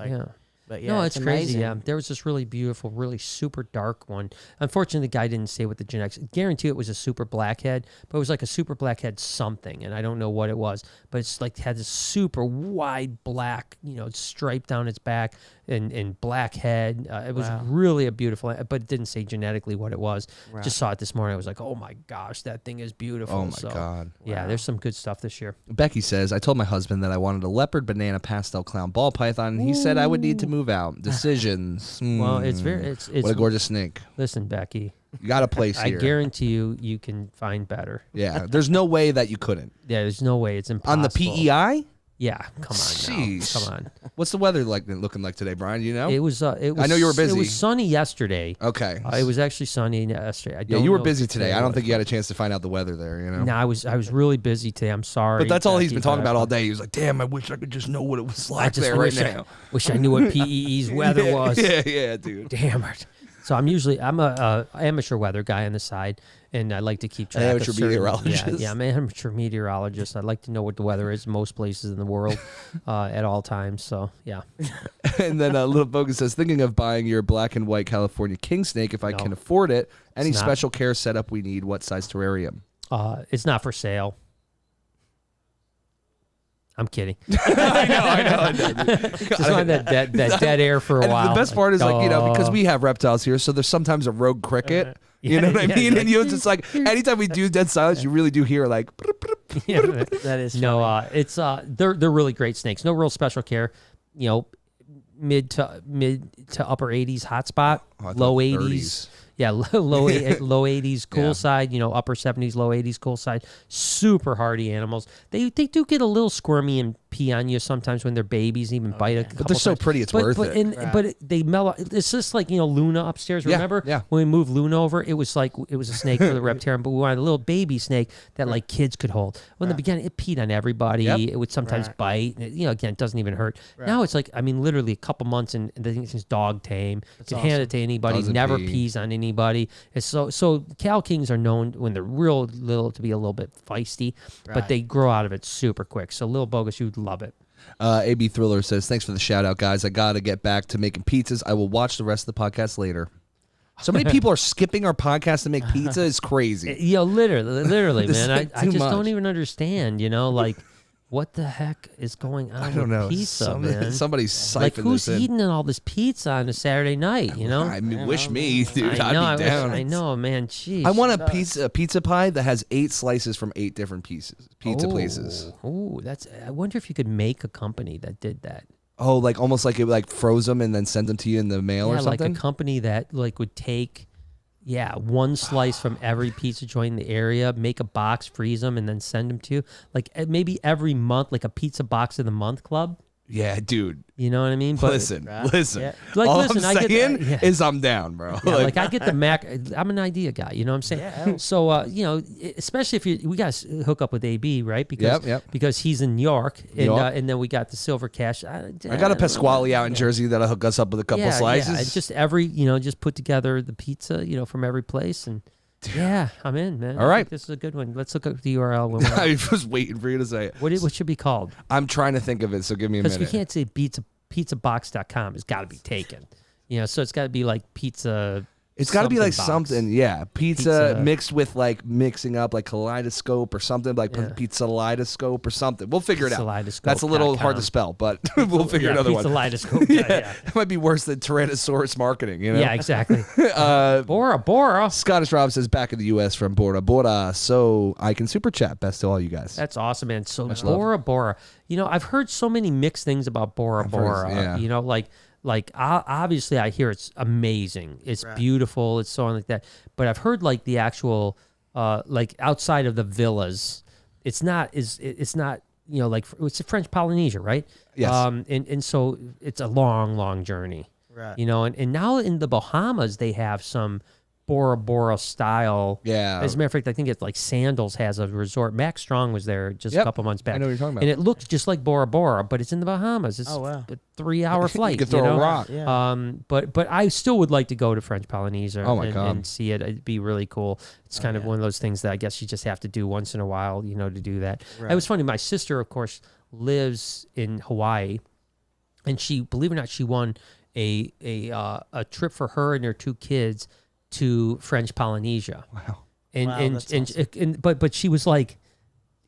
But yeah, no, it's crazy. amazing. Yeah, there was this really beautiful, really super dark one. Unfortunately, the guy didn't say what the genetics. I guarantee it was a super blackhead, but it was like a super blackhead something, and I don't know what it was. But it's like had this super wide black, stripe down its back and black head. It was really a beautiful, but it didn't say genetically what it was. Right. Just saw it this morning. I was like, oh my gosh, that thing is beautiful. Oh my God. Yeah, there's some good stuff this year. Becky says, I told my husband that I wanted a leopard banana pastel clown ball python, and he said I would need to move out. Decisions. Well, it's what a gorgeous snake. Listen, Becky. You got a place here. I guarantee you can find better. Yeah, there's no way that you couldn't. Yeah, there's no way. It's impossible. On the PEI? Yeah, come on. Jeez. Come on. What's the weather looking like today, Brian? You know? It was. I know you were busy. It was sunny yesterday. Okay. It was actually sunny yesterday. You were busy today. I don't think you had a chance to find out the weather there. No, I was really busy today. I'm sorry. But that's all he's been talking about all day. He was like, "Damn, I wish I could just know what it was like there right now. Wish I knew what PEE's weather was." Yeah, dude. Damn it. So I'm a amateur weather guy on the side, and I like to keep track amateur of certain, meteorologist. Yeah, I'm an amateur meteorologist. I like to know what the weather is most places in the world at all times. So yeah. And then Little Bogus says, thinking of buying your black and white California king snake if I can afford it. Any special care setup we need? What size terrarium? It's not for sale. I'm kidding. I know. Just wanted that dead air for a while. The best part is because we have reptiles here, so there's sometimes a rogue cricket. You know what I mean? And it's just like anytime we do dead silence, you really do hear like. Yeah, that is funny. It's they're really great snakes. No real special care. Mid to upper 80s hotspot, low 80s. Yeah, low 80s cool side, upper 70s, low 80s cool side. Super hardy animals. They do get a little squirmy and pee on you sometimes when they're babies, even bite a couple But they're so pretty, it's worth it. But they mellow. It's just like, Luna upstairs, remember? Yeah. When we moved Luna over, it was like, it was a snake for the reptarian, but we wanted a little baby snake that like kids could hold. Well, in the beginning, it peed on everybody. Yep. It would sometimes bite. Again, it doesn't even hurt. Right. Now it's like, literally a couple months and the thing's dog tame. You can hand it to anybody. Never pees on anybody. It's so Cal Kings are known when they're real little to be a little bit feisty, but they grow out of it super quick. So Lil Bogus, you'd love it. AB Thriller says, thanks for the shout out, guys. I got to get back to making pizzas. I will watch the rest of the podcast later. So many people are skipping our podcast to make pizza. It's crazy. Literally, man. I just don't even understand, like, what the heck is going on? I don't know. Pizza, man. Somebody's siphoned who's this in. eating all this pizza on a Saturday night? I mean, wish me, dude. I'd be down. I know, man. Jeez. I want a pizza pie that has 8 slices from 8 different pizza places. Oh, I wonder if you could make a company that did that. Oh, like almost like it froze them and then sent them to you in the mail or something. Like a company that would take. Yeah, one slice from every pizza joint in the area, make a box, freeze them, and then send them to you. Like maybe every month, like a pizza box of the month club. Yeah, dude. You know what I mean? But, listen. Yeah. All I'm saying is I'm down, bro. Yeah, I get the Mac. I'm an idea guy. You know what I'm saying? Yeah. So, especially if we got to hook up with AB, right? Because he's in New York, and then we got the Silver Cash. I got a Pasquale out in Jersey that'll hook us up with a couple slices. Yeah, just just put together the pizza, from every place and. Yeah, I'm in, man. All right. This is a good one. Let's look up the URL. I was waiting for you to say it. What should it be called? I'm trying to think of it, so give me a minute. Because we can't say pizzabox.com. It's got to be taken. So it's got to be like pizza. It's got to be like something, pizza mixed with mixing up like kaleidoscope or something, like pizza kaleidoscope or something. We'll figure it out. That's a little hard to spell, but we'll figure another one. Kaleidoscope. It might be worse than Tyrannosaurus marketing, Yeah, exactly. Bora. Scottish Rob says, back in the U.S. from Bora Bora, so I can super chat. Best to all you guys. That's awesome, man. So Bora. I've heard so many mixed things about Bora Bora. Like obviously, I hear it's amazing. It's beautiful. It's so on like that. But I've heard the actual outside of the villas, it's not it's a French Polynesia, right? Yes. And so it's a long journey. Right. You know, and now in the Bahamas they have some Bora Bora style. Yeah. As a matter of fact, I think it's like Sandals has a resort. Max Strong was there just a couple months back. I know what you're talking about. And it looks just like Bora Bora, but it's in the Bahamas. It's a 3-hour flight. You could throw a rock. Yeah. But I still would like to go to French Polynesia God. and see it. It'd be really cool. It's kind of one of those things that I guess you just have to do once in a while, you know, to do that. Right. It was funny. My sister, of course, lives in Hawaii, and she, believe it or not, she won a trip for her and her 2 kids to French Polynesia. Wow. But she was like,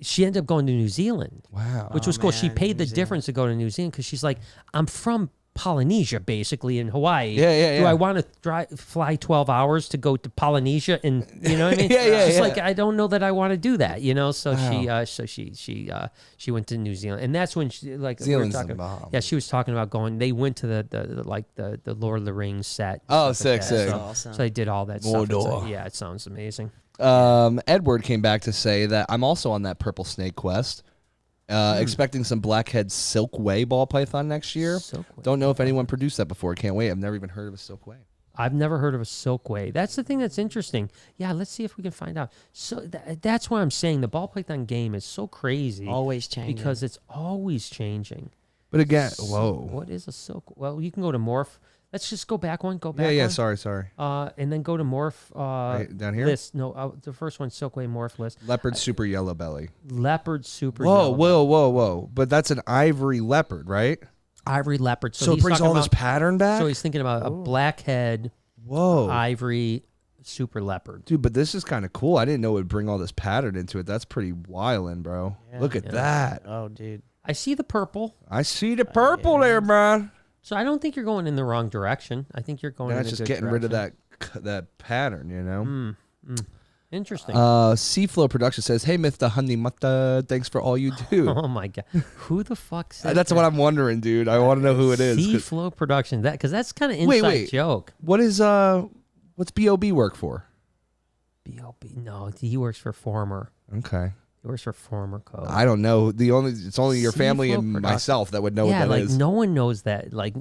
she ended up going to New Zealand. Wow. Which was cool. She paid New the difference to go to New Zealand because she's like, I'm from Polynesia, basically, in Hawaii. Yeah. Do I want to fly 12 hours to go to Polynesia? And you know what I mean? She's like, I don't know that I want to do that, you know? So she went to New Zealand. And that's when she, like, Zealand's we were in the talking, Bahamas. yeah, she was talking about going, they went to the Lord of the Rings set. Oh, stuff like sick, that. sick. So, Awesome. so they did all that stuff. Mordor. Yeah, it sounds amazing. Edward came back to say that I'm also on that purple snake quest. Expecting some blackhead silkway ball python next year. Silkway. Don't know if anyone produced that before. Can't wait. I've never even heard of a silkway. I've never heard of a silkway. That's the thing that's interesting. Yeah, let's see if we can find out. So that's why I'm saying the ball python game is so crazy. Always changing. Because it's always changing. But again, What is a silk? Well, you can go to morph. Let's just go back one. Go back. Yeah. one. Sorry. And then go to morph. Right down here. List. No, the first one, silkway morph list. Leopard super yellow belly. Leopard super. Whoa. But that's an ivory leopard, right? Ivory leopard. So it he's brings talking all this about- pattern back? So he's thinking about a blackhead. Whoa. Ivory super leopard. Dude, but this is kind of cool. I didn't know it would bring all this pattern into it. That's pretty wildin', bro. Look at that. Oh, dude. I see the purple. I see the purple there, man. So I don't think you're going in the wrong direction. I think you're going in That's a just good getting rid of direction. that pattern, you know? Interesting. Seaflow Production says, "Hey, Mr. Honey Mutta, thanks for all you do." Oh my god, who the fuck said That's that? what I'm wondering, dude. I want to know who it is. Seaflow Production. That because that's kind of inside Wait. joke. What is what's BOB work for? B.O.B. No, he works for Former. Okay. He works for Former Code. I don't know. It's only your family Seaflow and Production. myself that would know yeah, what that like is. no one knows that. Like,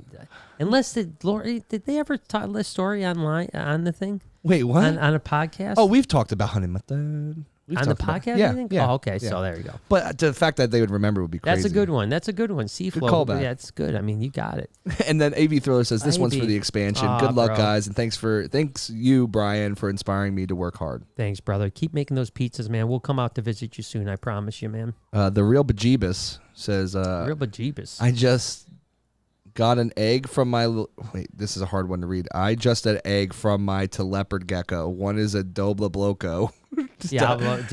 unless did they ever tell this story online on the thing? Wait, what? On a podcast? Oh, we've talked about Honey Mutta. We've on the talked about- podcast? Yeah, I think? yeah. Oh, okay. yeah. So there you go. But the fact that they would remember would be crazy. That's a good one. Seaflow. callback. Yeah, it's good. I mean, you got it. And then AV Thriller says, "This one's for AV. the expansion. Aw, Good luck, bro. guys, and thanks you, Brian, for inspiring me to work hard." Thanks, brother. Keep making those pizzas, man. We'll come out to visit you soon. I promise you, man. The real bejeebus says, Real bejeebus. I just got an egg from my wait, this is a hard one to read. I just an egg from my to leopard gecko. One is a Dobla Bloco. Diablo,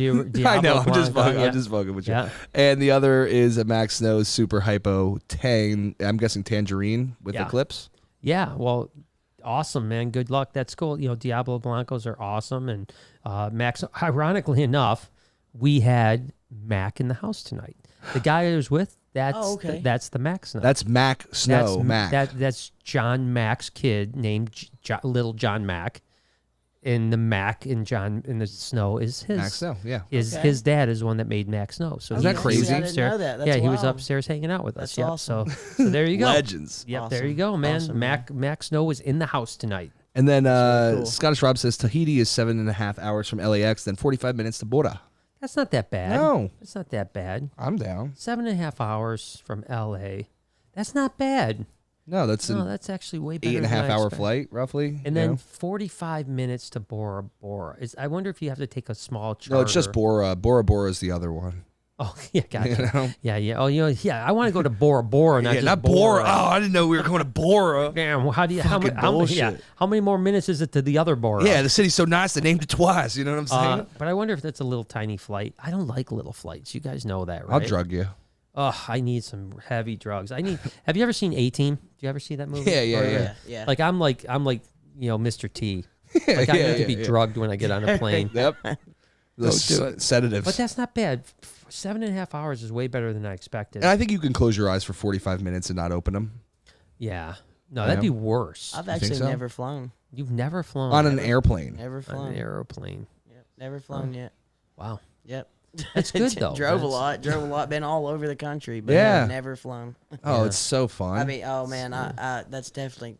I know, I'm just Blanco, fucking with you. Yeah. And the other is a Max Snow Super Hypo Tang. I'm guessing tangerine with Yeah. Eclipse. Yeah, well, awesome, man. Good luck. That's cool. You know, Diablo Blancos are awesome. And Max, ironically enough, we had Mac in the house tonight. The guy I was with, that's the Mac Snow. That's Mac Snow. That's John Mac's kid named Little John Mac. And the Mac in the Snow is his. Mac Snow, yeah. His dad is the one that made Mac Snow. So Isn't that he was crazy? I didn't upstairs. know that. That's Yeah, he was wild. upstairs hanging out with us. That's Yep. awesome. So there you go. Legends. Yep, there Awesome. you go, man. Awesome, Mac Snow was in the house tonight. And then really cool. Scottish Rob says Tahiti is 7.5 hours from LAX, then 45 minutes to Bora. That's not that bad. No. It's not that bad. I'm down. 7.5 hours from LA. That's not bad. No, that's No, an that's actually way better. 8.5 than I hour expected. flight, roughly. And you then know? 45 minutes to Bora Bora. I wonder if you have to take a small charter. No, it's just Bora. Bora Bora is the other one. Oh, yeah, gotcha. You know? Yeah. Oh, yeah. I want to go to Bora Bora, not just Bora. Oh, I didn't know we were going to Bora. Damn. Well, how do you? How Fucking many more minutes is it to the other Bora? Yeah, the city's so nice they named it twice. You know what I'm saying? But I wonder if that's a little tiny flight. I don't like little flights. You guys know that, right? I'll drug you. Oh, I need some heavy drugs. Have you ever seen A-Team? Do you ever see that movie? Yeah. Yeah. Like I'm like Mr. T. Like I need to be drugged when I get on a plane. Yep. Sedatives. But that's not bad. 7.5 hours is way better than I expected. And I think you can close your eyes for 45 minutes and not open them. Yeah. No, that'd be worse. I've think actually so? never flown. You've never flown On an airplane. Never on flown. an airplane. Yep. Never flown yet. Wow. Yep. That's good though. Drove a lot, been all over the country, but never flown. Oh, it's so fun. I mean, oh man, I that's definitely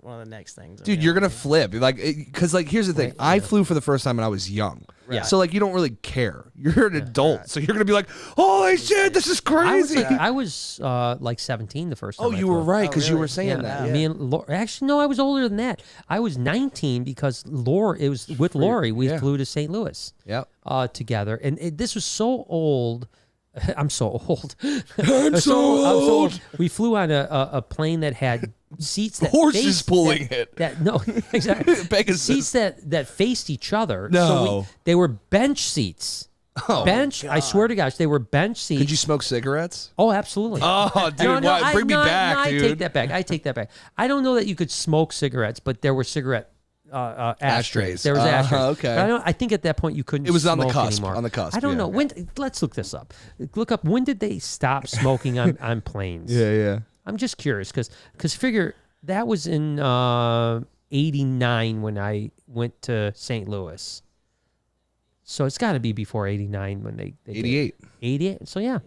one of the next things. Dude, you're gonna flip, like, because like here's the thing. I flew for the first time when I was young, so like you don't really care. You're an adult, so you're gonna be like, holy shit, this is crazy. I was like 17 the first time. Oh, you were right, because you were saying that. Me and actually no, I was older than that. I was 19 because it was with Lori. We flew to St. Louis. Yep. Together, and this was so old. I'm so old. I'm so old. We flew on a plane that had seats that horses pulling it. No, exactly. Pegasus. Seats that faced each other. No, so they were bench seats. Oh, bench. I swear to gosh, they were bench seats. Could you smoke cigarettes? Oh, absolutely. Oh, dude, bring me back, dude. I take that back. I don't know that you could smoke cigarettes, but there were cigarette ashtrays. There was ashtrays. Okay. But I think at that point you couldn't. It was smoke on the cusp. anymore. On the cusp. I don't know when. Let's look this up. Look up when did they stop smoking on planes? Yeah. I'm just curious because figure that was in '89 when I went to St. Louis. So it's got to be before '89 when they 88. 88. So yeah.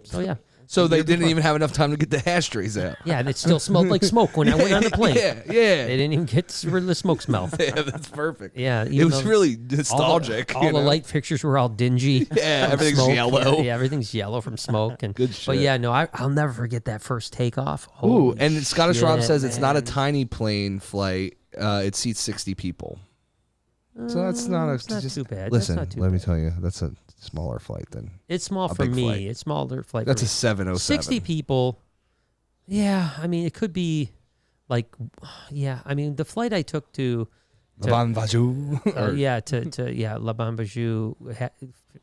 So they didn't even have enough time to get the ashtrays out. Yeah, and it still smelled like smoke when I went on the plane. Yeah. They didn't even get rid of the smoke smell. Yeah, that's perfect. Yeah. It was really nostalgic. All the light fixtures were all dingy. Yeah, everything's smoke. yellow. Yeah, everything's yellow from smoke. And, good shit. But yeah, no, I'll never forget that first takeoff. Ooh, Holy and Scottish shit, Rob says man. it's not a tiny plane flight. It seats 60 people. So that's not too bad. Listen, That's not too let me bad. tell you, that's a smaller flight than It's small a for big me. flight. It's smaller flight. That's for a 707. 60 people. Yeah, I mean, it could be like, yeah. I mean, the flight I took to La Banvajou. La Banvajou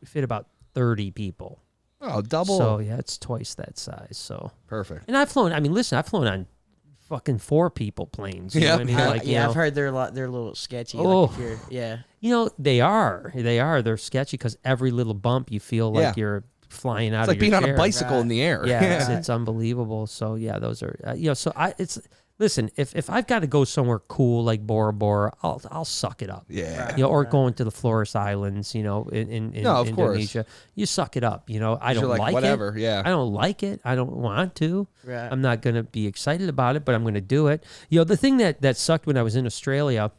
fit about 30 people. Oh, double. So yeah, it's twice that size. So Perfect. and I've flown. I mean, listen, I've flown on fucking 4 people planes. You know what I mean? Like, you know, I've heard they're a little sketchy. Oh. Like if you're, You know, they are. They're sketchy because every little bump you feel like you're flying out It's like of your being chair. on a bicycle in the air. Yeah, it's unbelievable. So yeah, those are So listen. If I've got to go somewhere cool like Bora Bora, I'll suck it up. Yeah. Or going to the Flores Islands. You know, in of Indonesia, you suck it up. You know, I don't like whatever. it. Yeah. I don't like it. I don't want to. Right. I'm not gonna be excited about it, but I'm gonna do it. You know, the thing that sucked when I was in Australia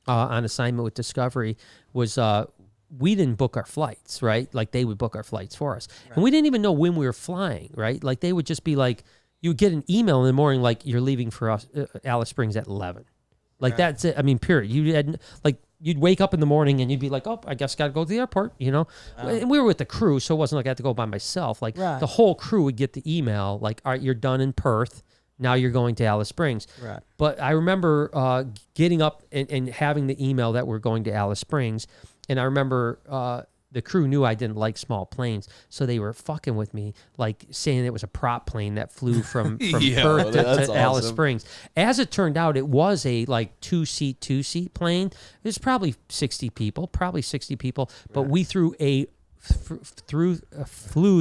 on assignment with Discovery was we didn't book our flights, right? Like they would book our flights for us. Right. And we didn't even know when we were flying, right? Like they would just be like, you would get an email in the morning like you're leaving for Alice Springs at 11. Like that's it. I mean, period. You'd wake up in the morning and you'd be like, oh, I guess got to go to the airport, you know? And we were with the crew, so it wasn't like I had to go by myself. Like the whole crew would get the email like, all right, you're done in Perth. Now you're going to Alice Springs. Right. But I remember getting up and having the email that we're going to Alice Springs. And I remember the crew knew I didn't like small planes, so they were fucking with me, like saying it was a prop plane that flew from Perth to Alice Springs. As it turned out, it was a like two-seat plane. There's probably 60 people, but we flew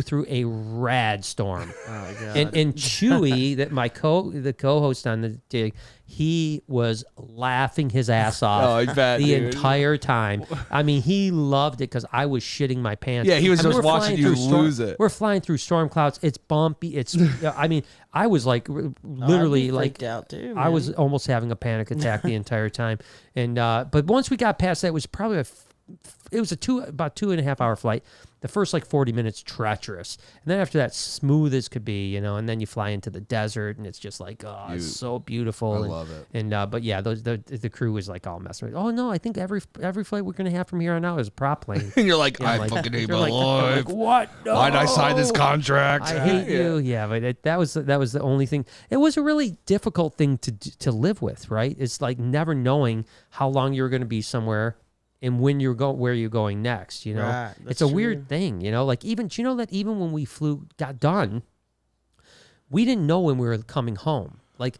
through a rad storm. Oh my God. And Chewy, that the co-host on the dig, he was laughing his ass off the entire time. I mean, he loved it because I was shitting my pants. Yeah, he was just watching you lose it. We're flying through storm clouds. It's bumpy. It's. I mean, I was like literally like out too, man. I was almost having a panic attack the entire time. And but once we got past that, it was probably about 2.5 hour flight. The first like 40 minutes treacherous, and then after that smooth as could be, you know. And then you fly into the desert, and it's just like it's so beautiful. I love it. And but yeah, the crew was like all messing with. Oh no, I think every flight we're gonna have from here on out is a prop plane. And you're like, I fucking hate my life. life. What? No. Why'd I sign this contract? I hate you. Yeah, but that was the only thing. It was a really difficult thing to live with, right? It's like never knowing how long you're going to be somewhere. And when where you're going next, you know, right, it's a weird thing, you know. Like even when we got done, we didn't know when we were coming home. Like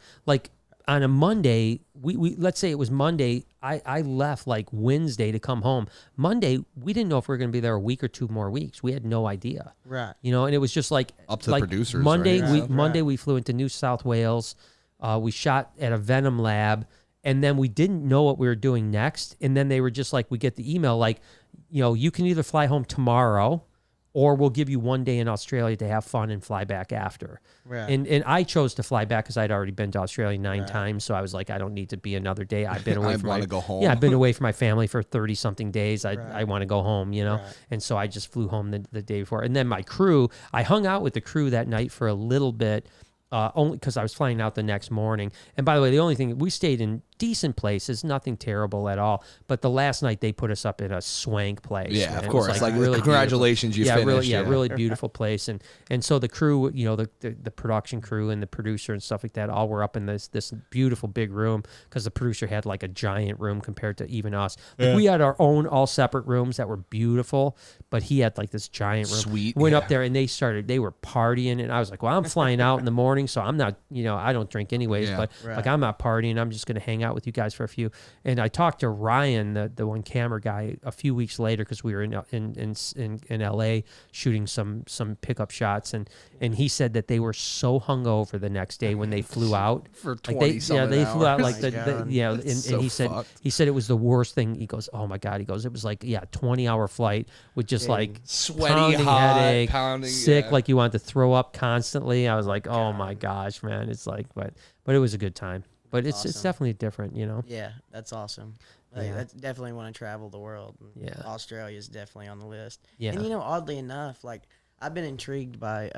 on a Monday, we let's say it was Monday. I left like Wednesday to come home. Monday, we didn't know if we were going to be there a week or 2 more weeks. We had no idea, right? You know, and it was just like up to the producers. Monday, right? Monday we flew into New South Wales. We shot at a Venom lab. And then we didn't know what we were doing next. And then they were just like, we get the email like, you can either fly home tomorrow or we'll give you 1 day in Australia to have fun and fly back after. Right. And I chose to fly back because I'd already been to Australia 9 times. So I was like, I don't need to be another day. I've been away from want to go home. Yeah, I've been away from my family for 30-something days. I want to go home, Right. And so I just flew home the day before. And then my crew, I hung out with the crew that night for a little bit, only because I was flying out the next morning. And by the way, the only thing, we stayed in decent places, nothing terrible at all. But the last night they put us up in a swank place. Yeah, man. of It course. was Like really congratulations, you beautiful. finished. Really beautiful place. And so the crew, the production crew and the producer and stuff like that, all were up in this beautiful big room because the producer had like a giant room compared to even us. Like we had our own all separate rooms that were beautiful, but he had like this giant room. Sweet. Went up there and they were partying, and I was like, well, I'm flying out in the morning, so I'm not, I don't drink anyways, but like I'm not partying. I'm just going to hang out with you guys for a few. And I talked to Ryan, the one camera guy, a few weeks later because we were in LA shooting some pickup shots, and he said that they were so hungover the next day when they flew out For like 20 they flew out like It's and so he said it was the worst thing. He goes, oh my God, it was like 20-hour flight with just like Sweaty, pounding hot, headache, pounding, sick, yeah. like you wanted to throw up constantly. I was like, oh my gosh, man, it's like, but it was a good time. But it's definitely different, Yeah, that's awesome. Like, that's definitely want to travel the world. Yeah. Australia is definitely on the list. Yeah. And oddly enough, like I've been intrigued by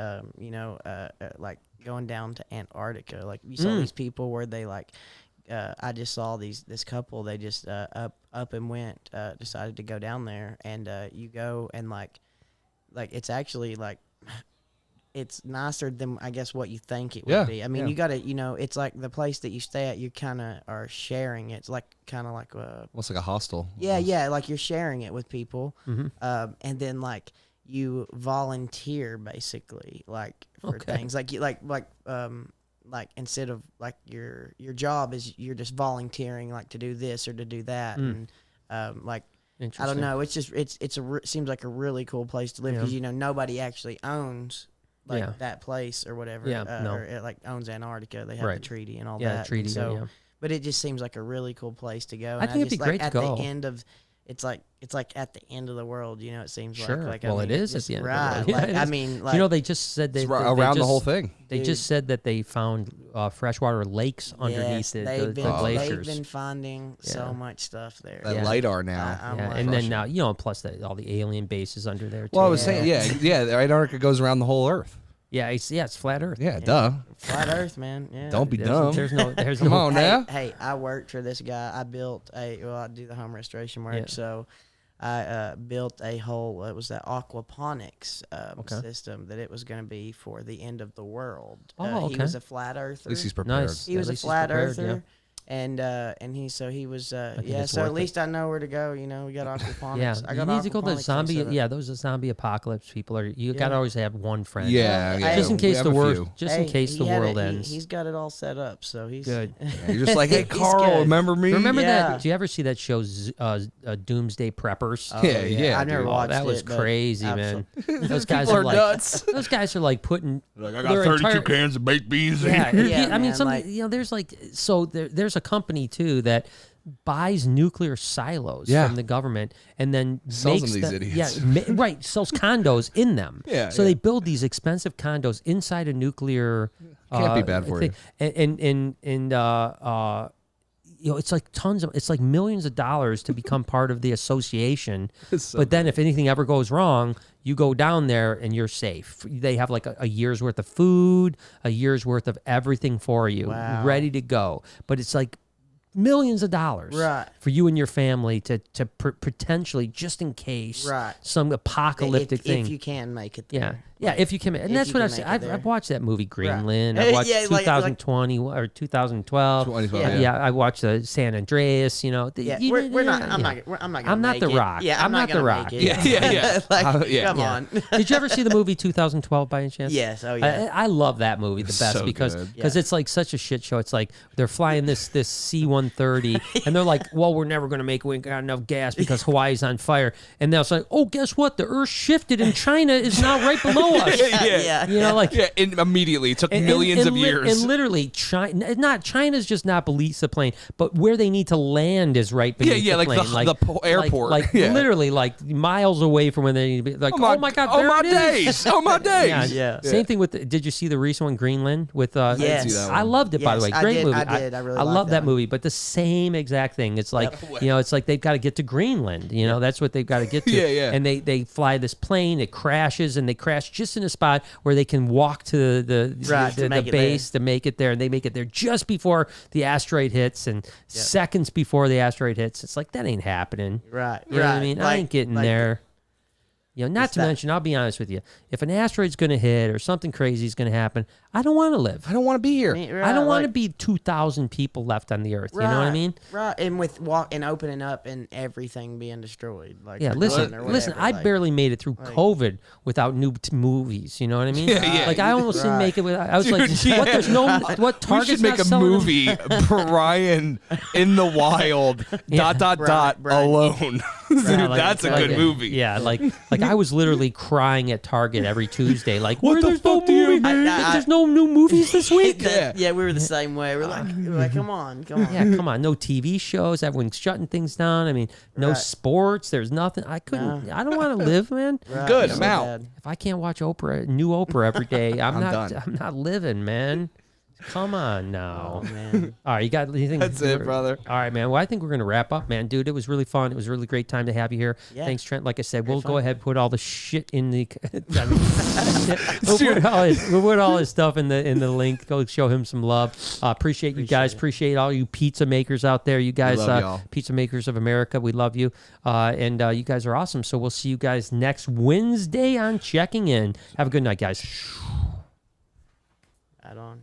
like going down to Antarctica. Like you saw these people where they like I just saw this couple, they just up and went, decided to go down there, and you go and like it's actually like it's nicer than I guess what you think it would be. I mean, you got to, it's like the place that you stay at, you kind of are sharing it. It's like kind of like almost like a hostel. Yeah, like you're sharing it with people, Mm-hmm. and then like you volunteer basically like for things like like instead of like your job is you're just volunteering like to do this or to do that, and like. I don't know. It's just seems like a really cool place to live because nobody actually owns that place or whatever. Or like owns Antarctica. They have the treaty and all that. Yeah, treaty. So, but it just seems like a really cool place to go. And I think it'd be great to go. At the end of, it's like at the end of the world. It seems like well, it is at the end of the world. Right. Yeah, I mean, like, they just said they around the whole thing. They just said that they found freshwater lakes underneath the glaciers. They've been finding so much stuff there. That LiDAR now. And then now, plus all the alien bases under there, too. Well, I was saying, Antarctica goes around the whole Earth. Yeah, it's flat Earth. Yeah, duh. Flat Earth, man. Yeah. Don't be dumb. There's Come on now. Hey, I worked for this guy. I built I do the home restoration work, so I built a whole, it was that aquaponics system that it was going to be for the end of the world. He was a flat earther. At least he's prepared. Nice. He was a flat earther. And he was so at least I know where to go. We got aquaponics. Yeah, I got you need to go to zombie. Yeah, those are zombie apocalypse people. You got to always have one friend. Yeah, just in case the world. In case the world ends. He's got it all set up, so he's good. You're just like, hey, Carl, remember me? Remember that? Do you ever see that show, Doomsday Preppers? Yeah. I never watched that. That was crazy, man. Those guys are like nuts. Those guys are like putting. Like, I got 32 cans of baked beans. Yeah, I mean, man, there's like there's a company too that buys nuclear silos from the government and then sells makes them these idiots. Yeah, sells condos in them. So they build these expensive condos inside a nuclear. Can't be bad for thing. you. And it's like it's like millions of dollars to become part of the association. But then if anything ever goes wrong, you go down there and you're safe. They have like a year's worth of food, a year's worth of everything for you, ready to go. But it's like millions of dollars for you and your family to potentially, just in case some apocalyptic thing. If you can make it there. Yeah, if you can. And that's what I've seen. I've watched that movie Greenland. I've watched 2020 or 2012. 2012, yeah, I watched San Andreas. I'm not The Rock. Yeah, I'm not The Rock. Yeah. Come on. Did you ever see the movie 2012 by any chance? Yes. Oh yeah. I love that movie the best so because good. it's like such a shit show. It's like they're flying this C-130 and they're like, well, we're never going to make it. We ain't got enough gas because Hawaii's on fire. And they're like, oh, guess what? The Earth shifted and China is now right below show us. You know, like immediately. It took millions of years. And literally, China's just not beneath the plane, but where they need to land is right beneath the plane. The airport. Literally, like miles away from where they need to be. Like, oh my God, there it is. Oh my days. Yeah. Same thing with. Did you see the recent one, Greenland? With yes, I loved it. By the way, great movie. I did. I really love that movie. But the same exact thing. It's like it's like they've got to get to Greenland. You know, that's what they've got to get to. And they fly this plane. It crashes, and they crash just in a spot where they can walk to the base to make it there, and they make it there just before the asteroid hits, and seconds before the asteroid hits. It's like that ain't happening. Right. You know what I mean? I ain't getting there. You know, not to mention, I'll be honest with you, if an asteroid's going to hit or something crazy is going to happen, I don't want to live. I don't want to be here. I don't want to be 2,000 people left on the earth. You know what I mean? Right. And with opening up and everything being destroyed. Like listen. I barely made it through COVID without new movies. You know what I mean? Like I almost didn't make it. I was like, what? There's no what Target's we should make a movie. Brian in the wild. ... alone. Dude, that's a good movie. Yeah, like I was literally crying at Target every Tuesday. Like, what the fuck do you mean? There's no new movies this week. We were the same way. We're like, come on. Yeah, come on. No TV shows. Everyone's shutting things down. I mean, no sports. There's nothing. I couldn't. I don't want to live, man. Good. I'm out. If I can't watch new Oprah every day, I'm not. done. I'm not living, man. Come on now. Oh, man. All right, you got anything? That's it, brother. All right, man. Well, I think we're going to wrap up, man. Dude, it was really fun. It was a really great time to have you here. Yeah. Thanks, Trent. Like I said, we'll go ahead and put all the shit in the... we'll put all his stuff in the link. Go show him some love. Appreciate you guys. Appreciate all you pizza makers out there. You guys, pizza makers of America, we love you. And you guys are awesome. So we'll see you guys next Wednesday on Checking In. Have a good night, guys. Right on.